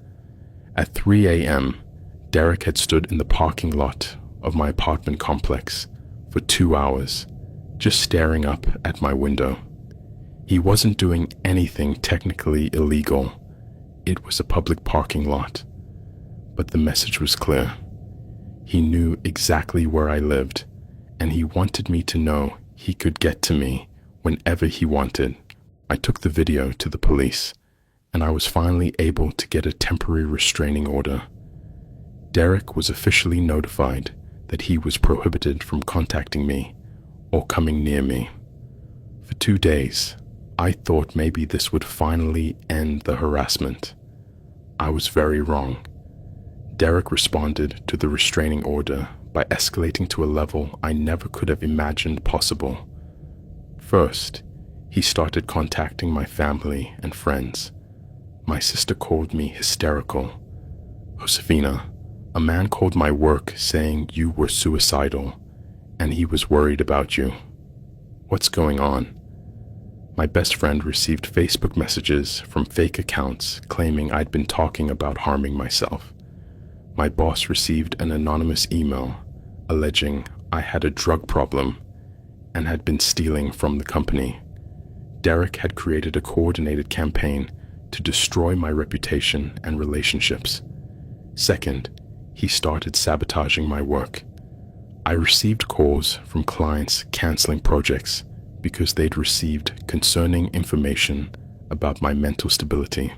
At 3 a.m., Derek had stood in the parking lot of my apartment complex for 2 hours, just staring up at my window. He wasn't doing anything technically illegal. It was a public parking lot. But the message was clear. He knew exactly where I lived, and he wanted me to know he could get to me whenever he wanted. I took the video to the police, and I was finally able to get a temporary restraining order. Derek was officially notified that he was prohibited from contacting me or coming near me. For 2 days, I thought maybe this would finally end the harassment. I was very wrong. Derek responded to the restraining order by escalating to a level I never could have imagined possible. First, he started contacting my family and friends. My sister called me hysterical. Josefina, a man called my work saying you were suicidal, and he was worried about you. What's going on? My best friend received Facebook messages from fake accounts claiming I'd been talking about harming myself. My boss received an anonymous email alleging I had a drug problem and had been stealing from the company. Derek had created a coordinated campaign to destroy my reputation and relationships. Second, he started sabotaging my work. I received calls from clients canceling projects because they'd received concerning information about my mental stability.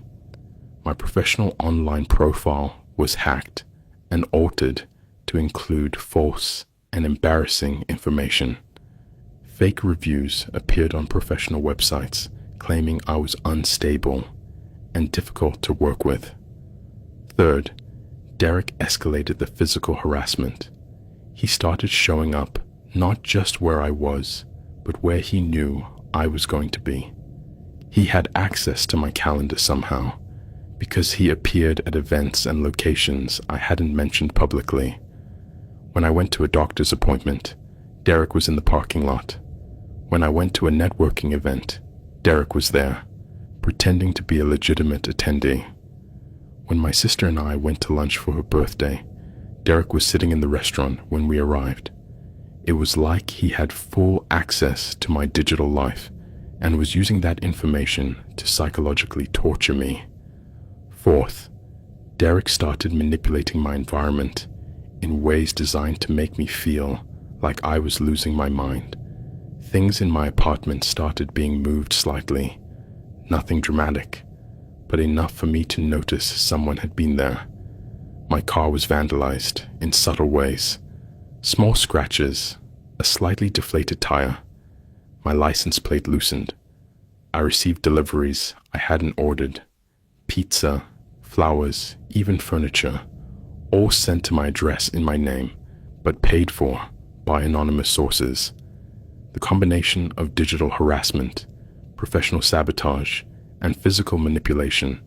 My professional online profile was hacked and altered to include false and embarrassing information. Fake reviews appeared on professional websites claiming I was unstable and difficult to work with. Third, Derek escalated the physical harassment. He started showing up not just where I was, but where he knew I was going to be. He had access to my calendar somehow, because he appeared at events and locations I hadn't mentioned publicly. When I went to a doctor's appointment, Derek was in the parking lot. When I went to a networking event, Derek was there, pretending to be a legitimate attendee. When my sister and I went to lunch for her birthday, Derek was sitting in the restaurant when we arrived. It was like he had full access to my digital life and was using that information to psychologically torture me. Fourth, Derek started manipulating my environment in ways designed to make me feel like I was losing my mind. Things in my apartment started being moved slightly, nothing dramatic, but enough for me to notice someone had been there. My car was vandalized in subtle ways. Small scratches, a slightly deflated tire, my license plate loosened. I received deliveries I hadn't ordered, pizza, flowers, even furniture, all sent to my address in my name, but paid for by anonymous sources. The combination of digital harassment, professional sabotage, and physical manipulation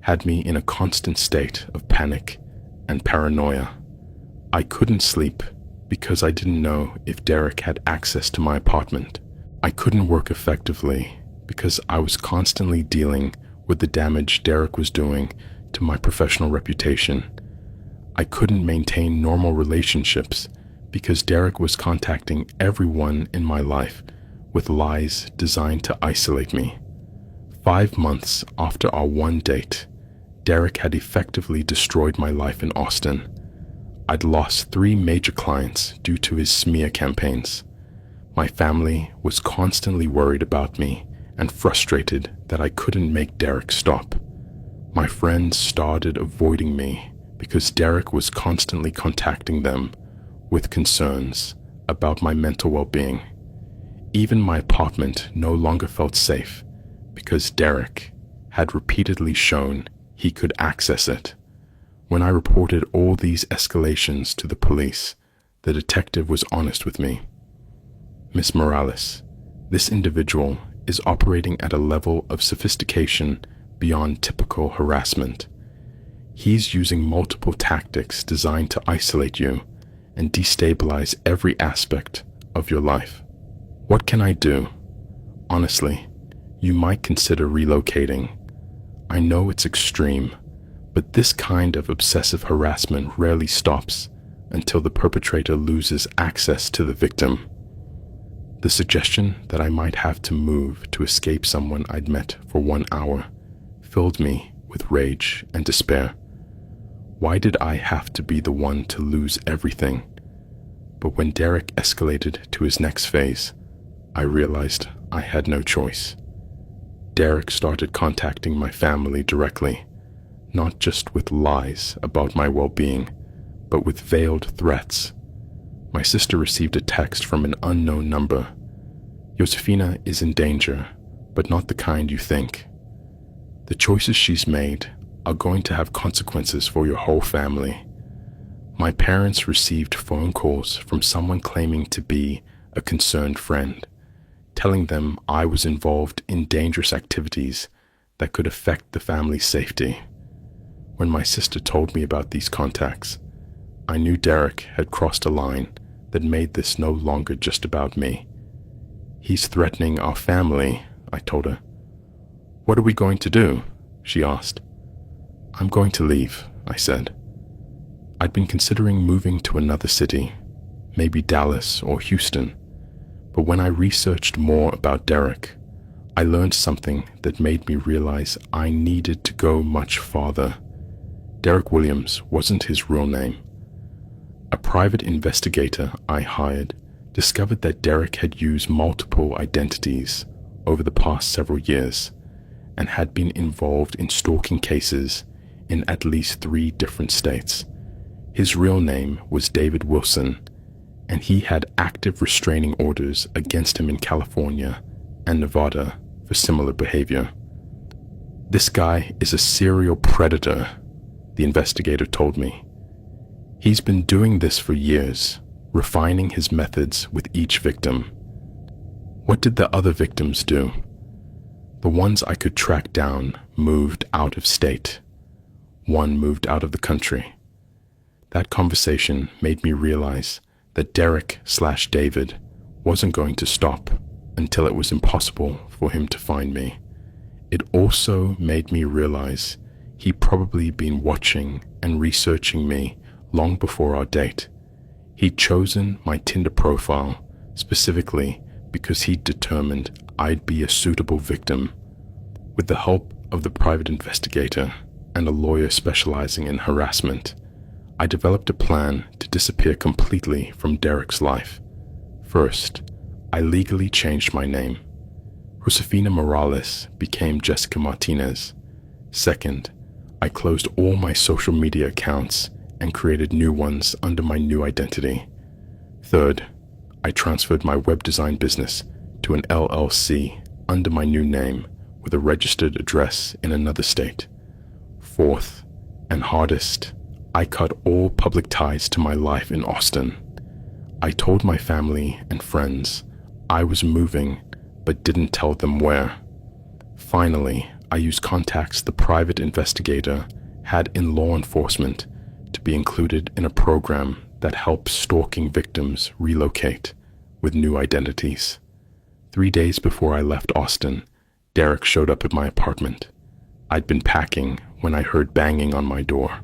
had me in a constant state of panic and paranoia. I couldn't sleep because I didn't know if Derek had access to my apartment. I couldn't work effectively because I was constantly dealing with the damage Derek was doing to my professional reputation. I couldn't maintain normal relationships because Derek was contacting everyone in my life with lies designed to isolate me. 5 months after our one date, Derek had effectively destroyed my life in Austin. I'd lost 3 major clients due to his smear campaigns. My family was constantly worried about me and frustrated that I couldn't make Derek stop. My friends started avoiding me because Derek was constantly contacting them with concerns about my mental well-being. Even my apartment no longer felt safe because Derek had repeatedly shown he could access it. When I reported all these escalations to the police, the detective was honest with me. Miss Morales, this individual is operating at a level of sophistication beyond typical harassment. He's using multiple tactics designed to isolate you and destabilize every aspect of your life. What can I do? Honestly, you might consider relocating. I know it's extreme, but this kind of obsessive harassment rarely stops until the perpetrator loses access to the victim. The suggestion that I might have to move to escape someone I'd met for 1 hour filled me with rage and despair. Why did I have to be the one to lose everything? But when Derek escalated to his next phase, I realized I had no choice. Derek started contacting my family directly, not just with lies about my well-being, but with veiled threats. My sister received a text from an unknown number. Josefina is in danger, but not the kind you think. The choices she's made are going to have consequences for your whole family. My parents received phone calls from someone claiming to be a concerned friend, telling them I was involved in dangerous activities that could affect the family's safety. When my sister told me about these contacts, I knew Derek had crossed a line that made this no longer just about me. He's threatening our family, I told her. What are we going to do? She asked. I'm going to leave, I said. I'd been considering moving to another city, maybe Dallas or Houston, but when I researched more about Derek, I learned something that made me realize I needed to go much farther. Derek Williams wasn't his real name. A private investigator I hired discovered that Derek had used multiple identities over the past several years and had been involved in stalking cases in at least 3 different states. His real name was David Wilson, and he had active restraining orders against him in California and Nevada for similar behavior. This guy is a serial predator, the investigator told me. He's been doing this for years, refining his methods with each victim. What did the other victims do? The ones I could track down moved out of state. One moved out of the country. That conversation made me realize that Derek/David wasn't going to stop until it was impossible for him to find me. It also made me realize he'd probably been watching and researching me long before our date. He'd chosen my Tinder profile specifically because he'd determined I'd be a suitable victim. With the help of the private investigator and a lawyer specializing in harassment, I developed a plan to disappear completely from Derek's life. First, I legally changed my name. Josefina Morales became Jessica Martinez. Second, I closed all my social media accounts and created new ones under my new identity. Third, I transferred my web design business to an LLC under my new name with a registered address in another state. Fourth, and hardest, I cut all public ties to my life in Austin. I told my family and friends I was moving, but didn't tell them where. Finally, I used contacts the private investigator had in law enforcement to be included in a program that helps stalking victims relocate with new identities. 3 days before I left Austin, Derek showed up at my apartment. I'd been packing when I heard banging on my door.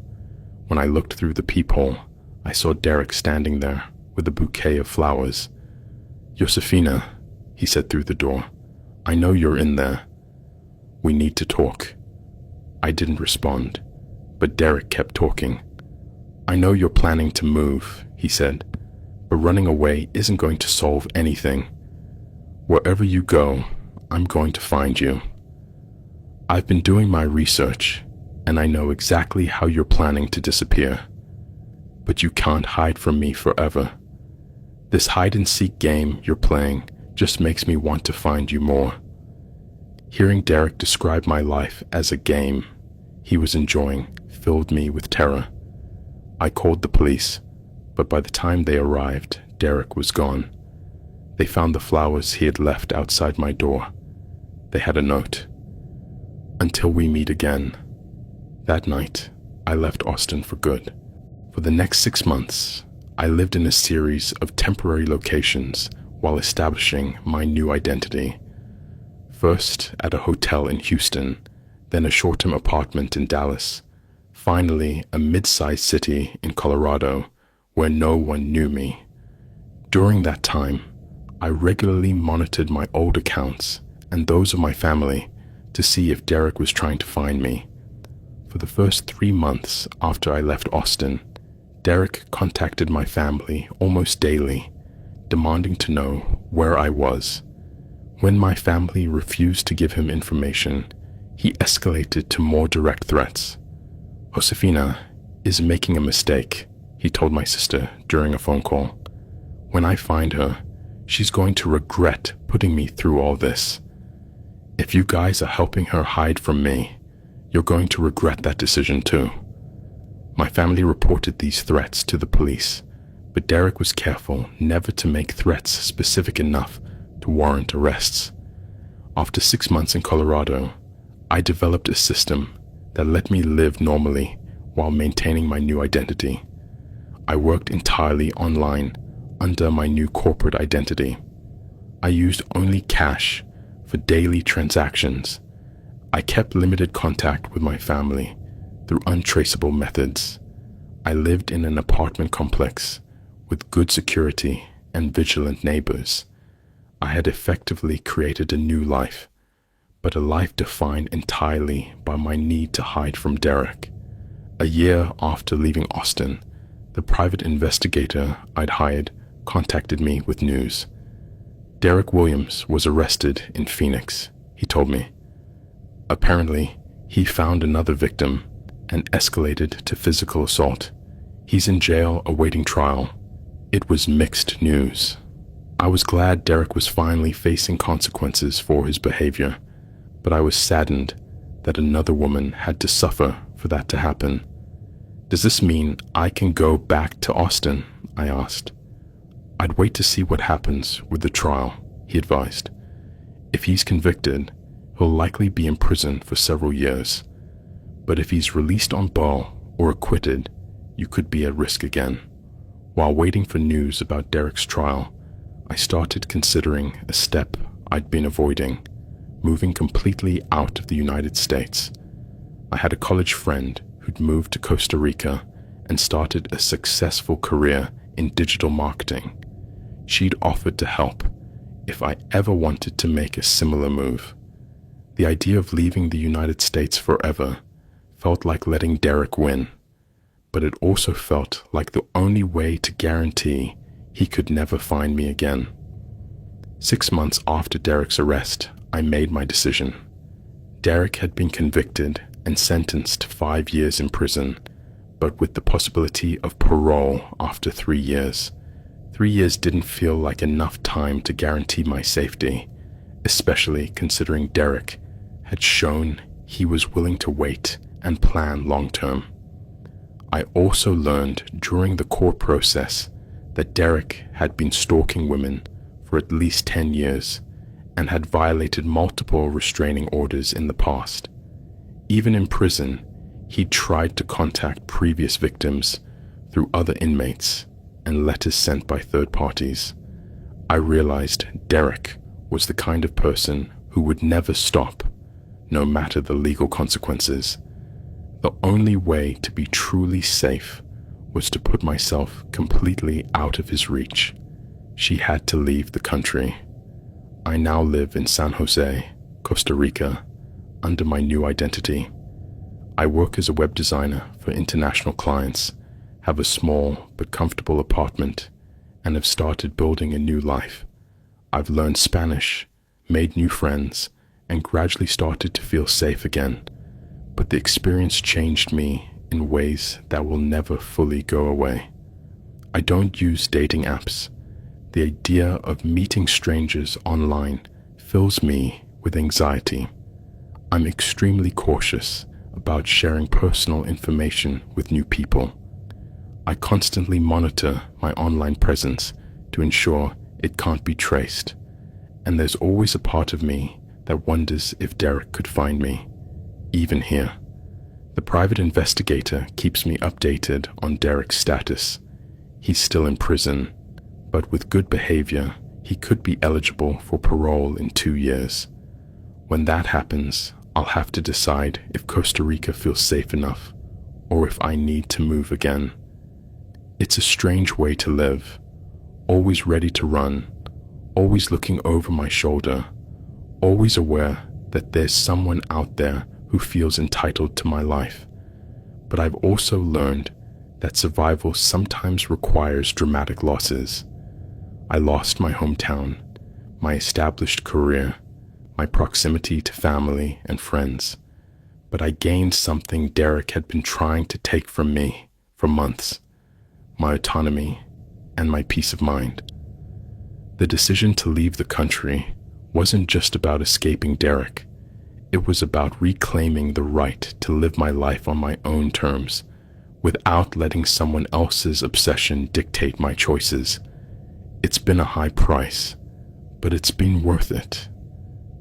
When I looked through the peephole, I saw Derek standing there with a bouquet of flowers. "Josefina," he said through the door, "I know you're in there. We need to talk." I didn't respond, but Derek kept talking. "I know you're planning to move," he said, "but running away isn't going to solve anything. Wherever you go, I'm going to find you. I've been doing my research, and I know exactly how you're planning to disappear. But you can't hide from me forever. This hide-and-seek game you're playing just makes me want to find you more." Hearing Derek describe my life as a game he was enjoying filled me with terror. I called the police, but by the time they arrived, Derek was gone. They found the flowers he had left outside my door. They had a note: "Until we meet again." That night, I left Austin for good. For the next 6 months, I lived in a series of temporary locations while establishing my new identity. First at a hotel in Houston, then a short-term apartment in Dallas, finally a mid-sized city in Colorado where no one knew me. During that time, I regularly monitored my old accounts and those of my family to see if Derek was trying to find me. For the first 3 months after I left Austin, Derek contacted my family almost daily, demanding to know where I was. When my family refused to give him information, he escalated to more direct threats. "Josefina is making a mistake," he told my sister during a phone call. "When I find her, she's going to regret putting me through all this. If you guys are helping her hide from me, you're going to regret that decision too." My family reported these threats to the police, but Derek was careful never to make threats specific enough to warrant arrests. After 6 months in Colorado, I developed a system that let me live normally while maintaining my new identity. I worked entirely online under my new corporate identity. I used only cash for daily transactions. I kept limited contact with my family through untraceable methods. I lived in an apartment complex with good security and vigilant neighbors. I had effectively created a new life, but a life defined entirely by my need to hide from Derek. A year after leaving Austin, the private investigator I'd hired contacted me with news. Derek Williams was arrested in Phoenix, he told me. Apparently, he found another victim and escalated to physical assault. He's in jail awaiting trial. It was mixed news. I was glad Derek was finally facing consequences for his behavior, but I was saddened that another woman had to suffer for that to happen. Does this mean I can go back to Austin? I asked. I'd wait to see what happens with the trial, he advised. If he's convicted, he'll likely be in prison for several years. But if he's released on bail or acquitted, you could be at risk again. While waiting for news about Derek's trial, I started considering a step I'd been avoiding, moving completely out of the United States. I had a college friend who'd moved to Costa Rica and started a successful career in digital marketing. She'd offered to help if I ever wanted to make a similar move. The idea of leaving the United States forever felt like letting Derek win, but it also felt like the only way to guarantee he could never find me again. 6 months after Derek's arrest, I made my decision. Derek had been convicted and sentenced to 5 years in prison, but with the possibility of parole after 3 years. 3 years didn't feel like enough time to guarantee my safety, especially considering Derek had shown he was willing to wait and plan long-term. I also learned during the court process that Derek had been stalking women for at least 10 years and had violated multiple restraining orders in the past. Even in prison, he tried to contact previous victims through other inmates and letters sent by third parties. I realized Derek was the kind of person who would never stop, no matter the legal consequences. The only way to be truly safe was to put myself completely out of his reach. She had to leave the country. I now live in San Jose, Costa Rica, under my new identity. I work as a web designer for international clients, have a small but comfortable apartment, and have started building a new life. I've learned Spanish, made new friends, and gradually started to feel safe again. But the experience changed me in ways that will never fully go away. I don't use dating apps. The idea of meeting strangers online fills me with anxiety. I'm extremely cautious about sharing personal information with new people. I constantly monitor my online presence to ensure it can't be traced, and there's always a part of me that wonders if Derek could find me, even here. The private investigator keeps me updated on Derek's status. He's still in prison, but with good behavior, he could be eligible for parole in 2 years. When that happens, I'll have to decide if Costa Rica feels safe enough, or if I need to move again. It's a strange way to live, always ready to run, always looking over my shoulder, always aware that there's someone out there who feels entitled to my life. But I've also learned that survival sometimes requires dramatic losses. I lost my hometown, my established career, my proximity to family and friends, but I gained something Derek had been trying to take from me for months: my autonomy and my peace of mind. The decision to leave the country wasn't just about escaping Derek. It was about reclaiming the right to live my life on my own terms, without letting someone else's obsession dictate my choices. It's been a high price, but it's been worth it.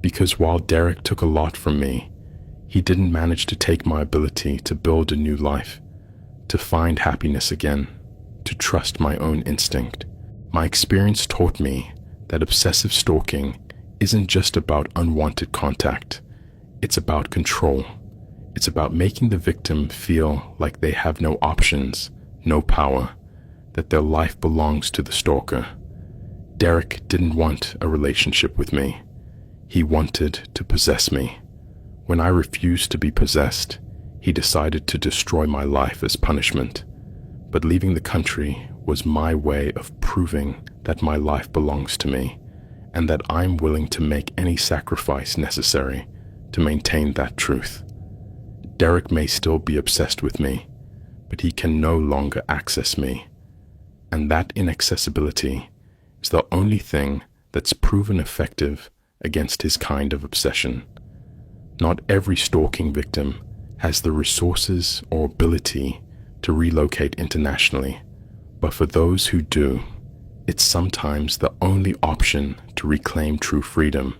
Because while Derek took a lot from me, he didn't manage to take my ability to build a new life, to find happiness again, to trust my own instinct. My experience taught me that obsessive stalking isn't just about unwanted contact. It's about control. It's about making the victim feel like they have no options, no power, that their life belongs to the stalker. Derek didn't want a relationship with me. He wanted to possess me. When I refused to be possessed, he decided to destroy my life as punishment. But leaving the country was my way of proving that my life belongs to me, and that I'm willing to make any sacrifice necessary to maintain that truth. Derek may still be obsessed with me, but he can no longer access me. And that inaccessibility is the only thing that's proven effective against his kind of obsession. Not every stalking victim has the resources or ability to relocate internationally, but for those who do, it's sometimes the only option to reclaim true freedom,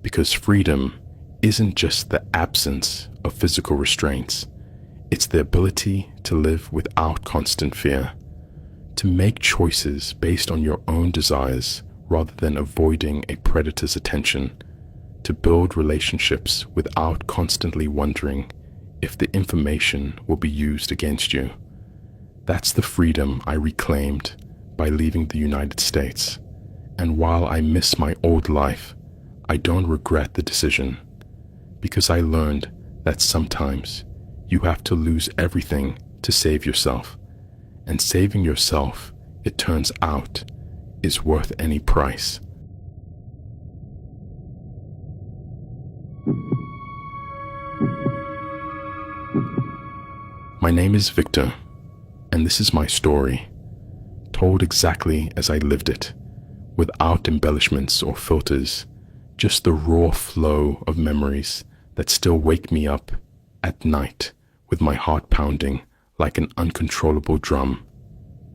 because freedom isn't just the absence of physical restraints, it's the ability to live without constant fear, to make choices based on your own desires rather than avoiding a predator's attention, to build relationships without constantly wondering if the information will be used against you. That's the freedom I reclaimed by leaving the United States. And while I miss my old life, I don't regret the decision, because I learned that sometimes you have to lose everything to save yourself. And saving yourself, it turns out, is worth any price. My name is Victor, and this is my story, told exactly as I lived it, without embellishments or filters, just the raw flow of memories that still wake me up at night with my heart pounding like an uncontrollable drum.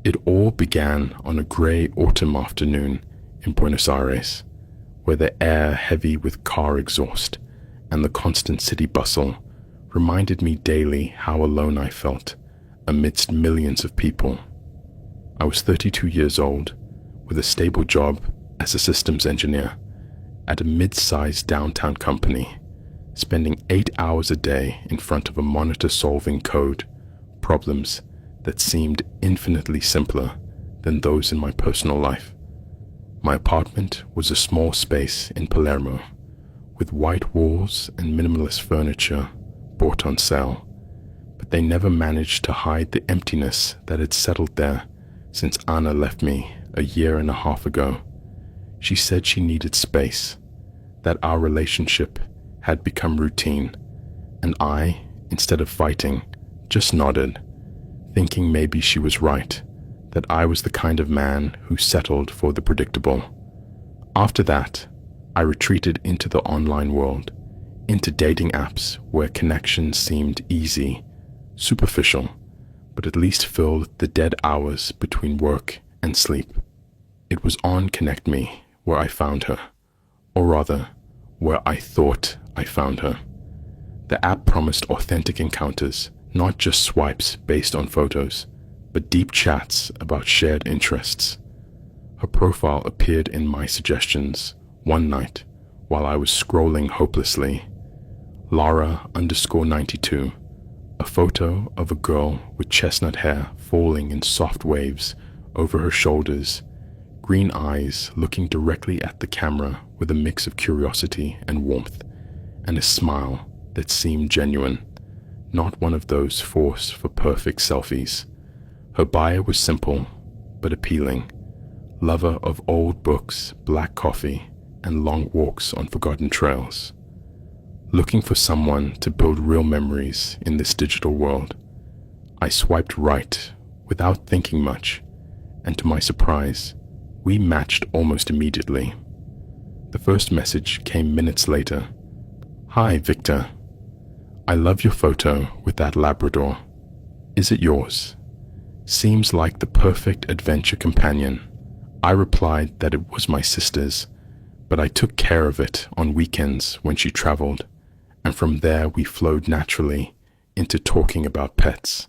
It all began on a gray autumn afternoon in Buenos Aires, where the air heavy with car exhaust and the constant city bustle reminded me daily how alone I felt amidst millions of people. I was 32 years old, with a stable job as a systems engineer at a mid-sized downtown company, spending 8 hours a day in front of a monitor solving code problems that seemed infinitely simpler than those in my personal life. My apartment was a small space in Palermo, with white walls and minimalist furniture bought on sale, but they never managed to hide the emptiness that had settled there since Anna left me a year and a half ago. She said she needed space, that our relationship had become routine, and I, instead of fighting, just nodded, thinking maybe she was right, that I was the kind of man who settled for the predictable. After that, I retreated into the online world, into dating apps where connections seemed easy, superficial, but at least filled the dead hours between work and sleep. It was on Connect Me where I found her, or rather, where I thought I found her. The app promised authentic encounters, not just swipes based on photos, but deep chats about shared interests. Her profile appeared in my suggestions one night while I was scrolling hopelessly. Lara_92, a photo of a girl with chestnut hair falling in soft waves over her shoulders, green eyes looking directly at the camera with a mix of curiosity and warmth, and a smile that seemed genuine, not one of those forced for perfect selfies. Her bio was simple but appealing: lover of old books, black coffee, and long walks on forgotten trails. Looking for someone to build real memories in this digital world, I swiped right without thinking much, and to my surprise, we matched almost immediately. The first message came minutes later. "Hi, Victor. I love your photo with that Labrador. Is it yours? Seems like the perfect adventure companion." I replied that it was my sister's, but I took care of it on weekends when she traveled, and from there we flowed naturally into talking about pets,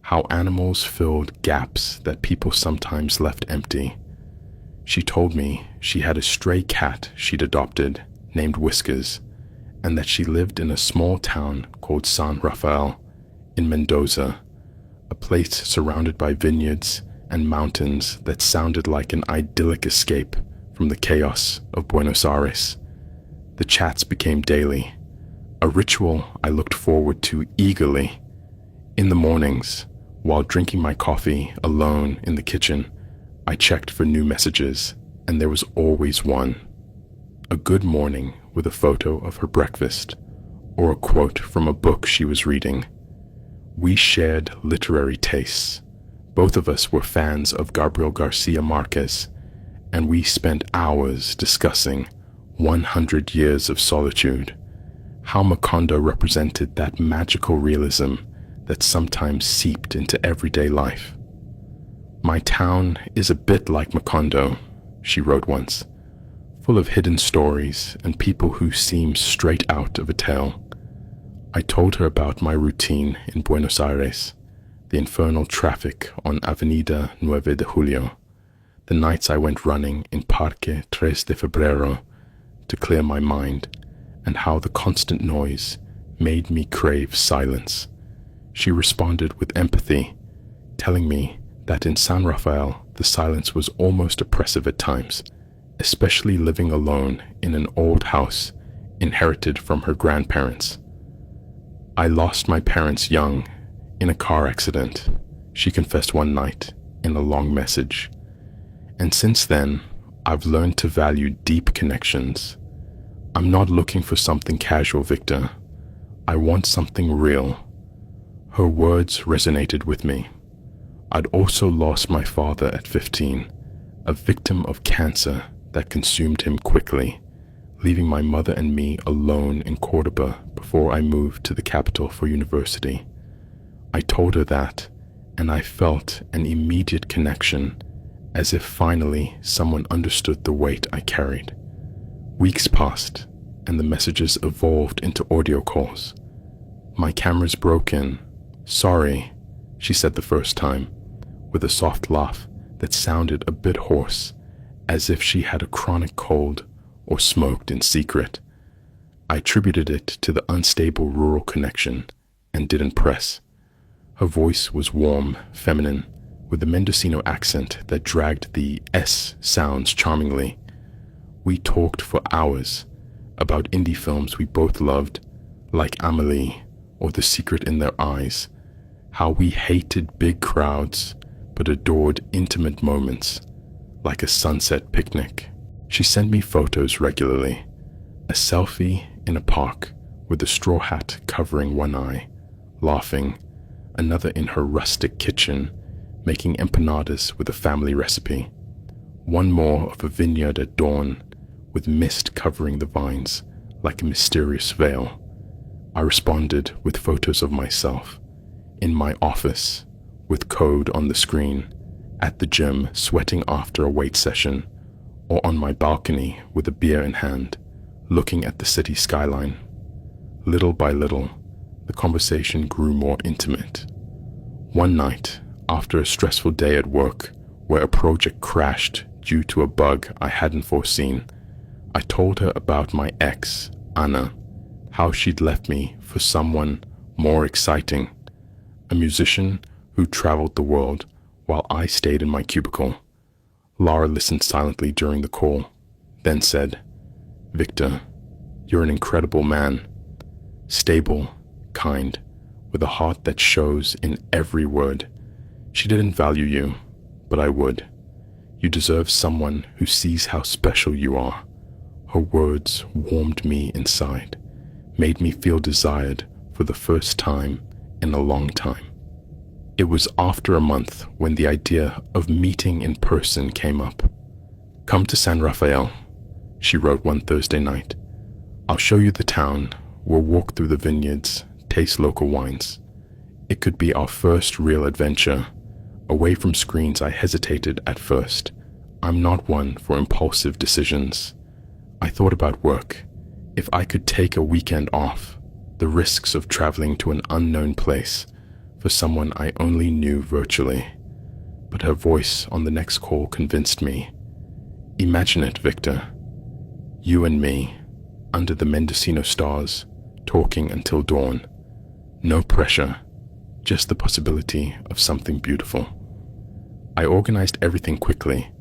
how animals filled gaps that people sometimes left empty. She told me she had a stray cat she'd adopted named Whiskers, and that she lived in a small town called San Rafael in Mendoza, a place surrounded by vineyards and mountains that sounded like an idyllic escape from the chaos of Buenos Aires. The chats became daily, a ritual I looked forward to eagerly. In the mornings, while drinking my coffee alone in the kitchen, I checked for new messages, and there was always one. A good morning with a photo of her breakfast, or a quote from a book she was reading. We shared literary tastes. Both of us were fans of Gabriel Garcia Marquez, and we spent hours discussing 100 Years of Solitude, how Macondo represented that magical realism that sometimes seeped into everyday life. My town is a bit like Macondo, she wrote once, full of hidden stories and people who seem straight out of a tale. I told her about my routine in Buenos Aires, the infernal traffic on Avenida 9 de Julio, the nights I went running in Parque 3 de Febrero to clear my mind, and how the constant noise made me crave silence. She responded with empathy, telling me that in San Rafael the silence was almost oppressive at times, especially living alone in an old house inherited from her grandparents. I lost my parents young in a car accident, she confessed one night in a long message. And since then, I've learned to value deep connections. I'm not looking for something casual, Victor. I want something real. Her words resonated with me. I'd also lost my father at 15, a victim of cancer that consumed him quickly, leaving my mother and me alone in Cordoba before I moved to the capital for university. I told her that, and I felt an immediate connection, as if finally someone understood the weight I carried. Weeks passed, and the messages evolved into audio calls. My camera's broken. Sorry, she said the first time, with a soft laugh that sounded a bit hoarse, as if she had a chronic cold or smoked in secret. I attributed it to the unstable rural connection and didn't press. Her voice was warm, feminine, with a Mendocino accent that dragged the S sounds charmingly. We talked for hours about indie films we both loved, like Amelie or The Secret in Their Eyes, how we hated big crowds but adored intimate moments, like a sunset picnic. She sent me photos regularly, a selfie in a park with a straw hat covering one eye, laughing, another in her rustic kitchen, making empanadas with a family recipe, one more of a vineyard at dawn, with mist covering the vines like a mysterious veil. I responded with photos of myself, in my office, with code on the screen, at the gym sweating after a weight session, or on my balcony with a beer in hand, looking at the city skyline. Little by little, the conversation grew more intimate. One night, after a stressful day at work, where a project crashed due to a bug I hadn't foreseen, I told her about my ex, Anna, how she'd left me for someone more exciting, a musician who traveled the world while I stayed in my cubicle. Laura listened silently during the call, then said, "Victor, you're an incredible man. Stable, kind, with a heart that shows in every word. She didn't value you, but I would. You deserve someone who sees how special you are." Her words warmed me inside, made me feel desired for the first time in a long time. It was after a month when the idea of meeting in person came up. "Come to San Rafael," she wrote one Thursday night. "I'll show you the town. We'll walk through the vineyards, taste local wines. It could be our first real adventure. Away from screens, I hesitated at first. I'm not one for impulsive decisions. I thought about work. If I could take a weekend off, the risks of traveling to an unknown place for someone I only knew virtually. But her voice on the next call convinced me. Imagine it, Victor. You and me, under the Mendocino stars, talking until dawn. No pressure, just the possibility of something beautiful. I organized everything quickly,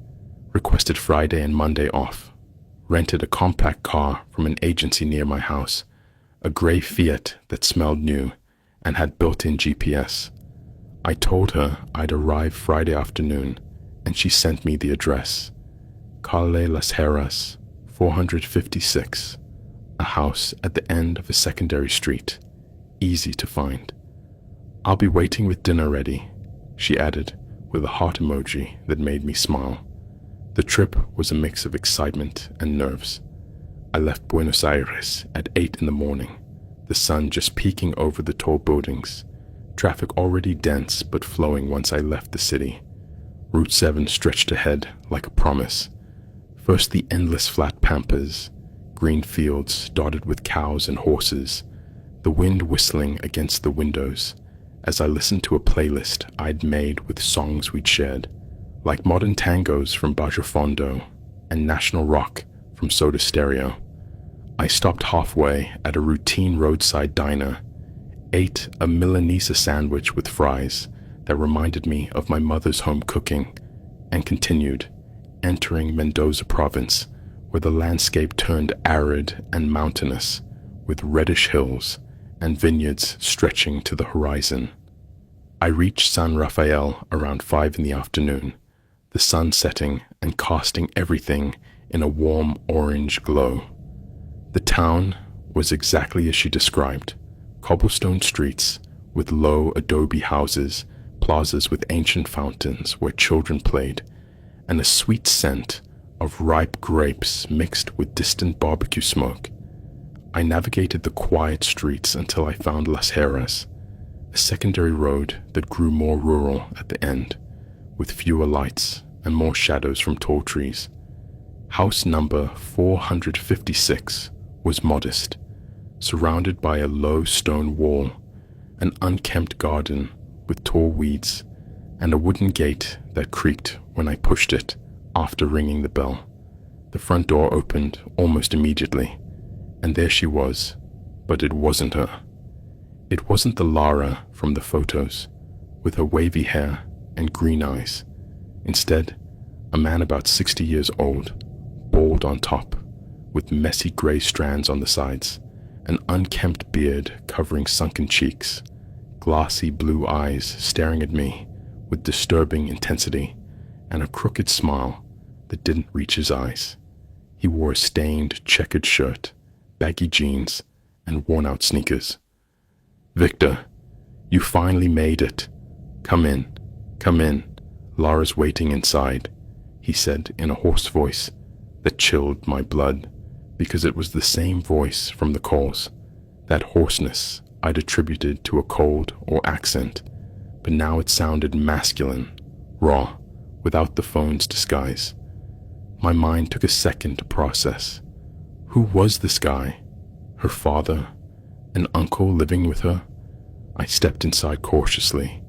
requested Friday and Monday off, rented a compact car from an agency near my house, a gray Fiat that smelled new and had built-in GPS. I told her I'd arrive Friday afternoon, and she sent me the address. Calle Las Heras, 456, a house at the end of a secondary street, easy to find. I'll be waiting with dinner ready, she added with a heart emoji that made me smile. The trip was a mix of excitement and nerves. I left Buenos Aires at 8 in the morning, the sun just peeking over the tall buildings, traffic already dense but flowing once I left the city. Route 7 stretched ahead like a promise. First the endless flat pampas, green fields dotted with cows and horses, the wind whistling against the windows as I listened to a playlist I'd made with songs we'd shared, like modern tangos from Bajo Fondo and national rock from Soda Stereo. I stopped halfway at a routine roadside diner, ate a Milanese sandwich with fries that reminded me of my mother's home cooking, and continued, entering Mendoza province, where the landscape turned arid and mountainous, with reddish hills and vineyards stretching to the horizon. I reached San Rafael around 5 in the afternoon, the sun setting and casting everything in a warm orange glow. The town was exactly as she described, cobblestone streets with low adobe houses, plazas with ancient fountains where children played, and a sweet scent of ripe grapes mixed with distant barbecue smoke. I navigated the quiet streets until I found Las Heras, a secondary road that grew more rural at the end, with fewer lights and more shadows from tall trees. House number 456 was modest, surrounded by a low stone wall, an unkempt garden with tall weeds, and a wooden gate that creaked when I pushed it after ringing the bell. The front door opened almost immediately, and there she was, but it wasn't her. It wasn't the Lara from the photos, with her wavy hair and green eyes. Instead, a man about 60 years old, bald on top, with messy gray strands on the sides, an unkempt beard covering sunken cheeks, glassy blue eyes staring at me with disturbing intensity, and a crooked smile that didn't reach his eyes. He wore a stained, checkered shirt, baggy jeans, and worn-out sneakers. "Victor, you finally made it. Come in, come in. Lara's waiting inside," he said in a hoarse voice that chilled my blood, because it was the same voice from the calls. That hoarseness I'd attributed to a cold or accent, but now it sounded masculine, raw, without the phone's disguise. My mind took a second to process. Who was this guy? Her father? An uncle living with her? I stepped inside cautiously,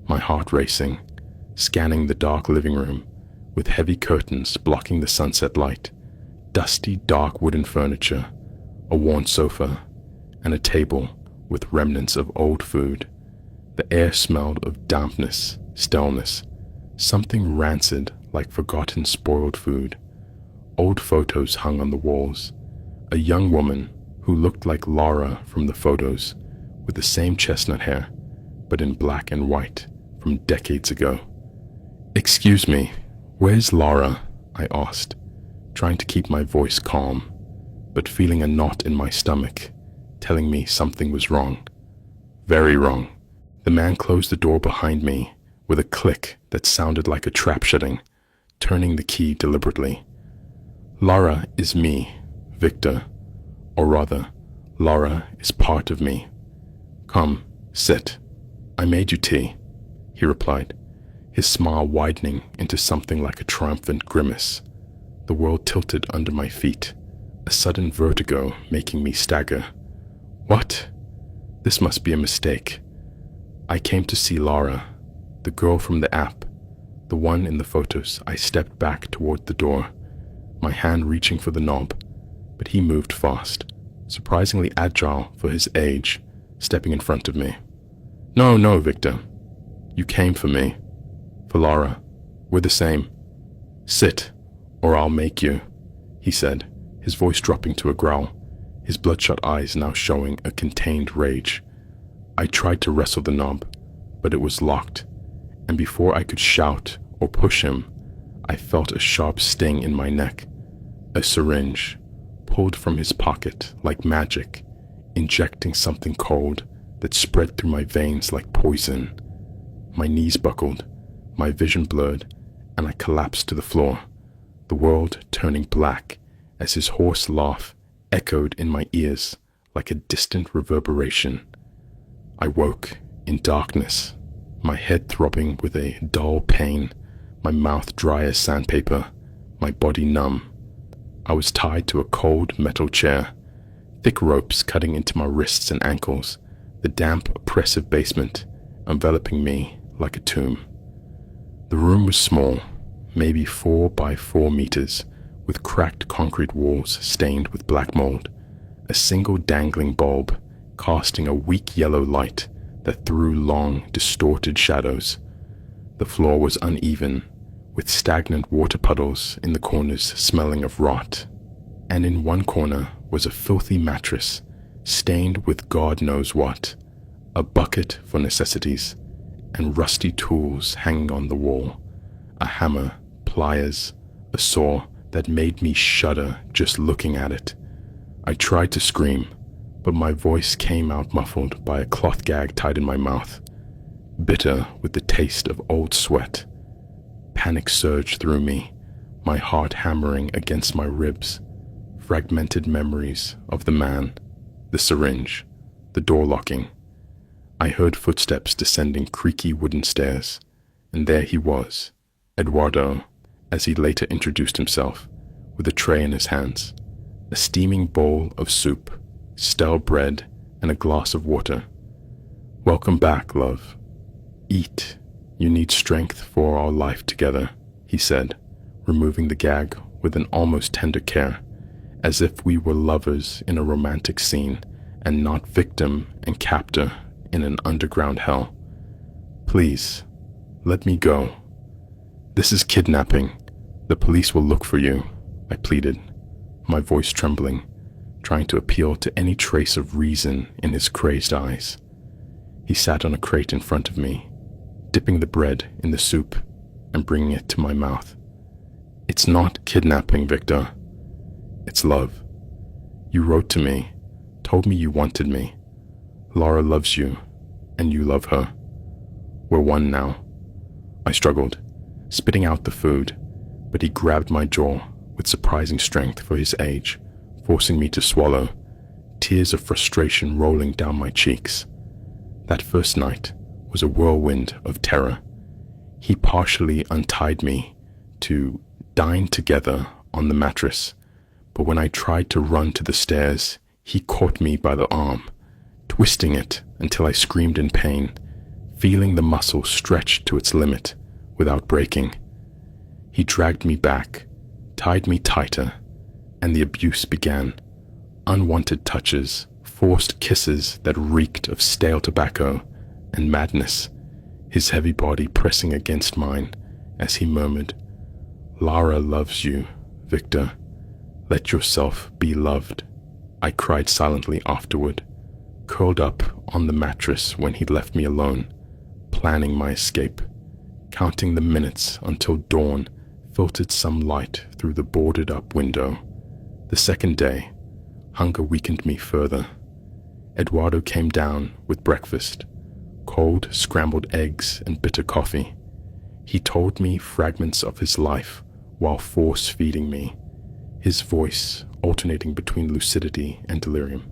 my heart racing, scanning the dark living room, with heavy curtains blocking the sunset light, dusty dark wooden furniture, a worn sofa, and a table with remnants of old food. The air smelled of dampness, staleness, something rancid like forgotten spoiled food. Old photos hung on the walls. A young woman who looked like Lara from the photos, with the same chestnut hair, but in black and white from decades ago. "Excuse me, where's Lara?" I asked, trying to keep my voice calm, but feeling a knot in my stomach, telling me something was wrong. Very wrong. The man closed the door behind me with a click that sounded like a trap shutting, turning the key deliberately. "Lara is me, Victor. Or rather, Lara is part of me. Come, sit. I made you tea," he replied, his smile widening into something like a triumphant grimace. The world tilted under my feet, a sudden vertigo making me stagger. What? This must be a mistake. I came to see Lara, the girl from the app, the one in the photos. I stepped back toward the door, my hand reaching for the knob, but he moved fast, surprisingly agile for his age, stepping in front of me. No, Victor. You came for me. For Laura. We're the same. Sit, or I'll make you, he said, his voice dropping to a growl, his bloodshot eyes now showing a contained rage. I tried to wrestle the knob, but it was locked, and before I could shout or push him, I felt a sharp sting in my neck. A syringe, pulled from his pocket like magic, injecting something cold that spread through my veins like poison. My knees buckled, my vision blurred, and I collapsed to the floor, the world turning black as his hoarse laugh echoed in my ears like a distant reverberation. I woke in darkness, my head throbbing with a dull pain, my mouth dry as sandpaper, my body numb. I was tied to a cold metal chair, thick ropes cutting into my wrists and ankles, the damp, oppressive basement enveloping me like a tomb. The room was small, maybe 4 by 4 meters, with cracked concrete walls stained with black mold, a single dangling bulb casting a weak yellow light that threw long, distorted shadows. The floor was uneven, with stagnant water puddles in the corners smelling of rot, and in one corner was a filthy mattress, stained with God knows what, a bucket for necessities, and rusty tools hanging on the wall, a hammer, pliers, a saw that made me shudder just looking at it. I tried to scream, but my voice came out muffled by a cloth gag tied in my mouth, bitter with the taste of old sweat. Panic surged through me, my heart hammering against my ribs, fragmented memories of the man, the syringe, the door locking. I heard footsteps descending creaky wooden stairs, and there he was, Eduardo, as he later introduced himself, with a tray in his hands, a steaming bowl of soup, stale bread, and a glass of water. "Welcome back, love. Eat. You need strength for our life together," he said, removing the gag with an almost tender care, as if we were lovers in a romantic scene and not victim and captor in an underground hell. "Please, let me go. This is kidnapping. The police will look for you," I pleaded, my voice trembling, trying to appeal to any trace of reason in his crazed eyes. He sat on a crate in front of me, dipping the bread in the soup and bringing it to my mouth. "It's not kidnapping, Victor. It's love. You wrote to me, told me you wanted me. Laura loves you, and you love her. We're one now." I struggled, spitting out the food, but he grabbed my jaw with surprising strength for his age, forcing me to swallow, tears of frustration rolling down my cheeks. That first night was a whirlwind of terror. He partially untied me to dine together on the mattress, but when I tried to run to the stairs, he caught me by the arm, twisting it until I screamed in pain, feeling the muscle stretch to its limit without breaking. He dragged me back, tied me tighter, and the abuse began. Unwanted touches, forced kisses that reeked of stale tobacco and madness, his heavy body pressing against mine as he murmured, "Lara loves you, Victor. Let yourself be loved." I cried silently afterward, curled up on the mattress when he left me alone, planning my escape, counting the minutes until dawn filtered some light through the boarded-up window. The second day, hunger weakened me further. Eduardo came down with breakfast, cold scrambled eggs and bitter coffee. He told me fragments of his life while force-feeding me, his voice alternating between lucidity and delirium.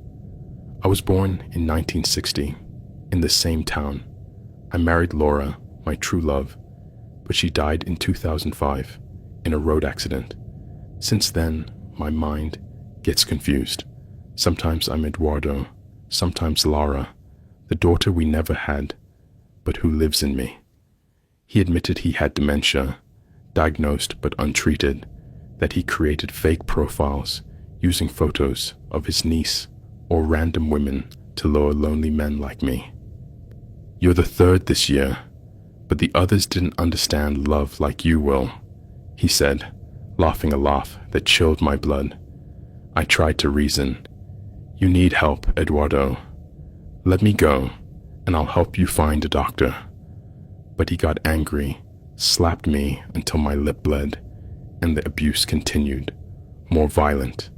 I was born in 1960, in the same town. I married Laura, my true love, but she died in 2005 in a road accident. Since then, my mind gets confused. Sometimes I'm Eduardo, sometimes Lara, the daughter we never had, but who lives in me. He admitted he had dementia, diagnosed but untreated, that he created fake profiles using photos of his niece or random women to lure lonely men like me. You're the third this year, but the others didn't understand love like you will, he said, laughing a laugh that chilled my blood. I tried to reason. You need help, Eduardo. Let me go, and I'll help you find a doctor. But he got angry, slapped me until my lip bled, and the abuse continued, more violent,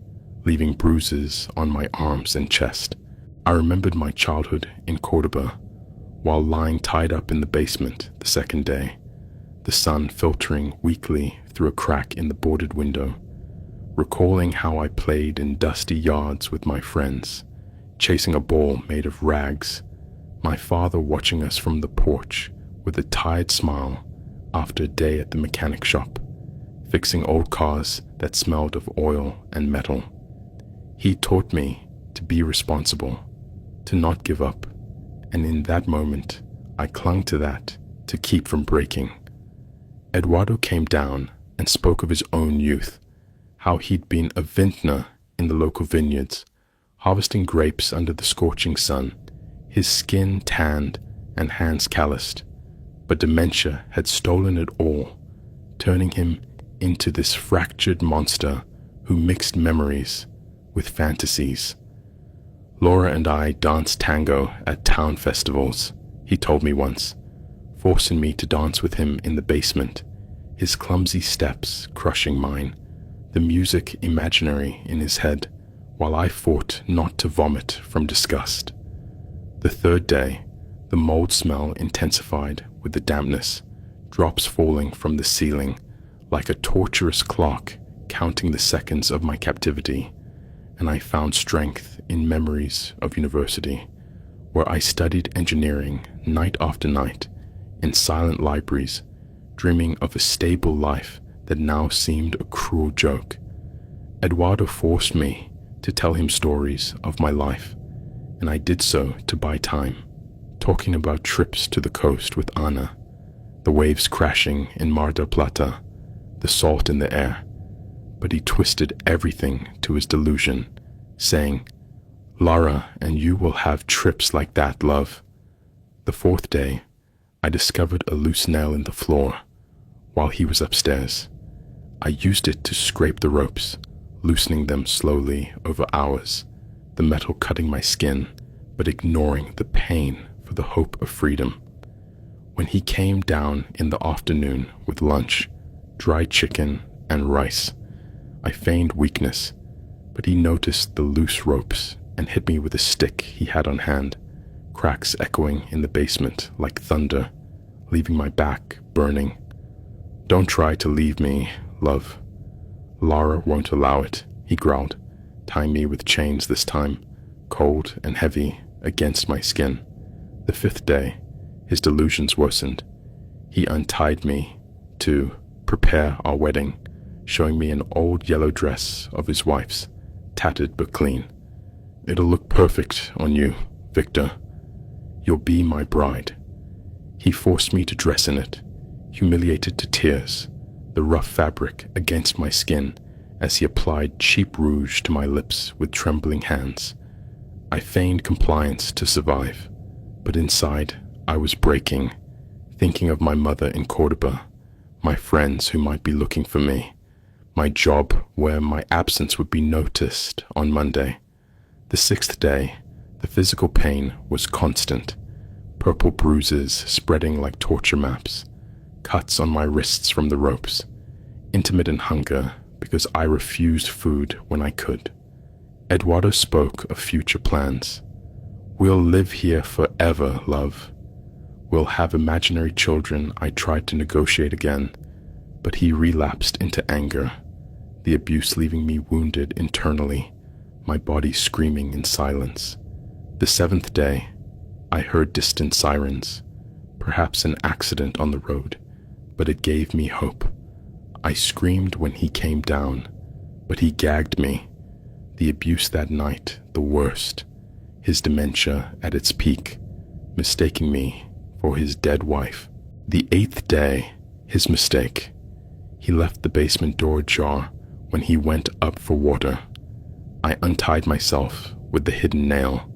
leaving bruises on my arms and chest. I remembered my childhood in Cordoba, while lying tied up in the basement the second day, the sun filtering weakly through a crack in the boarded window, recalling how I played in dusty yards with my friends, chasing a ball made of rags, my father watching us from the porch with a tired smile after a day at the mechanic shop, fixing old cars that smelled of oil and metal. He taught me to be responsible, to not give up, and in that moment, I clung to that to keep from breaking. Eduardo came down and spoke of his own youth, how he'd been a vintner in the local vineyards, harvesting grapes under the scorching sun, his skin tanned and hands calloused. But dementia had stolen it all, turning him into this fractured monster who mixed memories with fantasies. Laura and I danced tango at town festivals, he told me once, forcing me to dance with him in the basement, his clumsy steps crushing mine, the music imaginary in his head, while I fought not to vomit from disgust. The third day, the mold smell intensified with the dampness, drops falling from the ceiling like a torturous clock counting the seconds of my captivity, and I found strength in memories of university, where I studied engineering night after night in silent libraries, dreaming of a stable life that now seemed a cruel joke. Eduardo forced me to tell him stories of my life, and I did so to buy time, talking about trips to the coast with Ana, the waves crashing in Mar del Plata, the salt in the air. But he twisted everything to his delusion, saying, "Lara and you will have trips like that, love." The fourth day, I discovered a loose nail in the floor while he was upstairs. I used it to scrape the ropes, loosening them slowly over hours, the metal cutting my skin, but ignoring the pain for the hope of freedom. When he came down in the afternoon with lunch, dried chicken and rice, I feigned weakness, but he noticed the loose ropes and hit me with a stick he had on hand, cracks echoing in the basement like thunder, leaving my back burning. "Don't try to leave me, love. Lara won't allow it," he growled, tying me with chains this time, cold and heavy against my skin. The fifth day, his delusions worsened. He untied me to prepare our wedding, showing me an old yellow dress of his wife's, tattered but clean. "It'll look perfect on you, Victor. You'll be my bride." He forced me to dress in it, humiliated to tears, the rough fabric against my skin as he applied cheap rouge to my lips with trembling hands. I feigned compliance to survive, but inside I was breaking, thinking of my mother in Cordoba, my friends who might be looking for me, my job where my absence would be noticed on Monday. The sixth day, the physical pain was constant, purple bruises spreading like torture maps, cuts on my wrists from the ropes, intermittent hunger because I refused food when I could. Eduardo spoke of future plans. "We'll live here forever, love. We'll have imaginary children." I tried to negotiate again, but he relapsed into anger, the abuse leaving me wounded internally, my body screaming in silence. The seventh day, I heard distant sirens, perhaps an accident on the road, but it gave me hope. I screamed when he came down, but he gagged me. The abuse that night, the worst, his dementia at its peak, mistaking me for his dead wife. The eighth day, his mistake. He left the basement door ajar when he went up for water. I untied myself with the hidden nail,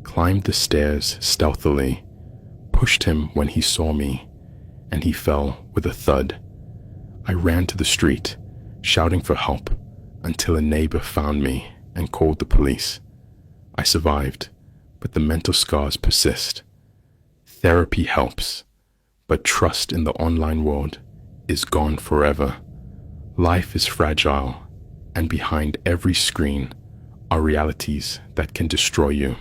climbed the stairs stealthily, pushed him when he saw me, and he fell with a thud. I ran to the street, shouting for help, until a neighbor found me and called the police. I survived, but the mental scars persist. Therapy helps, but trust in the online world is gone forever. Life is fragile, and behind every screen are realities that can destroy you.